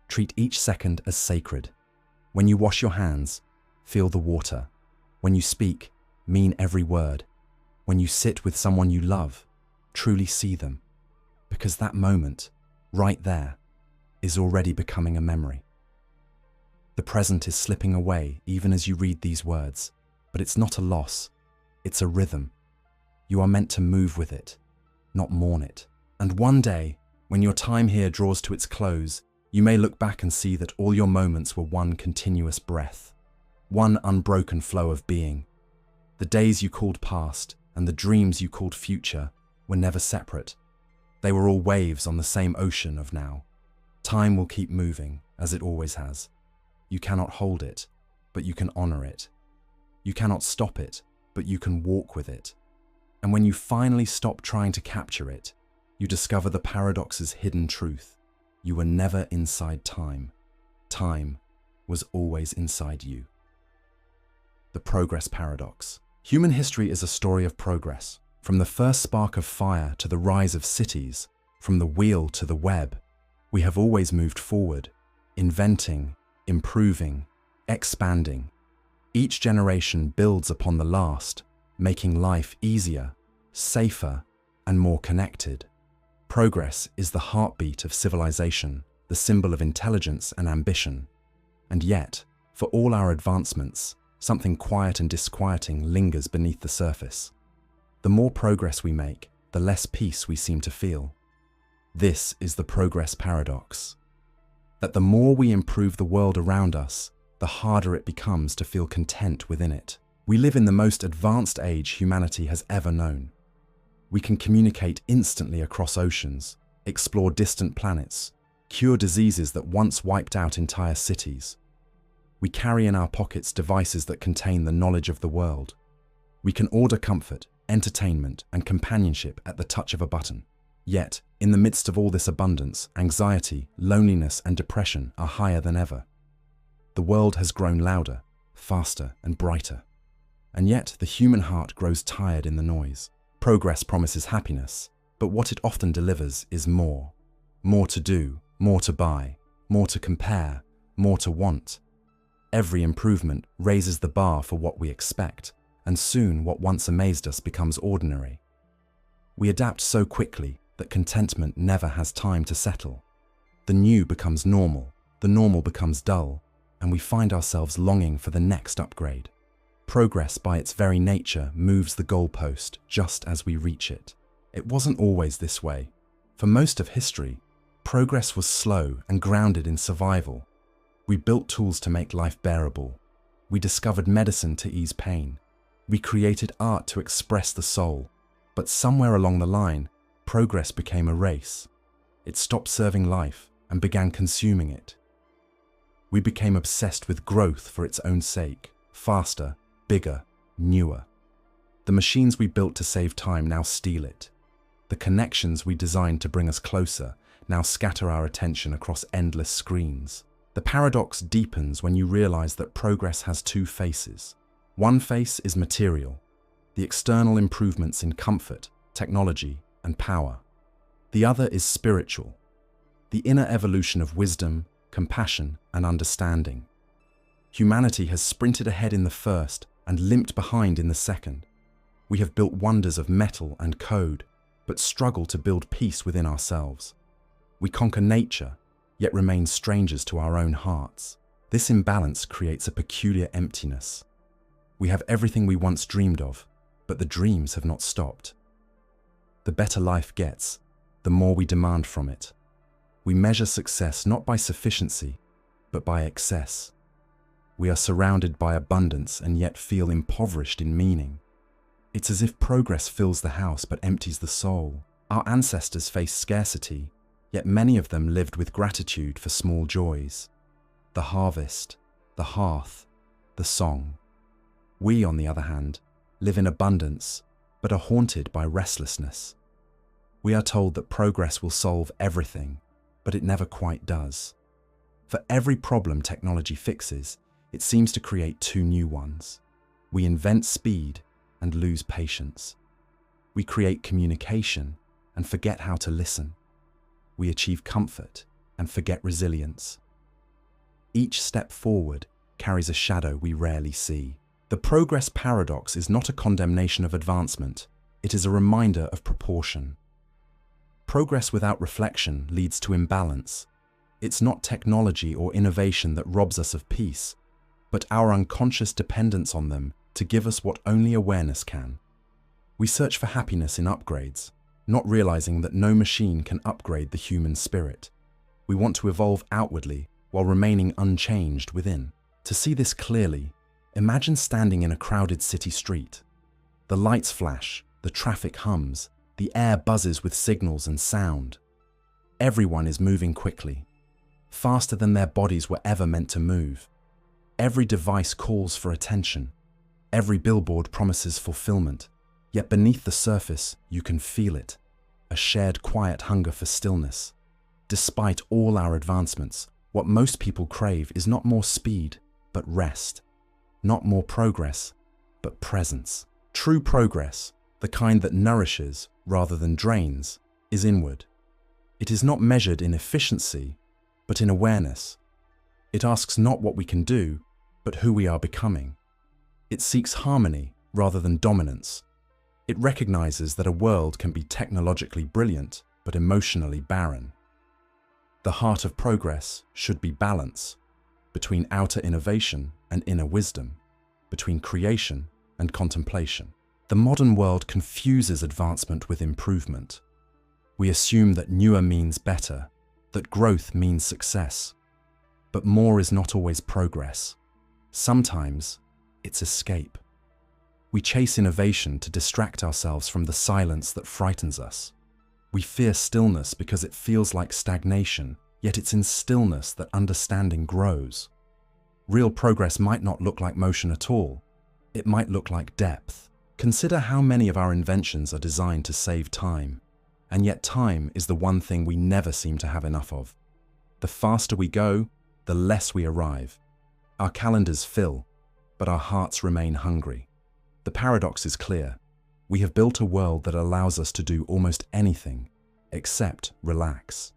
Treat each second as sacred. When you wash your hands, feel the water. When you speak, mean every word. When you sit with someone you love, truly see them. Because that moment, right there, is already becoming a memory. The present is slipping away even as you read these words, but it's not a loss, it's a rhythm. You are meant to move with it, not mourn it. And one day, when your time here draws to its close, you may look back and see that all your moments were one continuous breath, one unbroken flow of being. The days you called past and the dreams you called future were never separate. They were all waves on the same ocean of now. Time will keep moving, as it always has. You cannot hold it, but you can honor it. You cannot stop it, but you can walk with it. And when you finally stop trying to capture it, you discover the paradox's hidden truth. You were never inside time. Time was always inside you. The progress paradox. Human history is a story of progress. From the first spark of fire to the rise of cities, from the wheel to the web, we have always moved forward, inventing, improving, expanding. Each generation builds upon the last, making life easier safer, and more connected. Progress is the heartbeat of civilization, the symbol of intelligence and ambition. And yet, for all our advancements, something quiet and disquieting lingers beneath the surface. The more progress we make, the less peace we seem to feel. This is the progress paradox. That the more we improve the world around us, the harder it becomes to feel content within it. We live in the most advanced age humanity has ever known. We can communicate instantly across oceans, explore distant planets, cure diseases that once wiped out entire cities. We carry in our pockets devices that contain the knowledge of the world. We can order comfort, entertainment, and companionship at the touch of a button. Yet, in the midst of all this abundance, anxiety, loneliness, and depression are higher than ever. The world has grown louder, faster, and brighter. And yet, the human heart grows tired in the noise. Progress promises happiness, but what it often delivers is more. More to do, more to buy, more to compare, more to want. Every improvement raises the bar for what we expect, and soon what once amazed us becomes ordinary. We adapt so quickly that contentment never has time to settle. The new becomes normal, the normal becomes dull, and we find ourselves longing for the next upgrade. Progress by its very nature moves the goalpost just as we reach it. It wasn't always this way. For most of history, progress was slow and grounded in survival. We built tools to make life bearable. We discovered medicine to ease pain. We created art to express the soul. But somewhere along the line, progress became a race. It stopped serving life and began consuming it. We became obsessed with growth for its own sake, faster, bigger, newer. The machines we built to save time now steal it. The connections we designed to bring us closer now scatter our attention across endless screens. The paradox deepens when you realize that progress has two faces. One face is material, the external improvements in comfort, technology, and power. The other is spiritual, the inner evolution of wisdom, compassion, and understanding. Humanity has sprinted ahead in the first and limped behind in the second. We have built wonders of metal and code, but struggle to build peace within ourselves. We conquer nature, yet remain strangers to our own hearts. This imbalance creates a peculiar emptiness. We have everything we once dreamed of, but the dreams have not stopped. The better life gets, the more we demand from it. We measure success not by sufficiency, but by excess. We are surrounded by abundance and yet feel impoverished in meaning. It's as if progress fills the house but empties the soul. Our ancestors faced scarcity, yet many of them lived with gratitude for small joys. The harvest, the hearth, the song. We, on the other hand, live in abundance, but are haunted by restlessness. We are told that progress will solve everything, but it never quite does. For every problem technology fixes, it seems to create two new ones. We invent speed and lose patience. We create communication and forget how to listen. We achieve comfort and forget resilience. Each step forward carries a shadow we rarely see. The progress paradox is not a condemnation of advancement, it is a reminder of proportion. Progress without reflection leads to imbalance. It's not technology or innovation that robs us of peace, but our unconscious dependence on them to give us what only awareness can. We search for happiness in upgrades, not realizing that no machine can upgrade the human spirit. We want to evolve outwardly while remaining unchanged within. To see this clearly, imagine standing in a crowded city street. The lights flash, the traffic hums, the air buzzes with signals and sound. Everyone is moving quickly, faster than their bodies were ever meant to move. Every device calls for attention. Every billboard promises fulfillment. Yet beneath the surface, you can feel it, a shared quiet hunger for stillness. Despite all our advancements, what most people crave is not more speed, but rest. Not more progress, but presence. True progress, the kind that nourishes rather than drains, is inward. It is not measured in efficiency, but in awareness. It asks not what we can do, but who we are becoming. It seeks harmony rather than dominance. It recognizes that a world can be technologically brilliant, but emotionally barren. The heart of progress should be balance between outer innovation and inner wisdom, between creation and contemplation. The modern world confuses advancement with improvement. We assume that newer means better, that growth means success. But more is not always progress. Sometimes it's escape. We chase innovation to distract ourselves from the silence that frightens us. We fear stillness because it feels like stagnation, yet it's in stillness that understanding grows. Real progress might not look like motion at all. It might look like depth. Consider how many of our inventions are designed to save time. And yet time is the one thing we never seem to have enough of. The faster we go, the less we arrive. Our calendars fill, but our hearts remain hungry. The paradox is clear. We have built a world that allows us to do almost anything, except relax.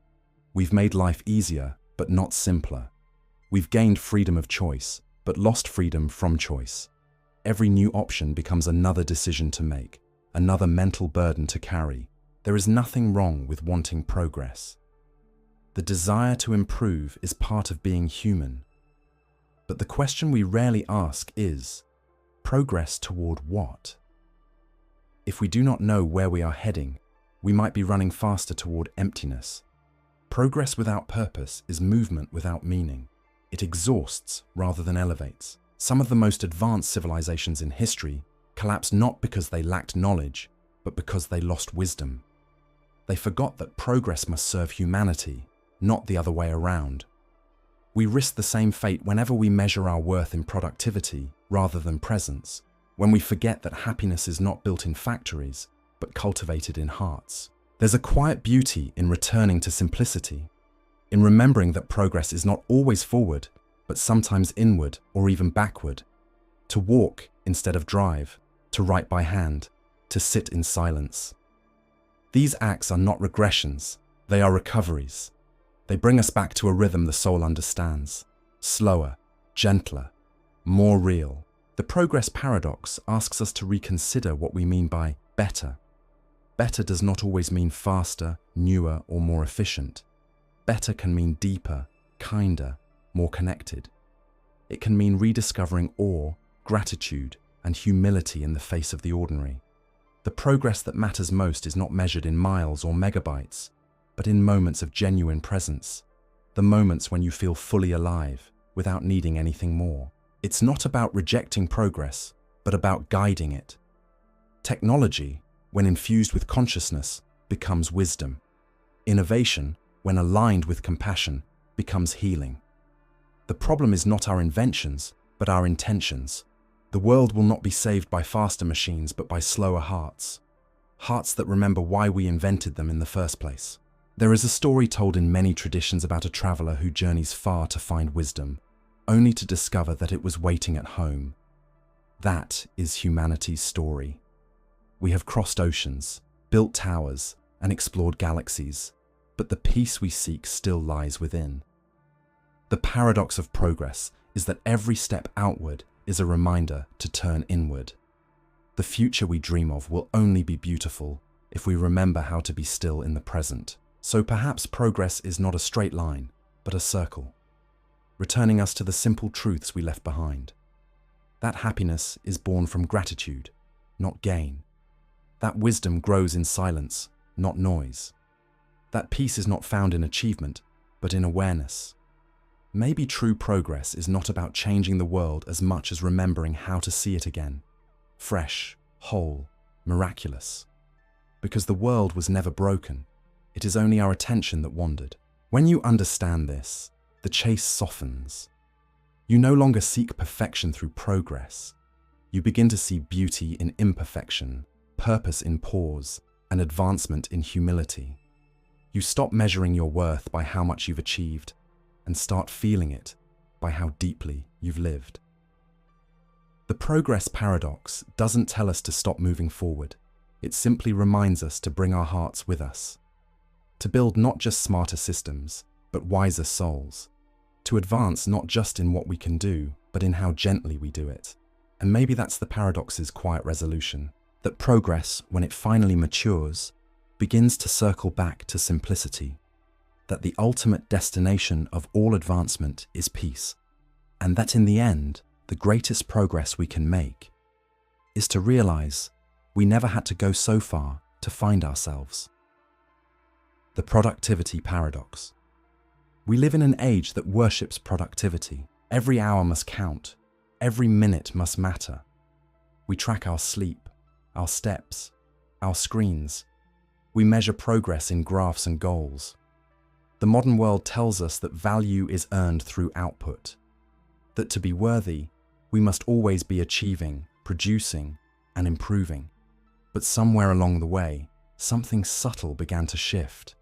We've made life easier, but not simpler. We've gained freedom of choice, but lost freedom from choice. Every new option becomes another decision to make, another mental burden to carry. There is nothing wrong with wanting progress. The desire to improve is part of being human. But the question we rarely ask is, progress toward what? If we do not know where we are heading, we might be running faster toward emptiness. Progress without purpose is movement without meaning. It exhausts rather than elevates. Some of the most advanced civilizations in history collapsed not because they lacked knowledge, but because they lost wisdom. They forgot that progress must serve humanity, not the other way around. We risk the same fate whenever we measure our worth in productivity rather than presence, when we forget that happiness is not built in factories, but cultivated in hearts. There's a quiet beauty in returning to simplicity, in remembering that progress is not always forward, but sometimes inward or even backward. To walk instead of drive, to write by hand, to sit in silence. These acts are not regressions, they are recoveries. They bring us back to a rhythm the soul understands. Slower, gentler, more real. The progress paradox asks us to reconsider what we mean by better. Better does not always mean faster, newer, or more efficient. Better can mean deeper, kinder, more connected. It can mean rediscovering awe, gratitude, and humility in the face of the ordinary. The progress that matters most is not measured in miles or megabytes, but in moments of genuine presence, the moments when you feel fully alive without needing anything more. It's not about rejecting progress, but about guiding it. Technology, when infused with consciousness, becomes wisdom. Innovation, when aligned with compassion, becomes healing. The problem is not our inventions, but our intentions. The world will not be saved by faster machines, but by slower hearts. Hearts that remember why we invented them in the first place. There is a story told in many traditions about a traveler who journeys far to find wisdom, only to discover that it was waiting at home. That is humanity's story. We have crossed oceans, built towers, and explored galaxies, but the peace we seek still lies within. The paradox of progress is that every step outward is a reminder to turn inward. The future we dream of will only be beautiful if we remember how to be still in the present. So perhaps progress is not a straight line, but a circle, returning us to the simple truths we left behind. That happiness is born from gratitude, not gain. That wisdom grows in silence, not noise. That peace is not found in achievement, but in awareness. Maybe true progress is not about changing the world as much as remembering how to see it again. Fresh, whole, miraculous. Because the world was never broken. It is only our attention that wandered. When you understand this, the chase softens. You no longer seek perfection through progress. You begin to see beauty in imperfection, purpose in pause, and advancement in humility. You stop measuring your worth by how much you've achieved, and start feeling it by how deeply you've lived. The progress paradox doesn't tell us to stop moving forward. It simply reminds us to bring our hearts with us. To build not just smarter systems, but wiser souls. To advance not just in what we can do, but in how gently we do it. And maybe that's the paradox's quiet resolution. that progress, when it finally matures, begins to circle back to simplicity, that the ultimate destination of all advancement is peace, and that in the end, the greatest progress we can make is to realize we never had to go so far to find ourselves. The productivity paradox. We live in an age that worships productivity. Every hour must count. Every minute must matter. We track our sleep, our steps, our screens. We measure progress in graphs and goals. The modern world tells us that value is earned through output, that to be worthy, we must always be achieving, producing, and improving. But somewhere along the way, something subtle began to shift.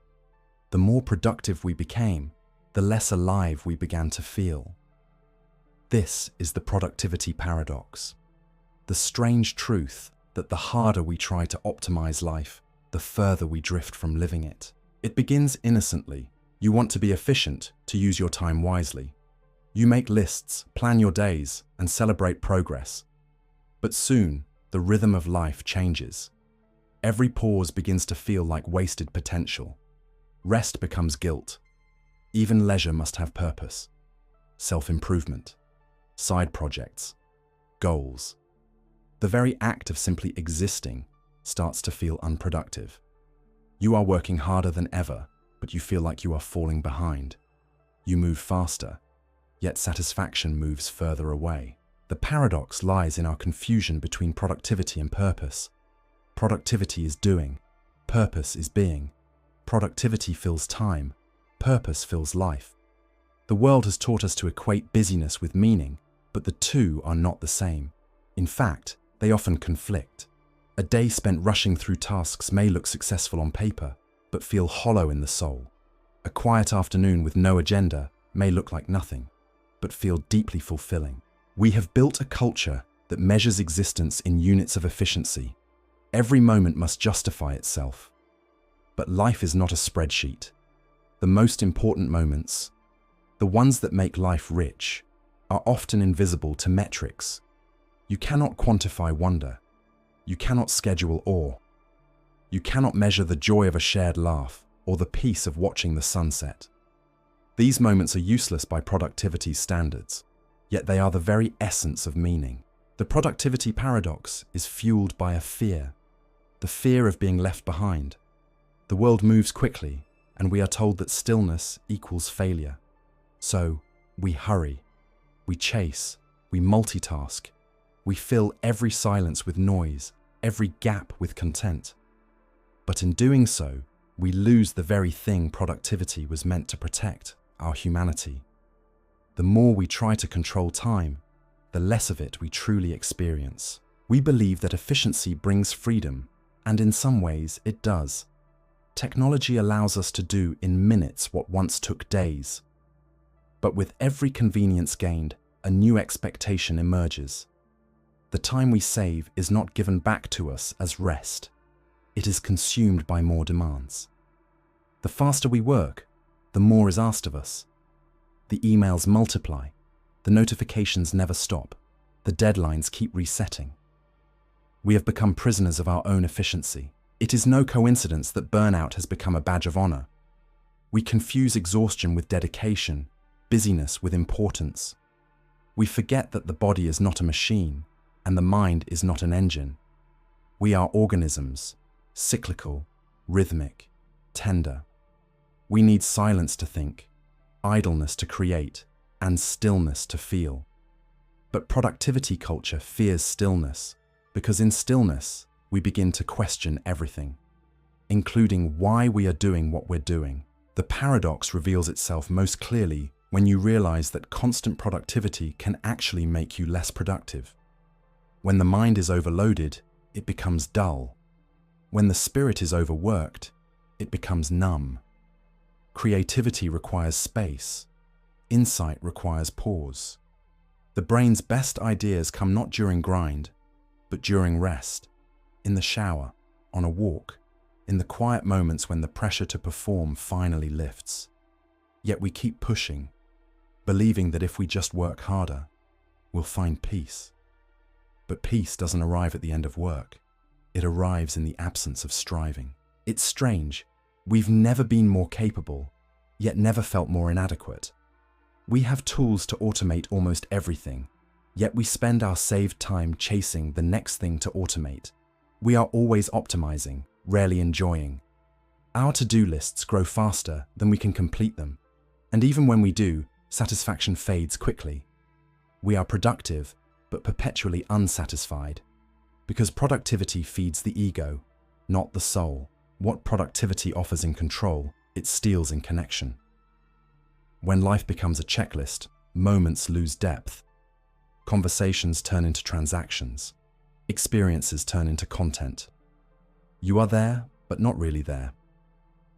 The more productive we became, the less alive we began to feel. This is the productivity paradox. The strange truth that the harder we try to optimize life, the further we drift from living it. It begins innocently. You want to be efficient, to use your time wisely. You make lists, plan your days, and celebrate progress. But soon, the rhythm of life changes. Every pause begins to feel like wasted potential. Rest becomes guilt. Even leisure must have purpose. Self-improvement, side projects, goals. The very act of simply existing starts to feel unproductive. You are working harder than ever, but you feel like you are falling behind. You move faster, yet satisfaction moves further away. The paradox lies in our confusion between productivity and purpose. Productivity is doing, purpose is being. Productivity fills time, purpose fills life. The world has taught us to equate busyness with meaning, but the two are not the same. In fact, they often conflict. A day spent rushing through tasks may look successful on paper, but feel hollow in the soul. A quiet afternoon with no agenda may look like nothing, but feel deeply fulfilling. We have built a culture that measures existence in units of efficiency. Every moment must justify itself. But life is not a spreadsheet. The most important moments, the ones that make life rich, are often invisible to metrics. You cannot quantify wonder. You cannot schedule awe. You cannot measure the joy of a shared laugh or the peace of watching the sunset. These moments are useless by productivity's standards, yet they are the very essence of meaning. The productivity paradox is fueled by a fear, the fear of being left behind. The world moves quickly, and we are told that stillness equals failure. So, we hurry, we chase, we multitask, we fill every silence with noise, every gap with content. But in doing so, we lose the very thing productivity was meant to protect, our humanity. The more we try to control time, the less of it we truly experience. We believe that efficiency brings freedom, and in some ways it does. Technology allows us to do in minutes what once took days. But with every convenience gained, a new expectation emerges. The time we save is not given back to us as rest. It is consumed by more demands. The faster we work, the more is asked of us. The emails multiply, the notifications never stop, the deadlines keep resetting. We have become prisoners of our own efficiency. It is no coincidence that burnout has become a badge of honor. We confuse exhaustion with dedication, busyness with importance. We forget that the body is not a machine, and the mind is not an engine. We are organisms, cyclical, rhythmic, tender. We need silence to think, idleness to create, and stillness to feel. But productivity culture fears stillness, because in stillness, we begin to question everything, including why we are doing what we're doing. The paradox reveals itself most clearly when you realize that constant productivity can actually make you less productive. When the mind is overloaded, it becomes dull. When the spirit is overworked, it becomes numb. Creativity requires space. Insight requires pause. The brain's best ideas come not during grind, but during rest, in the shower, on a walk, in the quiet moments when the pressure to perform finally lifts. Yet we keep pushing, believing that if we just work harder, we'll find peace. But peace doesn't arrive at the end of work. it arrives in the absence of striving. It's strange. We've never been more capable, yet never felt more inadequate. We have tools to automate almost everything, yet we spend our saved time chasing the next thing to automate. We are always optimizing, rarely enjoying. Our to-do lists grow faster than we can complete them, and even when we do, satisfaction fades quickly. We are productive, but perpetually unsatisfied, because productivity feeds the ego, not the soul. What productivity offers in control, it steals in connection. When life becomes a checklist, moments lose depth. Conversations turn into transactions. Experiences turn into content. You are there, but not really there.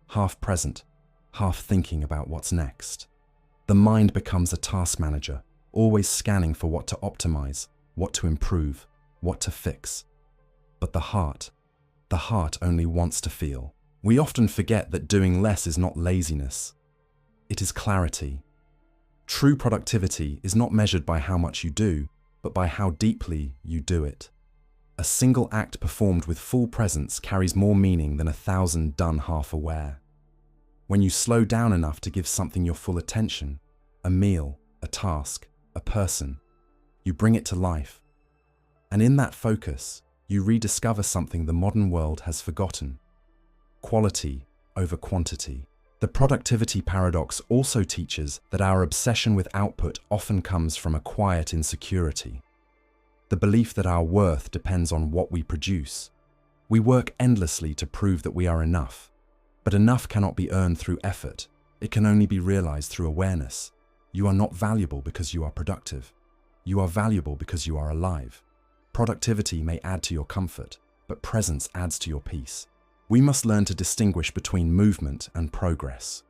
Half present, half thinking about what's next. The mind becomes a task manager, always scanning for what to optimize, what to improve, what to fix. But the heart only wants to feel. We often forget that doing less is not laziness. It is clarity. True productivity is not measured by how much you do, but by how deeply you do it. A single act performed with full presence carries more meaning than 1,000 done half aware. When you slow down enough to give something your full attention, a meal, a task, a person, you bring it to life. And in that focus, you rediscover something the modern world has forgotten: quality over quantity. The productivity paradox also teaches that our obsession with output often comes from a quiet insecurity. The belief that our worth depends on what we produce. We work endlessly to prove that we are enough, but enough cannot be earned through effort. It can only be realized through awareness. You are not valuable because you are productive. You are valuable because you are alive. Productivity may add to your comfort, but presence adds to your peace. We must learn to distinguish between movement and progress.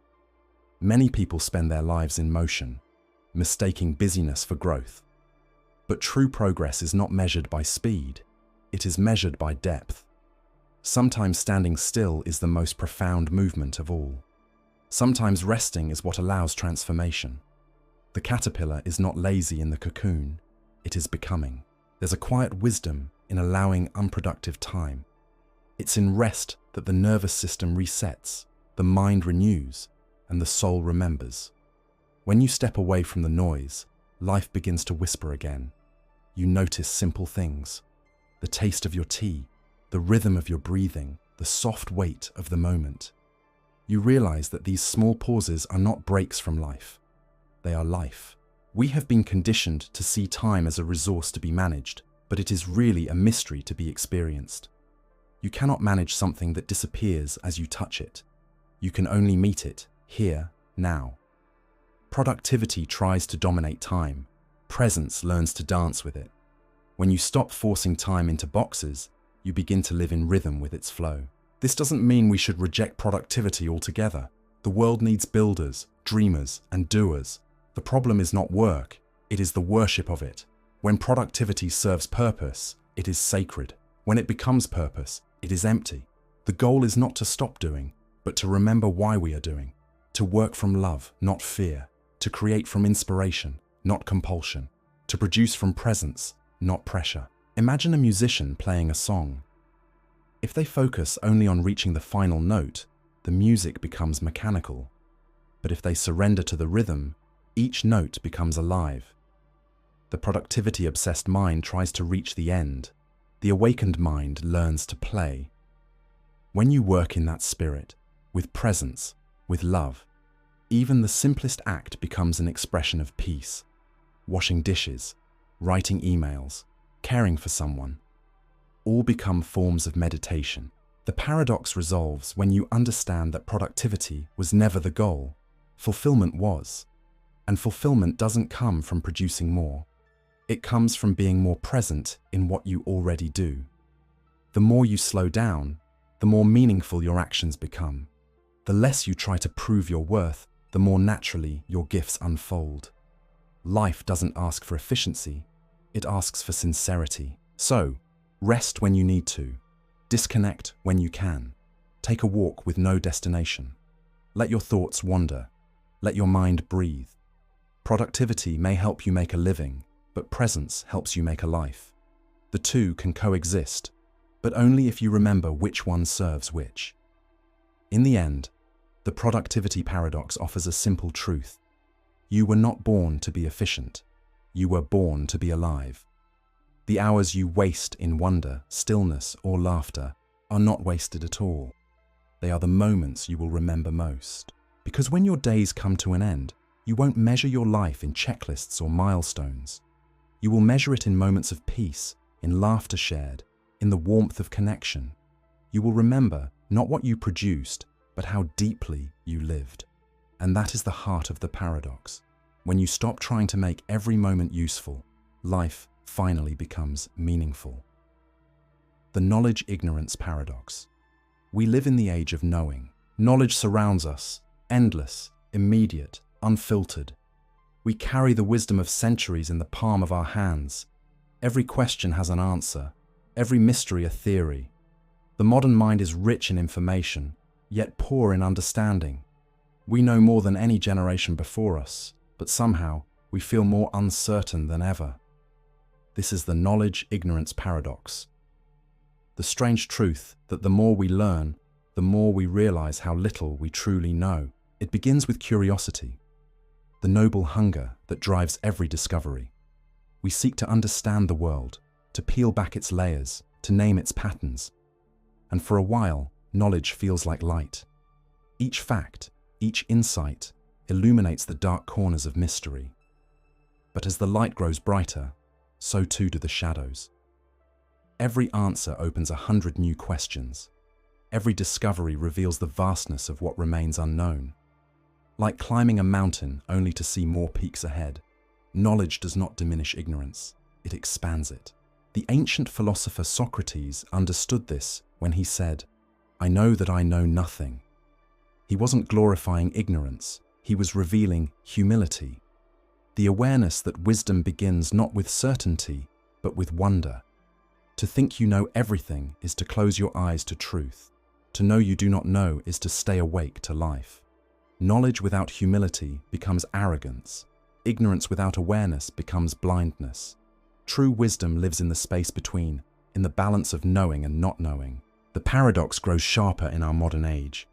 Many people spend their lives in motion, mistaking busyness for growth. But true progress is not measured by speed, it is measured by depth. Sometimes standing still is the most profound movement of all. Sometimes resting is what allows transformation. The caterpillar is not lazy in the cocoon, it is becoming. There's a quiet wisdom in allowing unproductive time. It's in rest that the nervous system resets, the mind renews, and the soul remembers. When you step away from the noise, life begins to whisper again. You notice simple things: the taste of your tea, the rhythm of your breathing, the soft weight of the moment. You realize that these small pauses are not breaks from life. They are life. We have been conditioned to see time as a resource to be managed, but it is really a mystery to be experienced. You cannot manage something that disappears as you touch it. You can only meet it here, now. Productivity tries to dominate time. Presence learns to dance with it. When you stop forcing time into boxes, you begin to live in rhythm with its flow. This doesn't mean we should reject productivity altogether. The world needs builders, dreamers, and doers. The problem is not work, it is the worship of it. When productivity serves purpose, it is sacred. When it becomes purpose, it is empty. The goal is not to stop doing, but to remember why we are doing. To work from love, not fear. To create from inspiration, not compulsion. To produce from presence, not pressure. Imagine a musician playing a song. If they focus only on reaching the final note, the music becomes mechanical. But if they surrender to the rhythm, each note becomes alive. The productivity-obsessed mind tries to reach the end. The awakened mind learns to play. When you work in that spirit, with presence, with love, even the simplest act becomes an expression of peace. Washing dishes, writing emails, caring for someone, all become forms of meditation. The paradox resolves when you understand that productivity was never the goal. Fulfillment was. And fulfillment doesn't come from producing more. It comes from being more present in what you already do. The more you slow down, the more meaningful your actions become. The less you try to prove your worth, the more naturally your gifts unfold. Life doesn't ask for efficiency, it asks for sincerity. So, rest when you need to. Disconnect when you can. Take a walk with no destination. Let your thoughts wander. Let your mind breathe. Productivity may help you make a living, but presence helps you make a life. The two can coexist, but only if you remember which one serves which. In the end, the productivity paradox offers a simple truth. You were not born to be efficient. You were born to be alive. The hours you waste in wonder, stillness, or laughter are not wasted at all. They are the moments you will remember most. Because when your days come to an end, you won't measure your life in checklists or milestones. You will measure it in moments of peace, in laughter shared, in the warmth of connection. You will remember not what you produced, but how deeply you lived. And that is the heart of the paradox. When you stop trying to make every moment useful, life finally becomes meaningful. The knowledge-ignorance paradox. We live in the age of knowing. Knowledge surrounds us, endless, immediate, unfiltered. We carry the wisdom of centuries in the palm of our hands. Every question has an answer, every mystery a theory. The modern mind is rich in information, yet poor in understanding. We know more than any generation before us, but somehow we feel more uncertain than ever. This is the knowledge-ignorance paradox. The strange truth that the more we learn, the more we realize how little we truly know. It begins with curiosity, the noble hunger that drives every discovery. We seek to understand the world, to peel back its layers, to name its patterns. And for a while, knowledge feels like light. Each fact, each insight, illuminates the dark corners of mystery. But as the light grows brighter, so too do the shadows. Every answer opens 100 new questions. Every discovery reveals the vastness of what remains unknown. Like climbing a mountain only to see more peaks ahead, knowledge does not diminish ignorance, it expands it. The ancient philosopher Socrates understood this when he said, "I know that I know nothing." He wasn't glorifying ignorance, he was revealing humility. The awareness that wisdom begins not with certainty, but with wonder. To think you know everything is to close your eyes to truth. To know you do not know is to stay awake to life. Knowledge without humility becomes arrogance. Ignorance without awareness becomes blindness. True wisdom lives in the space between, in the balance of knowing and not knowing. The paradox grows sharper in our modern age.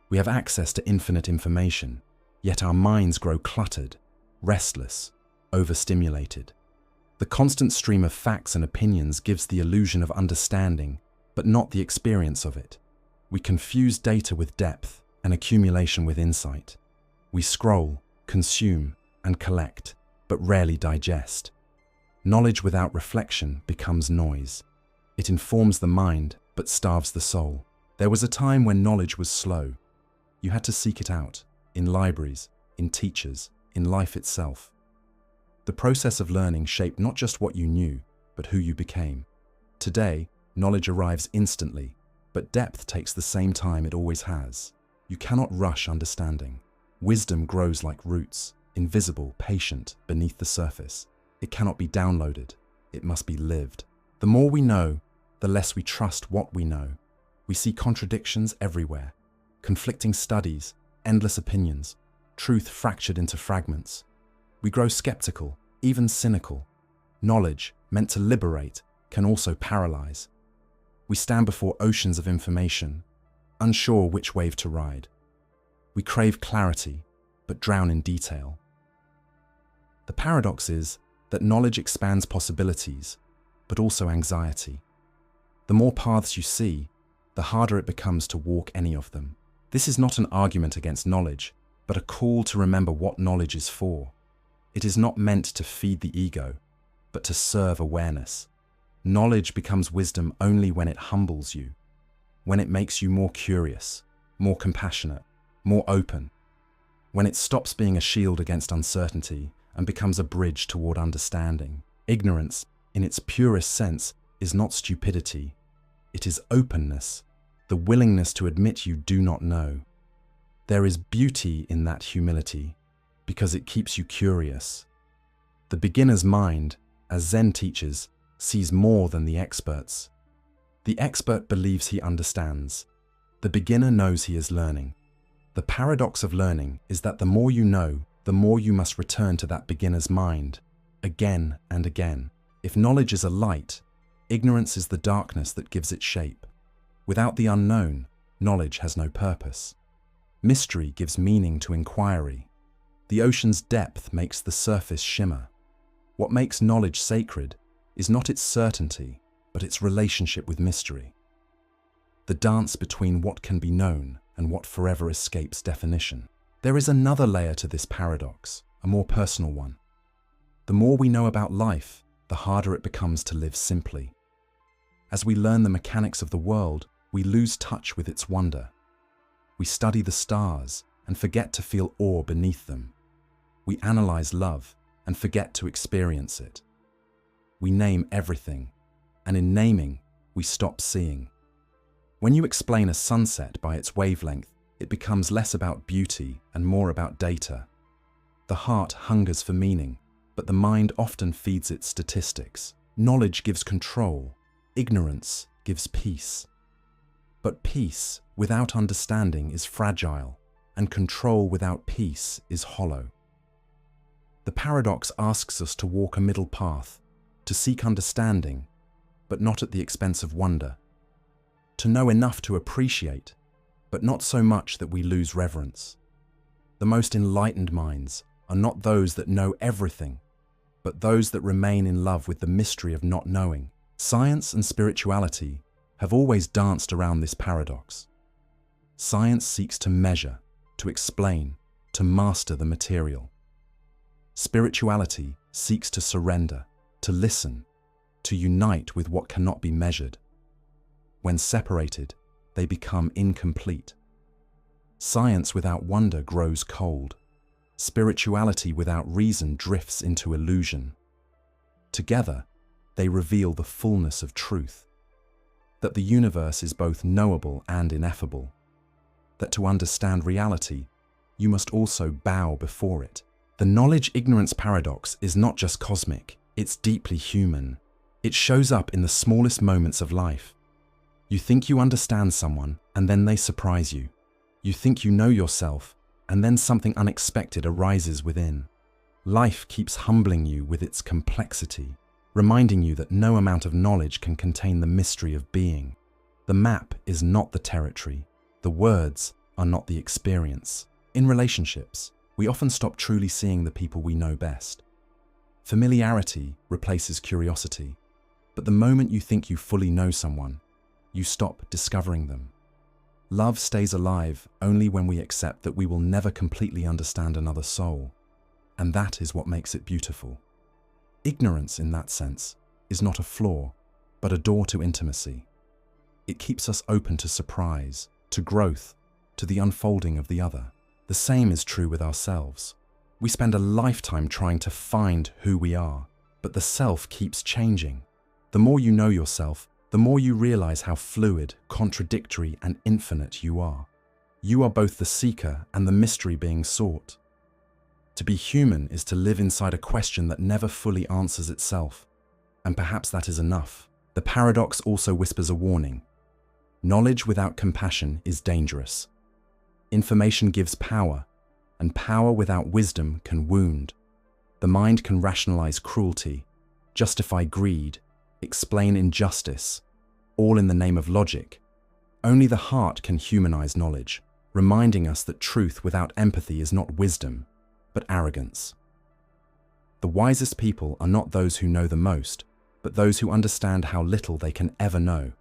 We have access to infinite information, yet our minds grow cluttered, restless, overstimulated. The constant stream of facts and opinions gives the illusion of understanding, but not the experience of it. We confuse data with depth and accumulation with insight. We scroll, consume, and collect, but rarely digest. Knowledge without reflection becomes noise. It informs the mind, but starves the soul. There was a time when knowledge was slow. You had to seek it out, in libraries, in teachers, in life itself. The process of learning shaped not just what you knew, but who you became. Today, knowledge arrives instantly, but depth takes the same time it always has. You cannot rush understanding. Wisdom grows like roots, invisible, patient, beneath the surface. It cannot be downloaded. It must be lived. The more we know, the less we trust what we know. We see contradictions everywhere, conflicting studies, endless opinions, truth fractured into fragments. We grow skeptical, even cynical. Knowledge, meant to liberate, can also paralyze. We stand before oceans of information, unsure which wave to ride. We crave clarity, but drown in detail. The paradox is that knowledge expands possibilities, but also anxiety. The more paths you see, the harder it becomes to walk any of them. This is not an argument against knowledge, but a call to remember what knowledge is for. It is not meant to feed the ego, but to serve awareness. Knowledge becomes wisdom only when it humbles you, when it makes you more curious, more compassionate, more open, when it stops being a shield against uncertainty and becomes a bridge toward understanding. Ignorance, in its purest sense, is not stupidity. It is openness, the willingness to admit you do not know. There is beauty in that humility, because it keeps you curious. The beginner's mind, as Zen teaches, sees more than the experts. The expert believes he understands. The beginner knows he is learning. The paradox of learning is that the more you know, the more you must return to that beginner's mind, again and again. If knowledge is a light, Ignorance is the darkness that gives it shape. Without the unknown, knowledge has no purpose. Mystery gives meaning to inquiry. The ocean's depth makes the surface shimmer. What makes knowledge sacred is not its certainty, but its relationship with mystery. The dance between what can be known and what forever escapes definition. There is another layer to this paradox, a more personal one. The more we know about life, the harder it becomes to live simply. As we learn the mechanics of the world, we lose touch with its wonder. We study the stars and forget to feel awe beneath them. We analyze love and forget to experience it. We name everything, and in naming, we stop seeing. When you explain a sunset by its wavelength, it becomes less about beauty and more about data. The heart hungers for meaning, but the mind often feeds it statistics. Knowledge gives control, ignorance gives peace. But peace without understanding is fragile, and control without peace is hollow. The paradox asks us to walk a middle path, to seek understanding, but not at the expense of wonder. To know enough to appreciate, but not so much that we lose reverence. The most enlightened minds are not those that know everything, but those that remain in love with the mystery of not knowing. Science and spirituality have always danced around this paradox. Science seeks to measure, to explain, to master the material. Spirituality seeks to surrender, to listen, to unite with what cannot be measured. When separated, they become incomplete. Science without wonder grows cold. Spirituality without reason drifts into illusion. Together, they reveal the fullness of truth. That the universe is both knowable and ineffable. That to understand reality, you must also bow before it. The knowledge-ignorance paradox is not just cosmic, it's deeply human. It shows up in the smallest moments of life. You think you understand someone, and then they surprise you. You think you know yourself, and then something unexpected arises within. Life keeps humbling you with its complexity, reminding you that no amount of knowledge can contain the mystery of being. The map is not the territory. The words are not the experience. In relationships, we often stop truly seeing the people we know best. Familiarity replaces curiosity, but the moment you think you fully know someone, you stop discovering them. Love stays alive only when we accept that we will never completely understand another soul, and that is what makes it beautiful. Ignorance, in that sense, is not a flaw, but a door to intimacy. It keeps us open to surprise, to growth, to the unfolding of the other. The same is true with ourselves. We spend a lifetime trying to find who we are, but the self keeps changing. The more you know yourself, the more you realize how fluid, contradictory, and infinite you are. You are both the seeker and the mystery being sought. To be human is to live inside a question that never fully answers itself, and perhaps that is enough. The paradox also whispers a warning. Knowledge without compassion is dangerous. Information gives power, and power without wisdom can wound. The mind can rationalize cruelty, justify greed, explain injustice, all in the name of logic. Only the heart can humanize knowledge, reminding us that truth without empathy is not wisdom, but arrogance. The wisest people are not those who know the most, but those who understand how little they can ever know,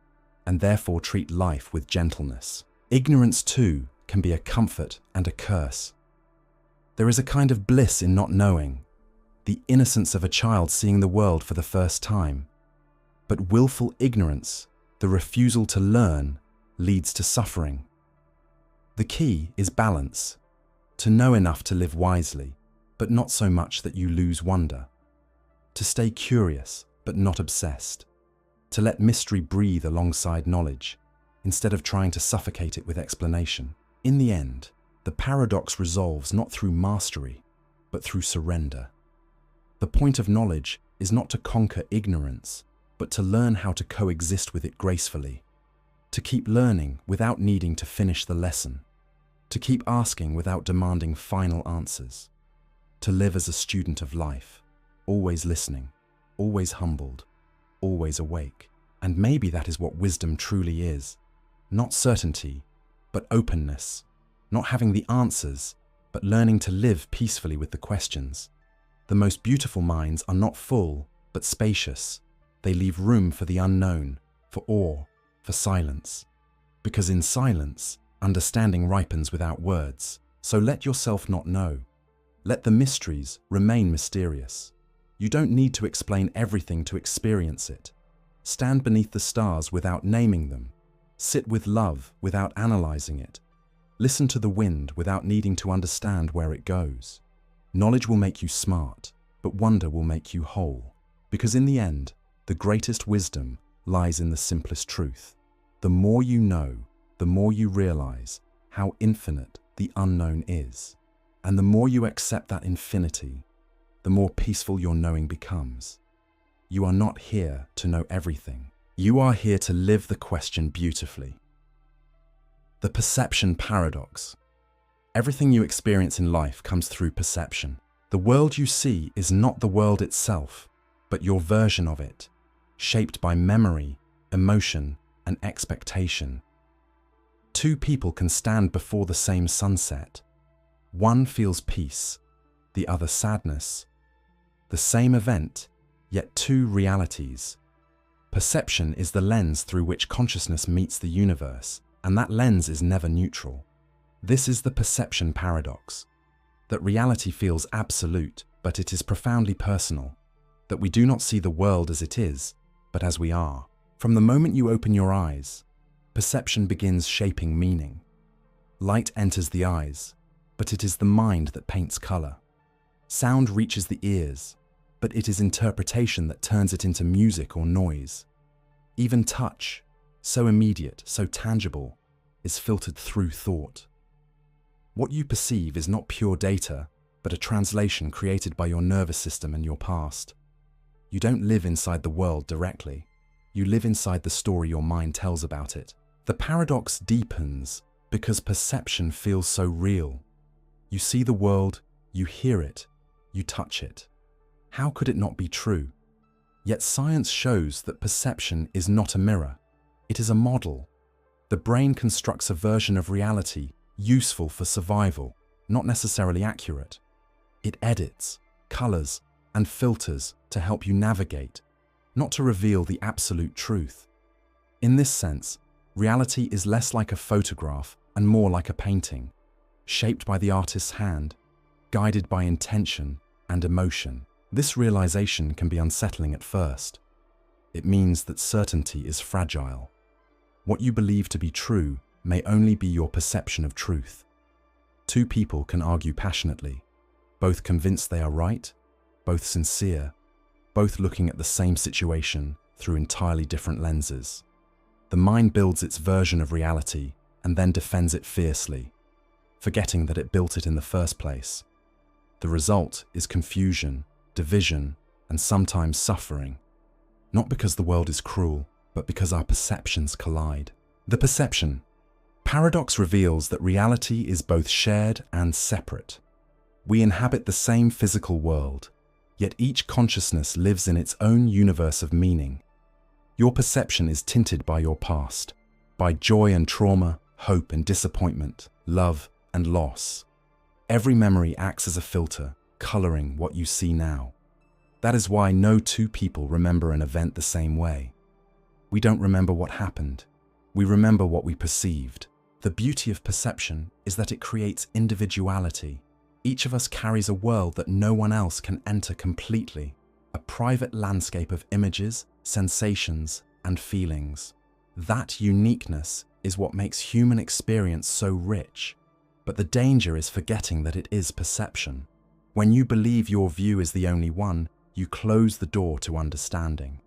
and therefore treat life with gentleness. Ignorance, too, can be a comfort and a curse. There is a kind of bliss in not knowing, the innocence of a child seeing the world for the first time. But willful ignorance, the refusal to learn, leads to suffering. The key is balance, to know enough to live wisely, but not so much that you lose wonder. To stay curious, but not obsessed. To let mystery breathe alongside knowledge, instead of trying to suffocate it with explanation. In the end, the paradox resolves not through mastery, but through surrender. The point of knowledge is not to conquer ignorance, but to learn how to coexist with it gracefully. To keep learning without needing to finish the lesson. To keep asking without demanding final answers. To live as a student of life, always listening, always humbled, always awake. And maybe that is what wisdom truly is. Not certainty, but openness. Not having the answers, but learning to live peacefully with the questions. The most beautiful minds are not full, but spacious. They leave room for the unknown, for awe, for silence. Because in silence, understanding ripens without words. So let yourself not know. Let the mysteries remain mysterious. You don't need to explain everything to experience it. Stand beneath the stars without naming them. Sit with love without analyzing it. Listen to the wind without needing to understand where it goes. Knowledge will make you smart, but wonder will make you whole. Because in the end, the greatest wisdom lies in the simplest truth. The more you know, the more you realize how infinite the unknown is. And the more you accept that infinity, the more peaceful your knowing becomes. You are not here to know everything. You are here to live the question beautifully. The perception paradox. Everything you experience in life comes through perception. The world you see is not the world itself, but your version of it, shaped by memory, emotion, and expectation. Two people can stand before the same sunset. One feels peace, the other sadness. The same event, yet two realities. Perception is the lens through which consciousness meets the universe, and that lens is never neutral. This is the perception paradox. That reality feels absolute, but it is profoundly personal. That we do not see the world as it is, but as we are. From the moment you open your eyes, perception begins shaping meaning. Light enters the eyes, but it is the mind that paints color. Sound reaches the ears, but it is interpretation that turns it into music or noise. Even touch, so immediate, so tangible, is filtered through thought. What you perceive is not pure data, but a translation created by your nervous system and your past. You don't live inside the world directly. You live inside the story your mind tells about it. The paradox deepens because perception feels so real. You see the world, you hear it, you touch it. How could it not be true? Yet science shows that perception is not a mirror. It is a model. The brain constructs a version of reality useful for survival, not necessarily accurate. It edits, colors, and filters to help you navigate, not to reveal the absolute truth. In this sense, reality is less like a photograph and more like a painting, shaped by the artist's hand, guided by intention and emotion. This realization can be unsettling at first. It means that certainty is fragile. What you believe to be true may only be your perception of truth. Two people can argue passionately, both convinced they are right, both sincere, both looking at the same situation through entirely different lenses. The mind builds its version of reality and then defends it fiercely, forgetting that it built it in the first place. The result is confusion, division, and sometimes suffering, not because the world is cruel, but because our perceptions collide. The perception paradox reveals that reality is both shared and separate. We inhabit the same physical world, yet each consciousness lives in its own universe of meaning. Your perception is tinted by your past, by joy and trauma, hope and disappointment, love and loss. Every memory acts as a filter, coloring what you see now. That is why no two people remember an event the same way. We don't remember what happened. We remember what we perceived. The beauty of perception is that it creates individuality. Each of us carries a world that no one else can enter completely, a private landscape of images, sensations, and feelings. That uniqueness is what makes human experience so rich. But the danger is forgetting that it is perception. When you believe your view is the only one, you close the door to understanding.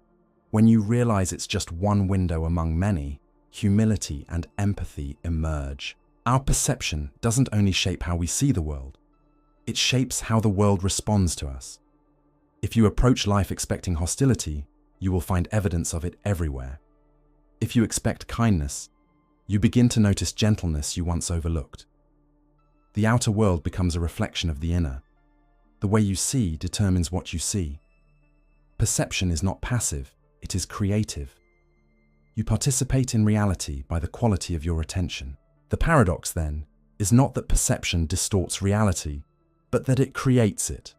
When you realize it's just one window among many, humility and empathy emerge. Our perception doesn't only shape how we see the world, it shapes how the world responds to us. If you approach life expecting hostility, you will find evidence of it everywhere. If you expect kindness, you begin to notice gentleness you once overlooked. The outer world becomes a reflection of the inner. The way you see determines what you see. Perception is not passive, it is creative. You participate in reality by the quality of your attention. The paradox, then, is not that perception distorts reality, but that it creates it.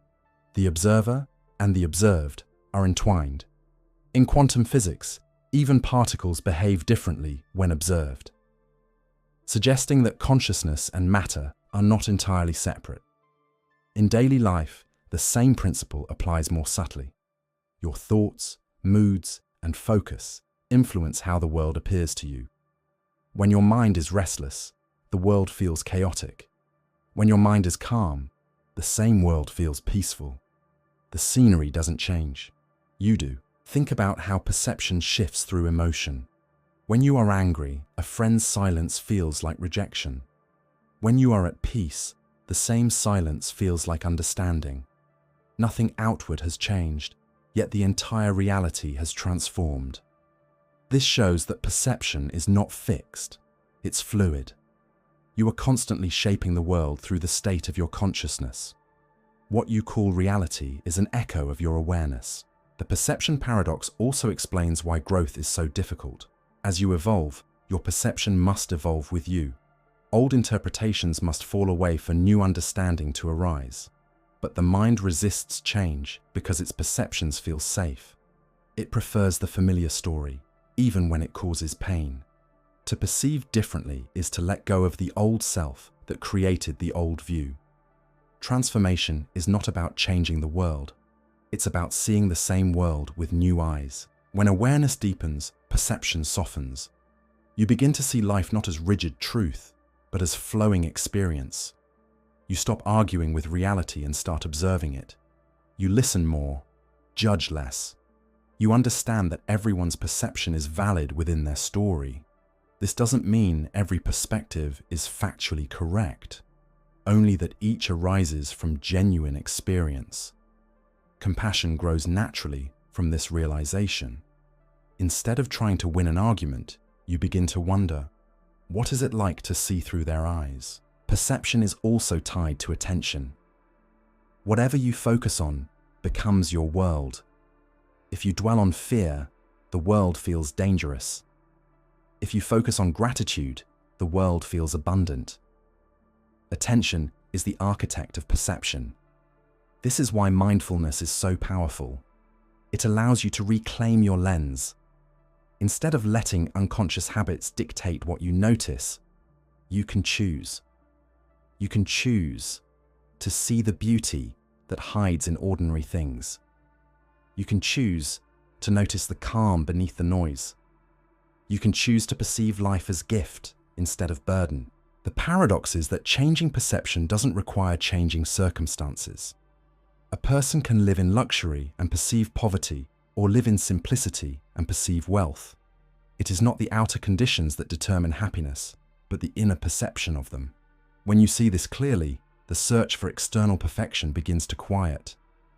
The observer and the observed are entwined. In quantum physics, even particles behave differently when observed, suggesting that consciousness and matter are not entirely separate. In daily life, the same principle applies more subtly. Your thoughts, moods, and focus influence how the world appears to you. When your mind is restless, the world feels chaotic. When your mind is calm, the same world feels peaceful. The scenery doesn't change. You do. Think about how perception shifts through emotion. When you are angry, a friend's silence feels like rejection. When you are at peace, the same silence feels like understanding. Nothing outward has changed, yet the entire reality has transformed. This shows that perception is not fixed, it's fluid. You are constantly shaping the world through the state of your consciousness. What you call reality is an echo of your awareness. The perception paradox also explains why growth is so difficult. As you evolve, your perception must evolve with you. Old interpretations must fall away for new understanding to arise. But the mind resists change because its perceptions feel safe. It prefers the familiar story, even when it causes pain. To perceive differently is to let go of the old self that created the old view. Transformation is not about changing the world. It's about seeing the same world with new eyes. When awareness deepens, perception softens. You begin to see life not as rigid truth, but as flowing experience. You stop arguing with reality and start observing it. You listen more, judge less. You understand that everyone's perception is valid within their story. This doesn't mean every perspective is factually correct, only that each arises from genuine experience. Compassion grows naturally from this realization. Instead of trying to win an argument, you begin to wonder, what is it like to see through their eyes? Perception is also tied to attention. Whatever you focus on becomes your world. If you dwell on fear, the world feels dangerous. If you focus on gratitude, the world feels abundant. Attention is the architect of perception. This is why mindfulness is so powerful. It allows you to reclaim your lens. Instead of letting unconscious habits dictate what you notice, you can choose. You can choose to see the beauty that hides in ordinary things. You can choose to notice the calm beneath the noise. You can choose to perceive life as gift instead of burden. The paradox is that changing perception doesn't require changing circumstances. A person can live in luxury and perceive poverty, or live in simplicity and perceive wealth. It is not the outer conditions that determine happiness, but the inner perception of them. When you see this clearly, the search for external perfection begins to quiet.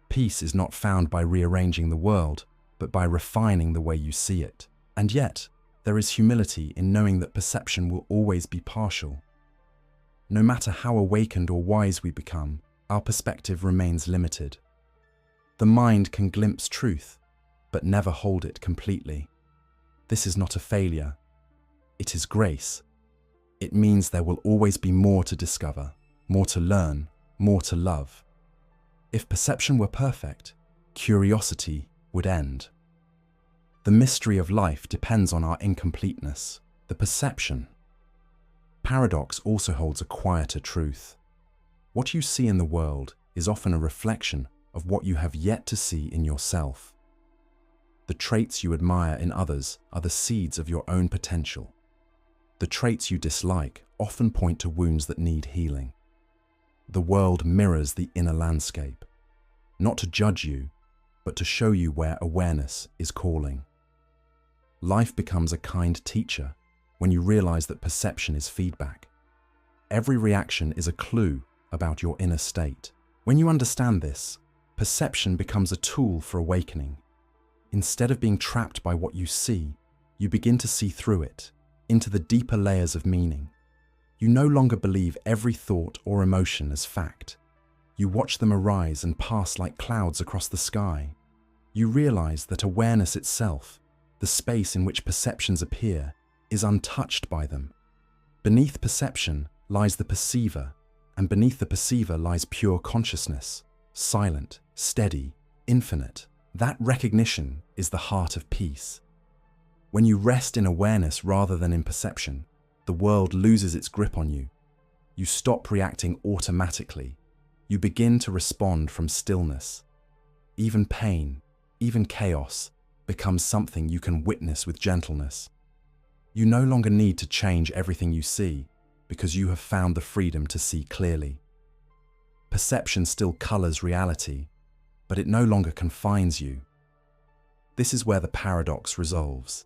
Peace is not found by rearranging the world, but by refining the way you see it. And yet, there is humility in knowing that perception will always be partial. No matter how awakened or wise we become, our perspective remains limited. The mind can glimpse truth, but never hold it completely. This is not a failure. It is grace. It means there will always be more to discover, more to learn, more to love. If perception were perfect, curiosity would end. The mystery of life depends on our incompleteness, the perception. Paradox also holds a quieter truth. What you see in the world is often a reflection of what you have yet to see in yourself. The traits you admire in others are the seeds of your own potential. The traits you dislike often point to wounds that need healing. The world mirrors the inner landscape, not to judge you, but to show you where awareness is calling. Life becomes a kind teacher when you realize that perception is feedback. Every reaction is a clue about your inner state. When you understand this, perception becomes a tool for awakening. Instead of being trapped by what you see, you begin to see through it, into the deeper layers of meaning. You no longer believe every thought or emotion as fact. You watch them arise and pass like clouds across the sky. You realize that awareness itself the space in which perceptions appear, is untouched by them. Beneath perception lies the perceiver, and beneath the perceiver lies pure consciousness, silent, steady, infinite. That recognition is the heart of peace. When you rest in awareness rather than in perception, the world loses its grip on you. You stop reacting automatically. You begin to respond from stillness. Even pain, even chaos, becomes something you can witness with gentleness. You no longer need to change everything you see because you have found the freedom to see clearly. Perception still colors reality, but it no longer confines you. This is where the paradox resolves.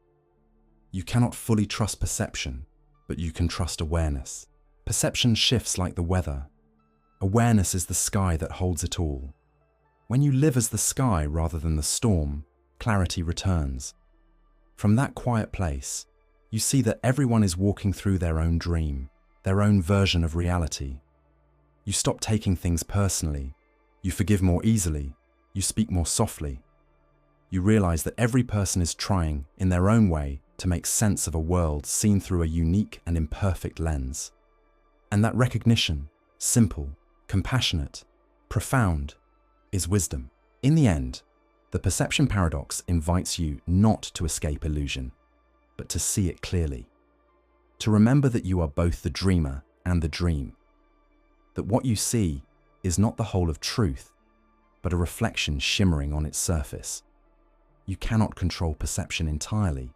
You cannot fully trust perception, but you can trust awareness. Perception shifts like the weather. Awareness is the sky that holds it all. When you live as the sky rather than the storm, clarity returns. From that quiet place, you see that everyone is walking through their own dream, their own version of reality. You stop taking things personally. You forgive more easily. You speak more softly. You realize that every person is trying, in their own way, to make sense of a world seen through a unique and imperfect lens. And that recognition, simple, compassionate, profound, is wisdom. In the end, the perception paradox invites you not to escape illusion, but to see it clearly. To remember that you are both the dreamer and the dream. That what you see is not the whole of truth, but a reflection shimmering on its surface. You cannot control perception entirely,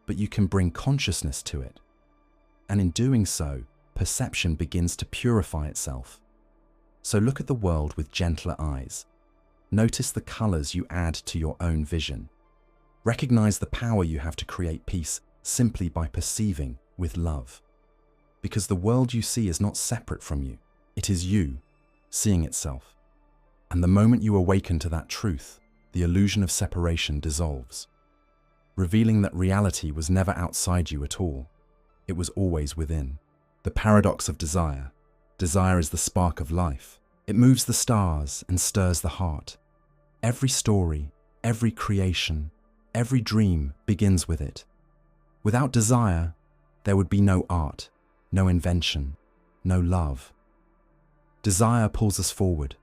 but you can bring consciousness to it. And in doing so, perception begins to purify itself. So look at the world with gentler eyes. Notice the colors you add to your own vision. Recognize the power you have to create peace simply by perceiving with love. Because the world you see is not separate from you. It is you, seeing itself. And the moment you awaken to that truth, the illusion of separation dissolves, revealing that reality was never outside you at all. It was always within. The paradox of desire. Desire is the spark of life. It moves the stars and stirs the heart. Every story, every creation, every dream begins with it. Without desire, there would be no art, no invention, no love. Desire pulls us forward,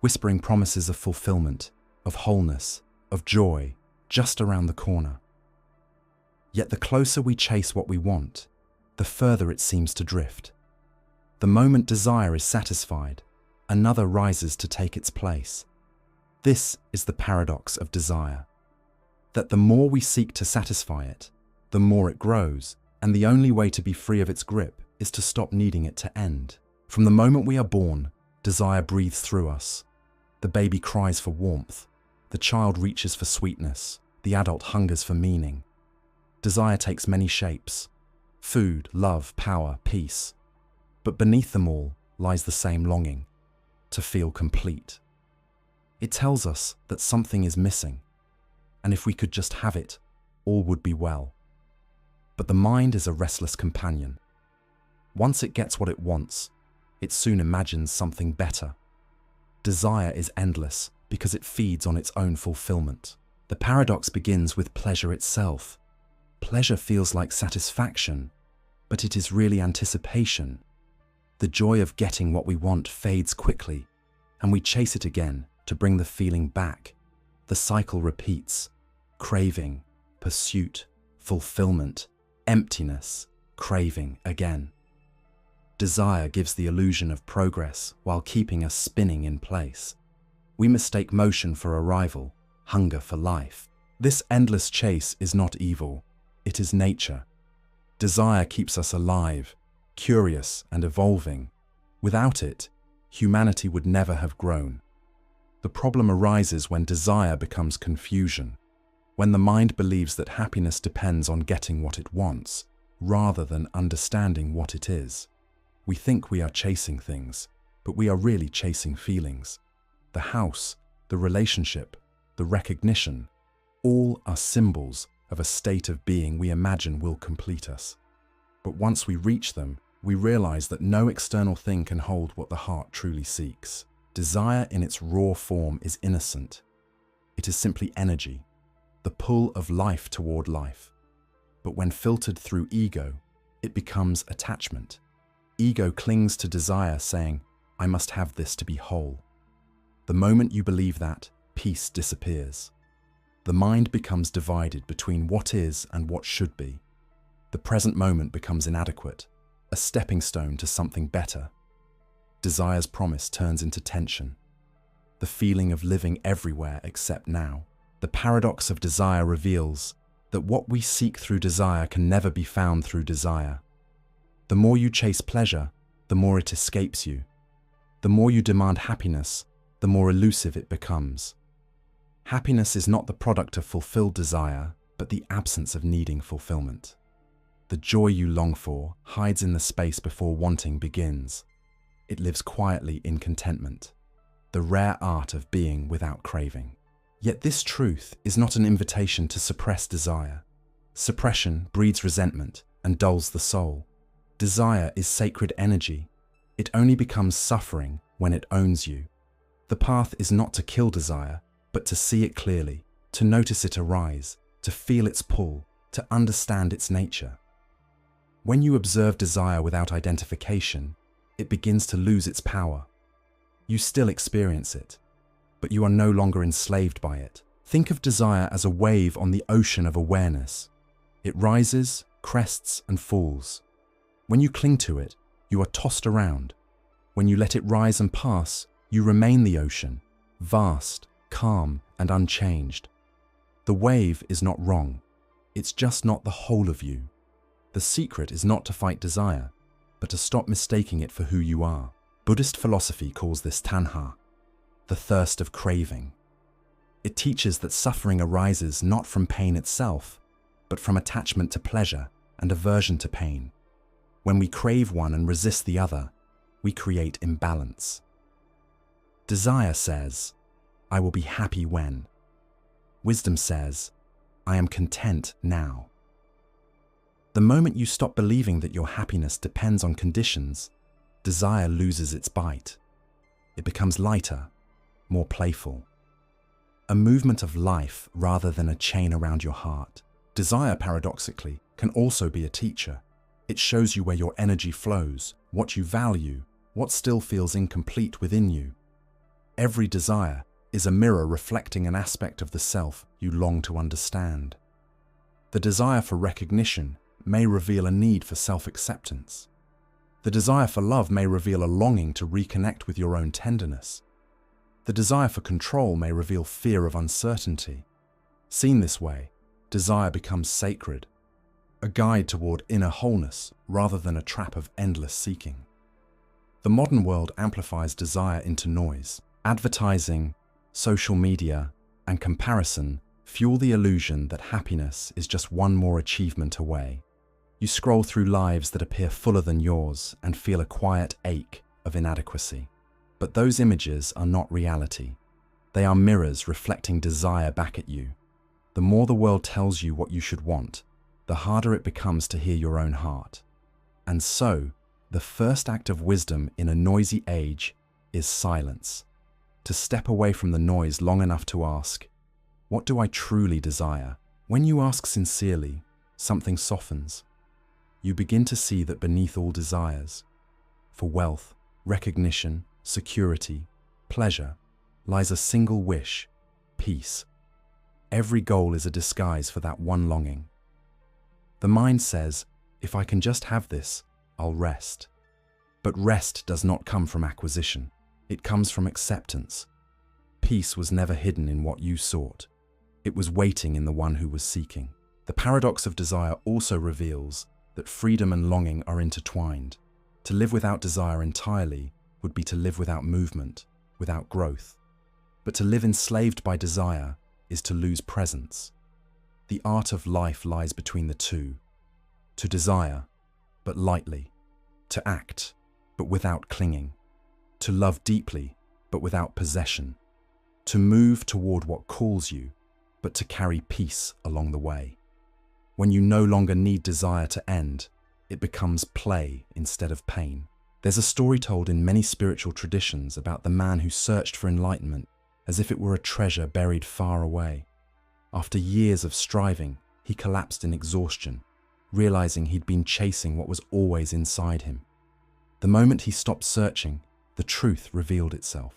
whispering promises of fulfillment, of wholeness, of joy, just around the corner. Yet the closer we chase what we want, the further it seems to drift. The moment desire is satisfied, another rises to take its place. This is the paradox of desire. That the more we seek to satisfy it, the more it grows, and the only way to be free of its grip is to stop needing it to end. From the moment we are born, desire breathes through us. The baby cries for warmth. The child reaches for sweetness. The adult hungers for meaning. Desire takes many shapes: food, love, power, peace. But beneath them all lies the same longing, to feel complete. It tells us that something is missing, and if we could just have it, all would be well. But the mind is a restless companion. Once it gets what it wants, it soon imagines something better. Desire is endless because it feeds on its own fulfillment. The paradox begins with pleasure itself. Pleasure feels like satisfaction, but it is really anticipation. The joy of getting what we want fades quickly, and we chase it again to bring the feeling back. The cycle repeats: craving, pursuit, fulfillment, emptiness, craving again. Desire gives the illusion of progress while keeping us spinning in place. We mistake motion for arrival, hunger for life. This endless chase is not evil, it is nature. Desire keeps us alive, curious and evolving. Without it, humanity would never have grown. The problem arises when desire becomes confusion, when the mind believes that happiness depends on getting what it wants, rather than understanding what it is. We think we are chasing things, but we are really chasing feelings. The house, the relationship, the recognition, all are symbols of a state of being we imagine will complete us. But once we reach them, we realize that no external thing can hold what the heart truly seeks. Desire in its raw form is innocent. It is simply energy. the pull of life toward life. But when filtered through ego, it becomes attachment. Ego clings to desire, saying, "I must have this to be whole." The moment you believe that, peace disappears. The mind becomes divided between what is and what should be. The present moment becomes inadequate, a stepping stone to something better. Desire's promise turns into tension. The feeling of living everywhere except now. The paradox of desire reveals that what we seek through desire can never be found through desire. The more you chase pleasure, the more it escapes you. The more you demand happiness, the more elusive it becomes. Happiness is not the product of fulfilled desire, but the absence of needing fulfillment. The joy you long for hides in the space before wanting begins. It lives quietly in contentment, the rare art of being without craving. Yet this truth is not an invitation to suppress desire. Suppression breeds resentment and dulls the soul. Desire is sacred energy. It only becomes suffering when it owns you. The path is not to kill desire, but to see it clearly, to notice it arise, to feel its pull, to understand its nature. When you observe desire without identification, it begins to lose its power. You still experience it, but you are no longer enslaved by it. Think of desire as a wave on the ocean of awareness. It rises, crests, and falls. When you cling to it, you are tossed around. When you let it rise and pass, you remain the ocean, vast, calm, and unchanged. The wave is not wrong. It's just not the whole of you. The secret is not to fight desire, but to stop mistaking it for who you are. Buddhist philosophy calls this tanha, the thirst of craving. It teaches that suffering arises not from pain itself, but from attachment to pleasure and aversion to pain. When we crave one and resist the other, we create imbalance. Desire says, "I will be happy when." Wisdom says, "I am content now." The moment you stop believing that your happiness depends on conditions, desire loses its bite. It becomes lighter, more playful. A movement of life rather than a chain around your heart. Desire, paradoxically, can also be a teacher. It shows you where your energy flows, what you value, what still feels incomplete within you. Every desire is a mirror reflecting an aspect of the self you long to understand. The desire for recognition may reveal a need for self-acceptance. The desire for love may reveal a longing to reconnect with your own tenderness. The desire for control may reveal fear of uncertainty. Seen this way, desire becomes sacred, a guide toward inner wholeness rather than a trap of endless seeking. The modern world amplifies desire into noise. Advertising, social media, and comparison fuel the illusion that happiness is just one more achievement away. You scroll through lives that appear fuller than yours and feel a quiet ache of inadequacy. But those images are not reality. They are mirrors reflecting desire back at you. The more the world tells you what you should want, the harder it becomes to hear your own heart. And so, the first act of wisdom in a noisy age is silence. To step away from the noise long enough to ask, "What do I truly desire?" When you ask sincerely, something softens. You begin to see that beneath all desires, for wealth, recognition, security, pleasure, lies a single wish: peace. Every goal is a disguise for that one longing. The mind says, "If I can just have this, I'll rest." But rest does not come from acquisition. It comes from acceptance. Peace was never hidden in what you sought. It was waiting in the one who was seeking. The paradox of desire also reveals that freedom and longing are intertwined. To live without desire entirely would be to live without movement, without growth. But to live enslaved by desire is to lose presence. The art of life lies between the two. To desire, but lightly. To act, but without clinging. To love deeply, but without possession. To move toward what calls you, but to carry peace along the way. When you no longer need desire to end, it becomes play instead of pain. There's a story told in many spiritual traditions about the man who searched for enlightenment as if it were a treasure buried far away. After years of striving, he collapsed in exhaustion, realizing he'd been chasing what was always inside him. The moment he stopped searching, the truth revealed itself.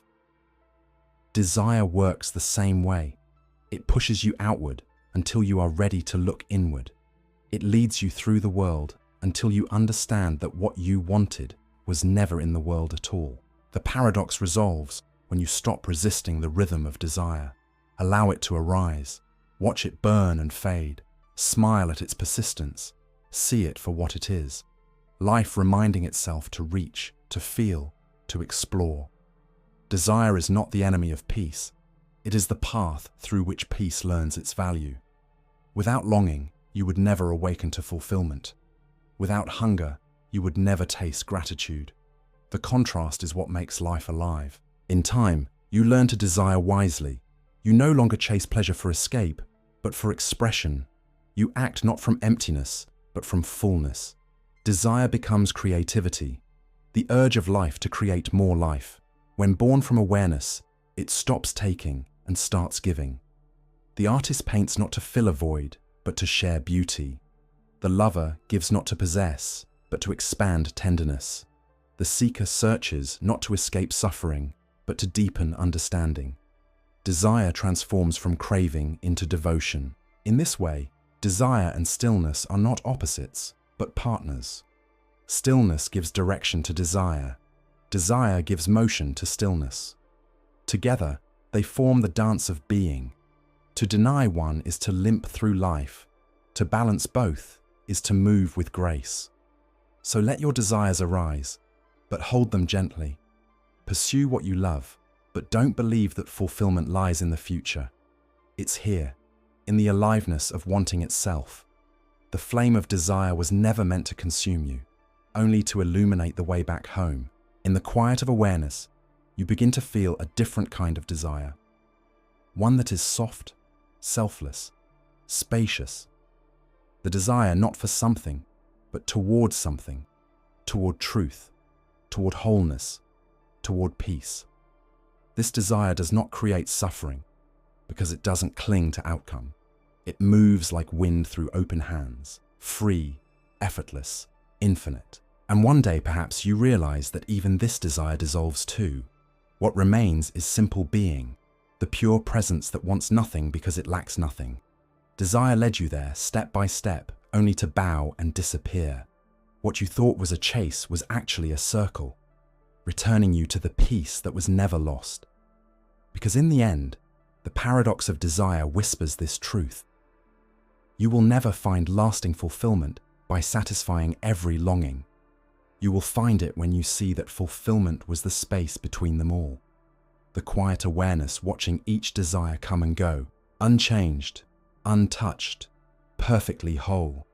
Desire works the same way. It pushes you outward until you are ready to look inward. It leads you through the world until you understand that what you wanted was never in the world at all. The paradox resolves when you stop resisting the rhythm of desire. Allow it to arise. Watch it burn and fade. Smile at its persistence. See it for what it is. Life reminding itself to reach, to feel, to explore. Desire is not the enemy of peace. It is the path through which peace learns its value. Without longing, you would never awaken to fulfillment. Without hunger, you would never taste gratitude. The contrast is what makes life alive. In time, you learn to desire wisely. You no longer chase pleasure for escape, but for expression. You act not from emptiness, but from fullness. Desire becomes creativity, the urge of life to create more life. When born from awareness, it stops taking and starts giving. The artist paints not to fill a void, but to share beauty. The lover gives not to possess, but to expand tenderness. The seeker searches not to escape suffering, but to deepen understanding. Desire transforms from craving into devotion. In this way, desire and stillness are not opposites, but partners. Stillness gives direction to desire. Desire gives motion to stillness. Together, they form the dance of being. To deny one is to limp through life. To balance both is to move with grace. So let your desires arise, but hold them gently. Pursue what you love, but don't believe that fulfillment lies in the future. It's here, in the aliveness of wanting itself. The flame of desire was never meant to consume you, only to illuminate the way back home. In the quiet of awareness, you begin to feel a different kind of desire. One that is soft, selfless, spacious. The desire not for something, but towards something, toward truth, toward wholeness, toward peace. This desire does not create suffering because it doesn't cling to outcome. It moves like wind through open hands, free, effortless, infinite. And one day perhaps you realize that even this desire dissolves too. What remains is simple being, the pure presence that wants nothing because it lacks nothing. Desire led you there step by step, only to bow and disappear. What you thought was a chase was actually a circle, returning you to the peace that was never lost. Because in the end, the paradox of desire whispers this truth. You will never find lasting fulfillment by satisfying every longing. You will find it when you see that fulfillment was the space between them all. The quiet awareness watching each desire come and go, unchanged, untouched, perfectly whole.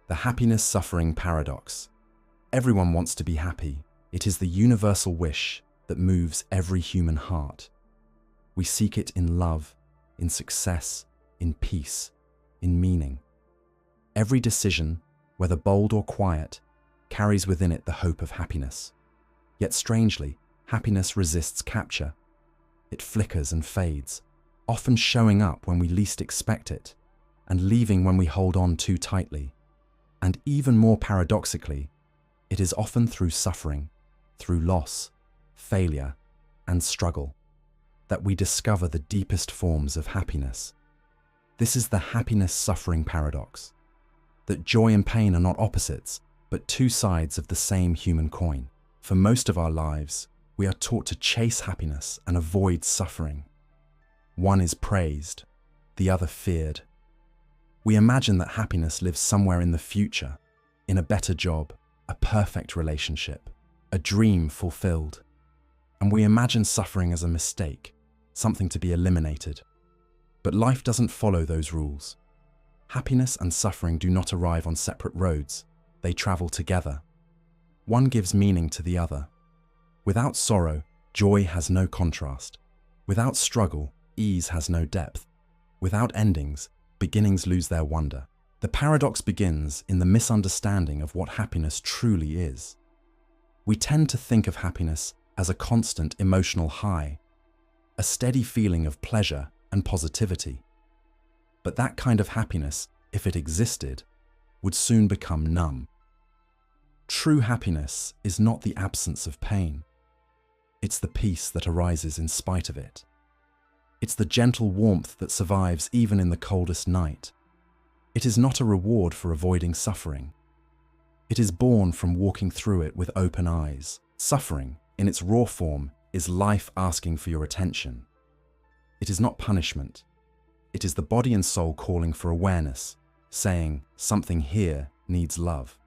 The happiness-suffering paradox. Everyone wants to be happy. It is the universal wish that moves every human heart. We seek it in love, in success, in peace, in meaning. Every decision, whether bold or quiet, carries within it the hope of happiness. Yet strangely, happiness resists capture. It flickers and fades, often showing up when we least expect it, and leaving when we hold on too tightly. And even more paradoxically, it is often through suffering, through loss, failure, and struggle, that we discover the deepest forms of happiness. This is the happiness-suffering paradox, that joy and pain are not opposites, but two sides of the same human coin. For most of our lives, we are taught to chase happiness and avoid suffering. One is praised, the other feared. We imagine that happiness lives somewhere in the future, in a better job, a perfect relationship, a dream fulfilled. And we imagine suffering as a mistake, something to be eliminated. But life doesn't follow those rules. Happiness and suffering do not arrive on separate roads. They travel together. One gives meaning to the other. Without sorrow, joy has no contrast. Without struggle, ease has no depth. Without endings, beginnings lose their wonder. The paradox begins in the misunderstanding of what happiness truly is. We tend to think of happiness as a constant emotional high, a steady feeling of pleasure and positivity. But that kind of happiness, if it existed, would soon become numb. True happiness is not the absence of pain. It's the peace that arises in spite of it. It's the gentle warmth that survives even in the coldest night. It is not a reward for avoiding suffering. It is born from walking through it with open eyes. Suffering, in its raw form, is life asking for your attention. It is not punishment. It is the body and soul calling for awareness, saying, something here needs love.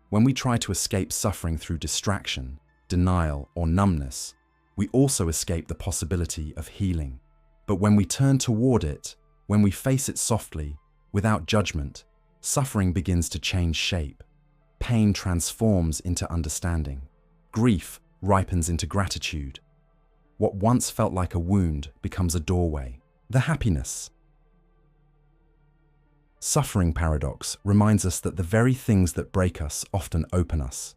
When we try to escape suffering through distraction, denial, or numbness, we also escape the possibility of healing. But when we turn toward it, when we face it softly, without judgment, suffering begins to change shape. Pain transforms into understanding. Grief ripens into gratitude. What once felt like a wound becomes a doorway. The happiness. Suffering paradox reminds us that the very things that break us often open us.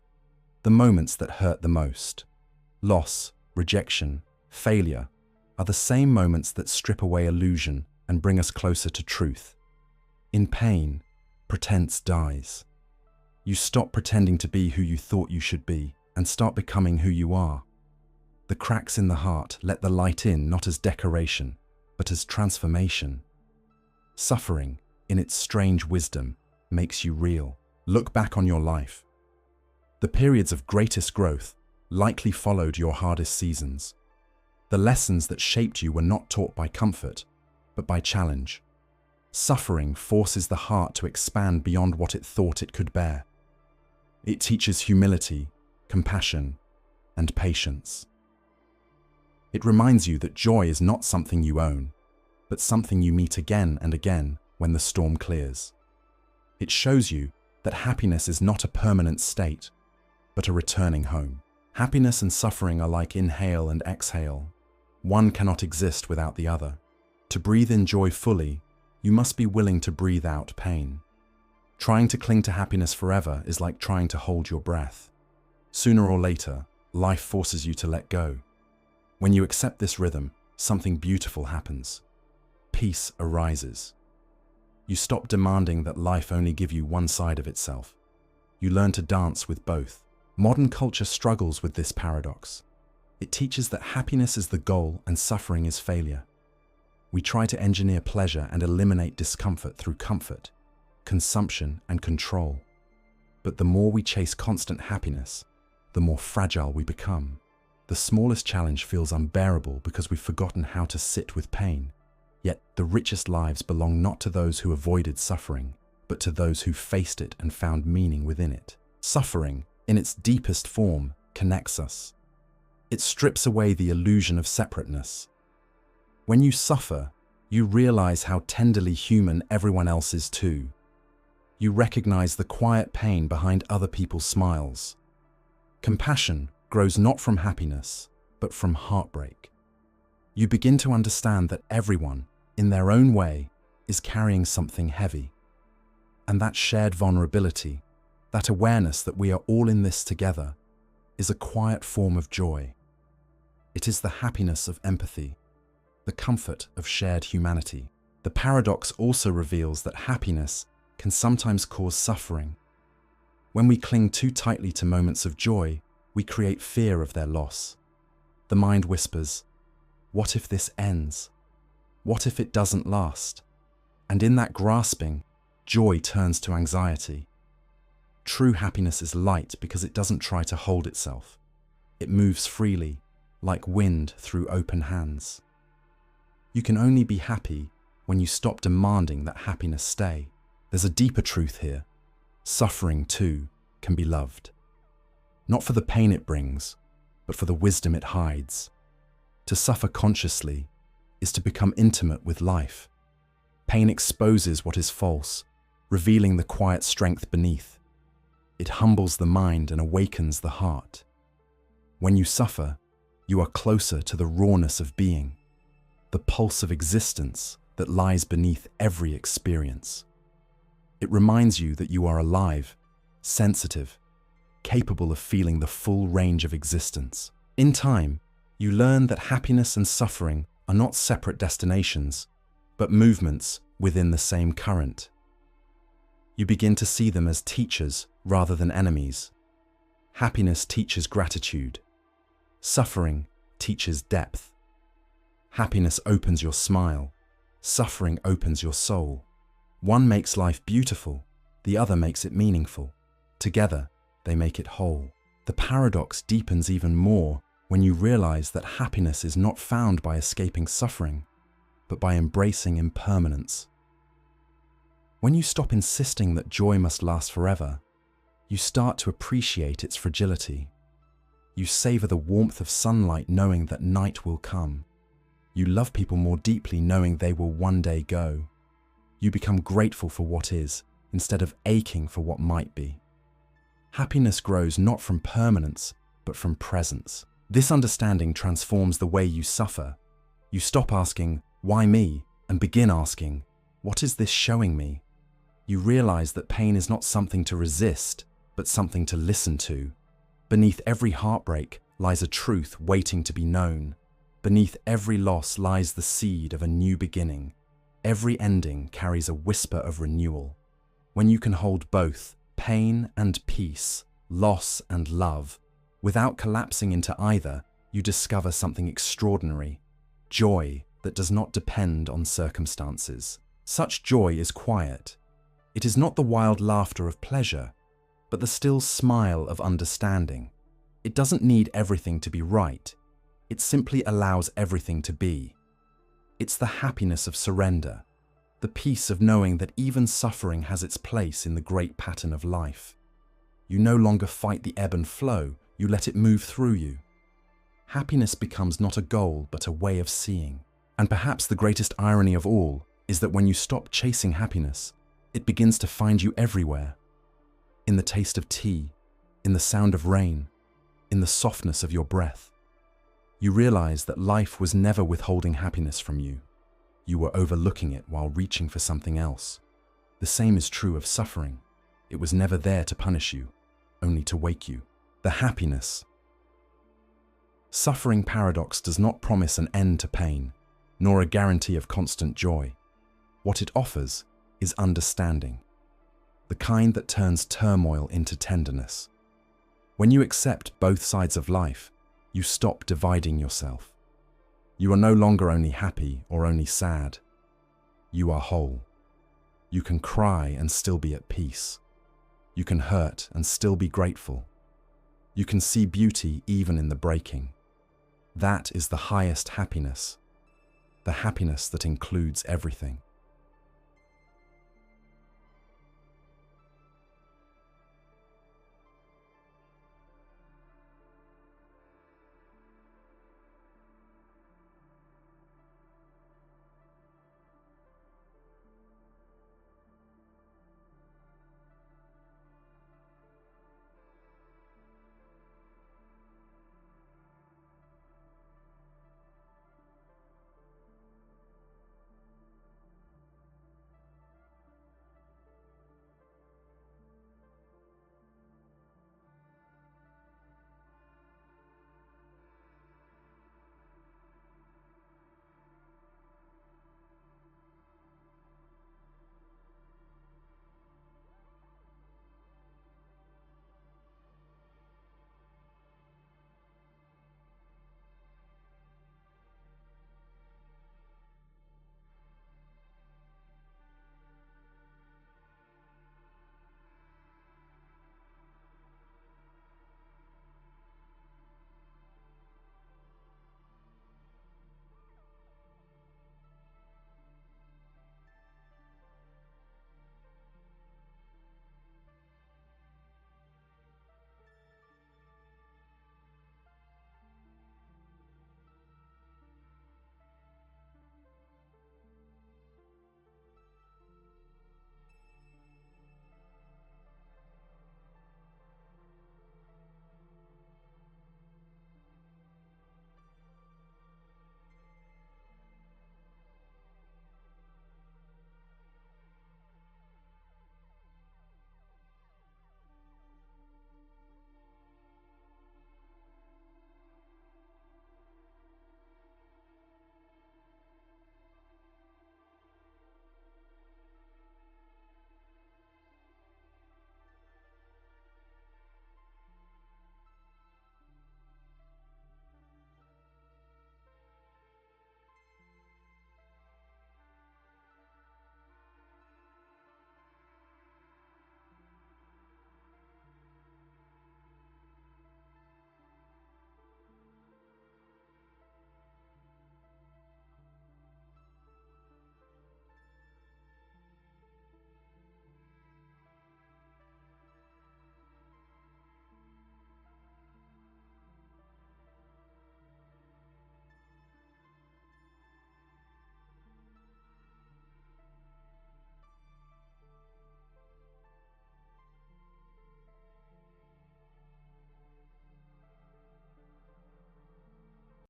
The moments that hurt the most, loss, rejection, failure, are the same moments that strip away illusion and bring us closer to truth. In pain, pretense dies. You stop pretending to be who you thought you should be and start becoming who you are. The cracks in the heart let the light in not as decoration, but as transformation. Suffering, in its strange wisdom, makes you real. Look back on your life. The periods of greatest growth likely followed your hardest seasons. The lessons that shaped you were not taught by comfort, but by challenge. Suffering forces the heart to expand beyond what it thought it could bear. It teaches humility, compassion, and patience. It reminds you that joy is not something you own, but something you meet again and again when the storm clears. It shows you that happiness is not a permanent state, but a returning home. Happiness and suffering are like inhale and exhale. One cannot exist without the other. To breathe in joy fully, you must be willing to breathe out pain. Trying to cling to happiness forever is like trying to hold your breath. Sooner or later, life forces you to let go. When you accept this rhythm, something beautiful happens. Peace arises. You stop demanding that life only give you one side of itself. You learn to dance with both. Modern culture struggles with this paradox. It teaches that happiness is the goal and suffering is failure. We try to engineer pleasure and eliminate discomfort through comfort, consumption, and control. But the more we chase constant happiness, the more fragile we become. The smallest challenge feels unbearable because we've forgotten how to sit with pain. Yet the richest lives belong not to those who avoided suffering, but to those who faced it and found meaning within it. Suffering, in its deepest form, connects us. It strips away the illusion of separateness. When you suffer, you realize how tenderly human everyone else is too. You recognize the quiet pain behind other people's smiles. Compassion grows not from happiness, but from heartbreak. You begin to understand that everyone, in their own way, is carrying something heavy. And that shared vulnerability, that awareness that we are all in this together, is a quiet form of joy. It is the happiness of empathy, the comfort of shared humanity. The paradox also reveals that happiness can sometimes cause suffering. When we cling too tightly to moments of joy, we create fear of their loss. The mind whispers, "What if this ends? What if it doesn't last?" And in that grasping, joy turns to anxiety. True happiness is light because it doesn't try to hold itself. It moves freely, like wind through open hands. You can only be happy when you stop demanding that happiness stay. There's a deeper truth here. Suffering, too, can be loved. Not for the pain it brings, but for the wisdom it hides. To suffer consciously is to become intimate with life. Pain exposes what is false, revealing the quiet strength beneath. It humbles the mind and awakens the heart. When you suffer, you are closer to the rawness of being, the pulse of existence that lies beneath every experience. It reminds you that you are alive, sensitive, capable of feeling the full range of existence. In time, you learn that happiness and suffering are not separate destinations, but movements within the same current. You begin to see them as teachers rather than enemies. Happiness teaches gratitude. Suffering teaches depth. Happiness opens your smile. Suffering opens your soul. One makes life beautiful, the other makes it meaningful. Together, they make it whole. The paradox deepens even more when you realize that happiness is not found by escaping suffering, but by embracing impermanence. When you stop insisting that joy must last forever, you start to appreciate its fragility. You savor the warmth of sunlight knowing that night will come. You love people more deeply knowing they will one day go. You become grateful for what is, instead of aching for what might be. Happiness grows not from permanence, but from presence. This understanding transforms the way you suffer. You stop asking, "Why me?" and begin asking, "What is this showing me?" You realize that pain is not something to resist, but something to listen to. Beneath every heartbreak lies a truth waiting to be known. Beneath every loss lies the seed of a new beginning. Every ending carries a whisper of renewal. When you can hold both, pain and peace, loss and love, without collapsing into either, you discover something extraordinary. Joy that does not depend on circumstances. Such joy is quiet. It is not the wild laughter of pleasure, but the still smile of understanding. It doesn't need everything to be right. It simply allows everything to be. It's the happiness of surrender, the peace of knowing that even suffering has its place in the great pattern of life. You no longer fight the ebb and flow, you let it move through you. Happiness becomes not a goal, but a way of seeing. And perhaps the greatest irony of all is that when you stop chasing happiness, it begins to find you everywhere. In the taste of tea, in the sound of rain, in the softness of your breath. You realize that life was never withholding happiness from you. You were overlooking it while reaching for something else. The same is true of suffering. It was never there to punish you, only to wake you. The happiness. Suffering paradox does not promise an end to pain, nor a guarantee of constant joy. What it offers is understanding, the kind that turns turmoil into tenderness. When you accept both sides of life, you stop dividing yourself. You are no longer only happy or only sad. You are whole. You can cry and still be at peace. You can hurt and still be grateful. You can see beauty even in the breaking. That is the highest happiness, the happiness that includes everything.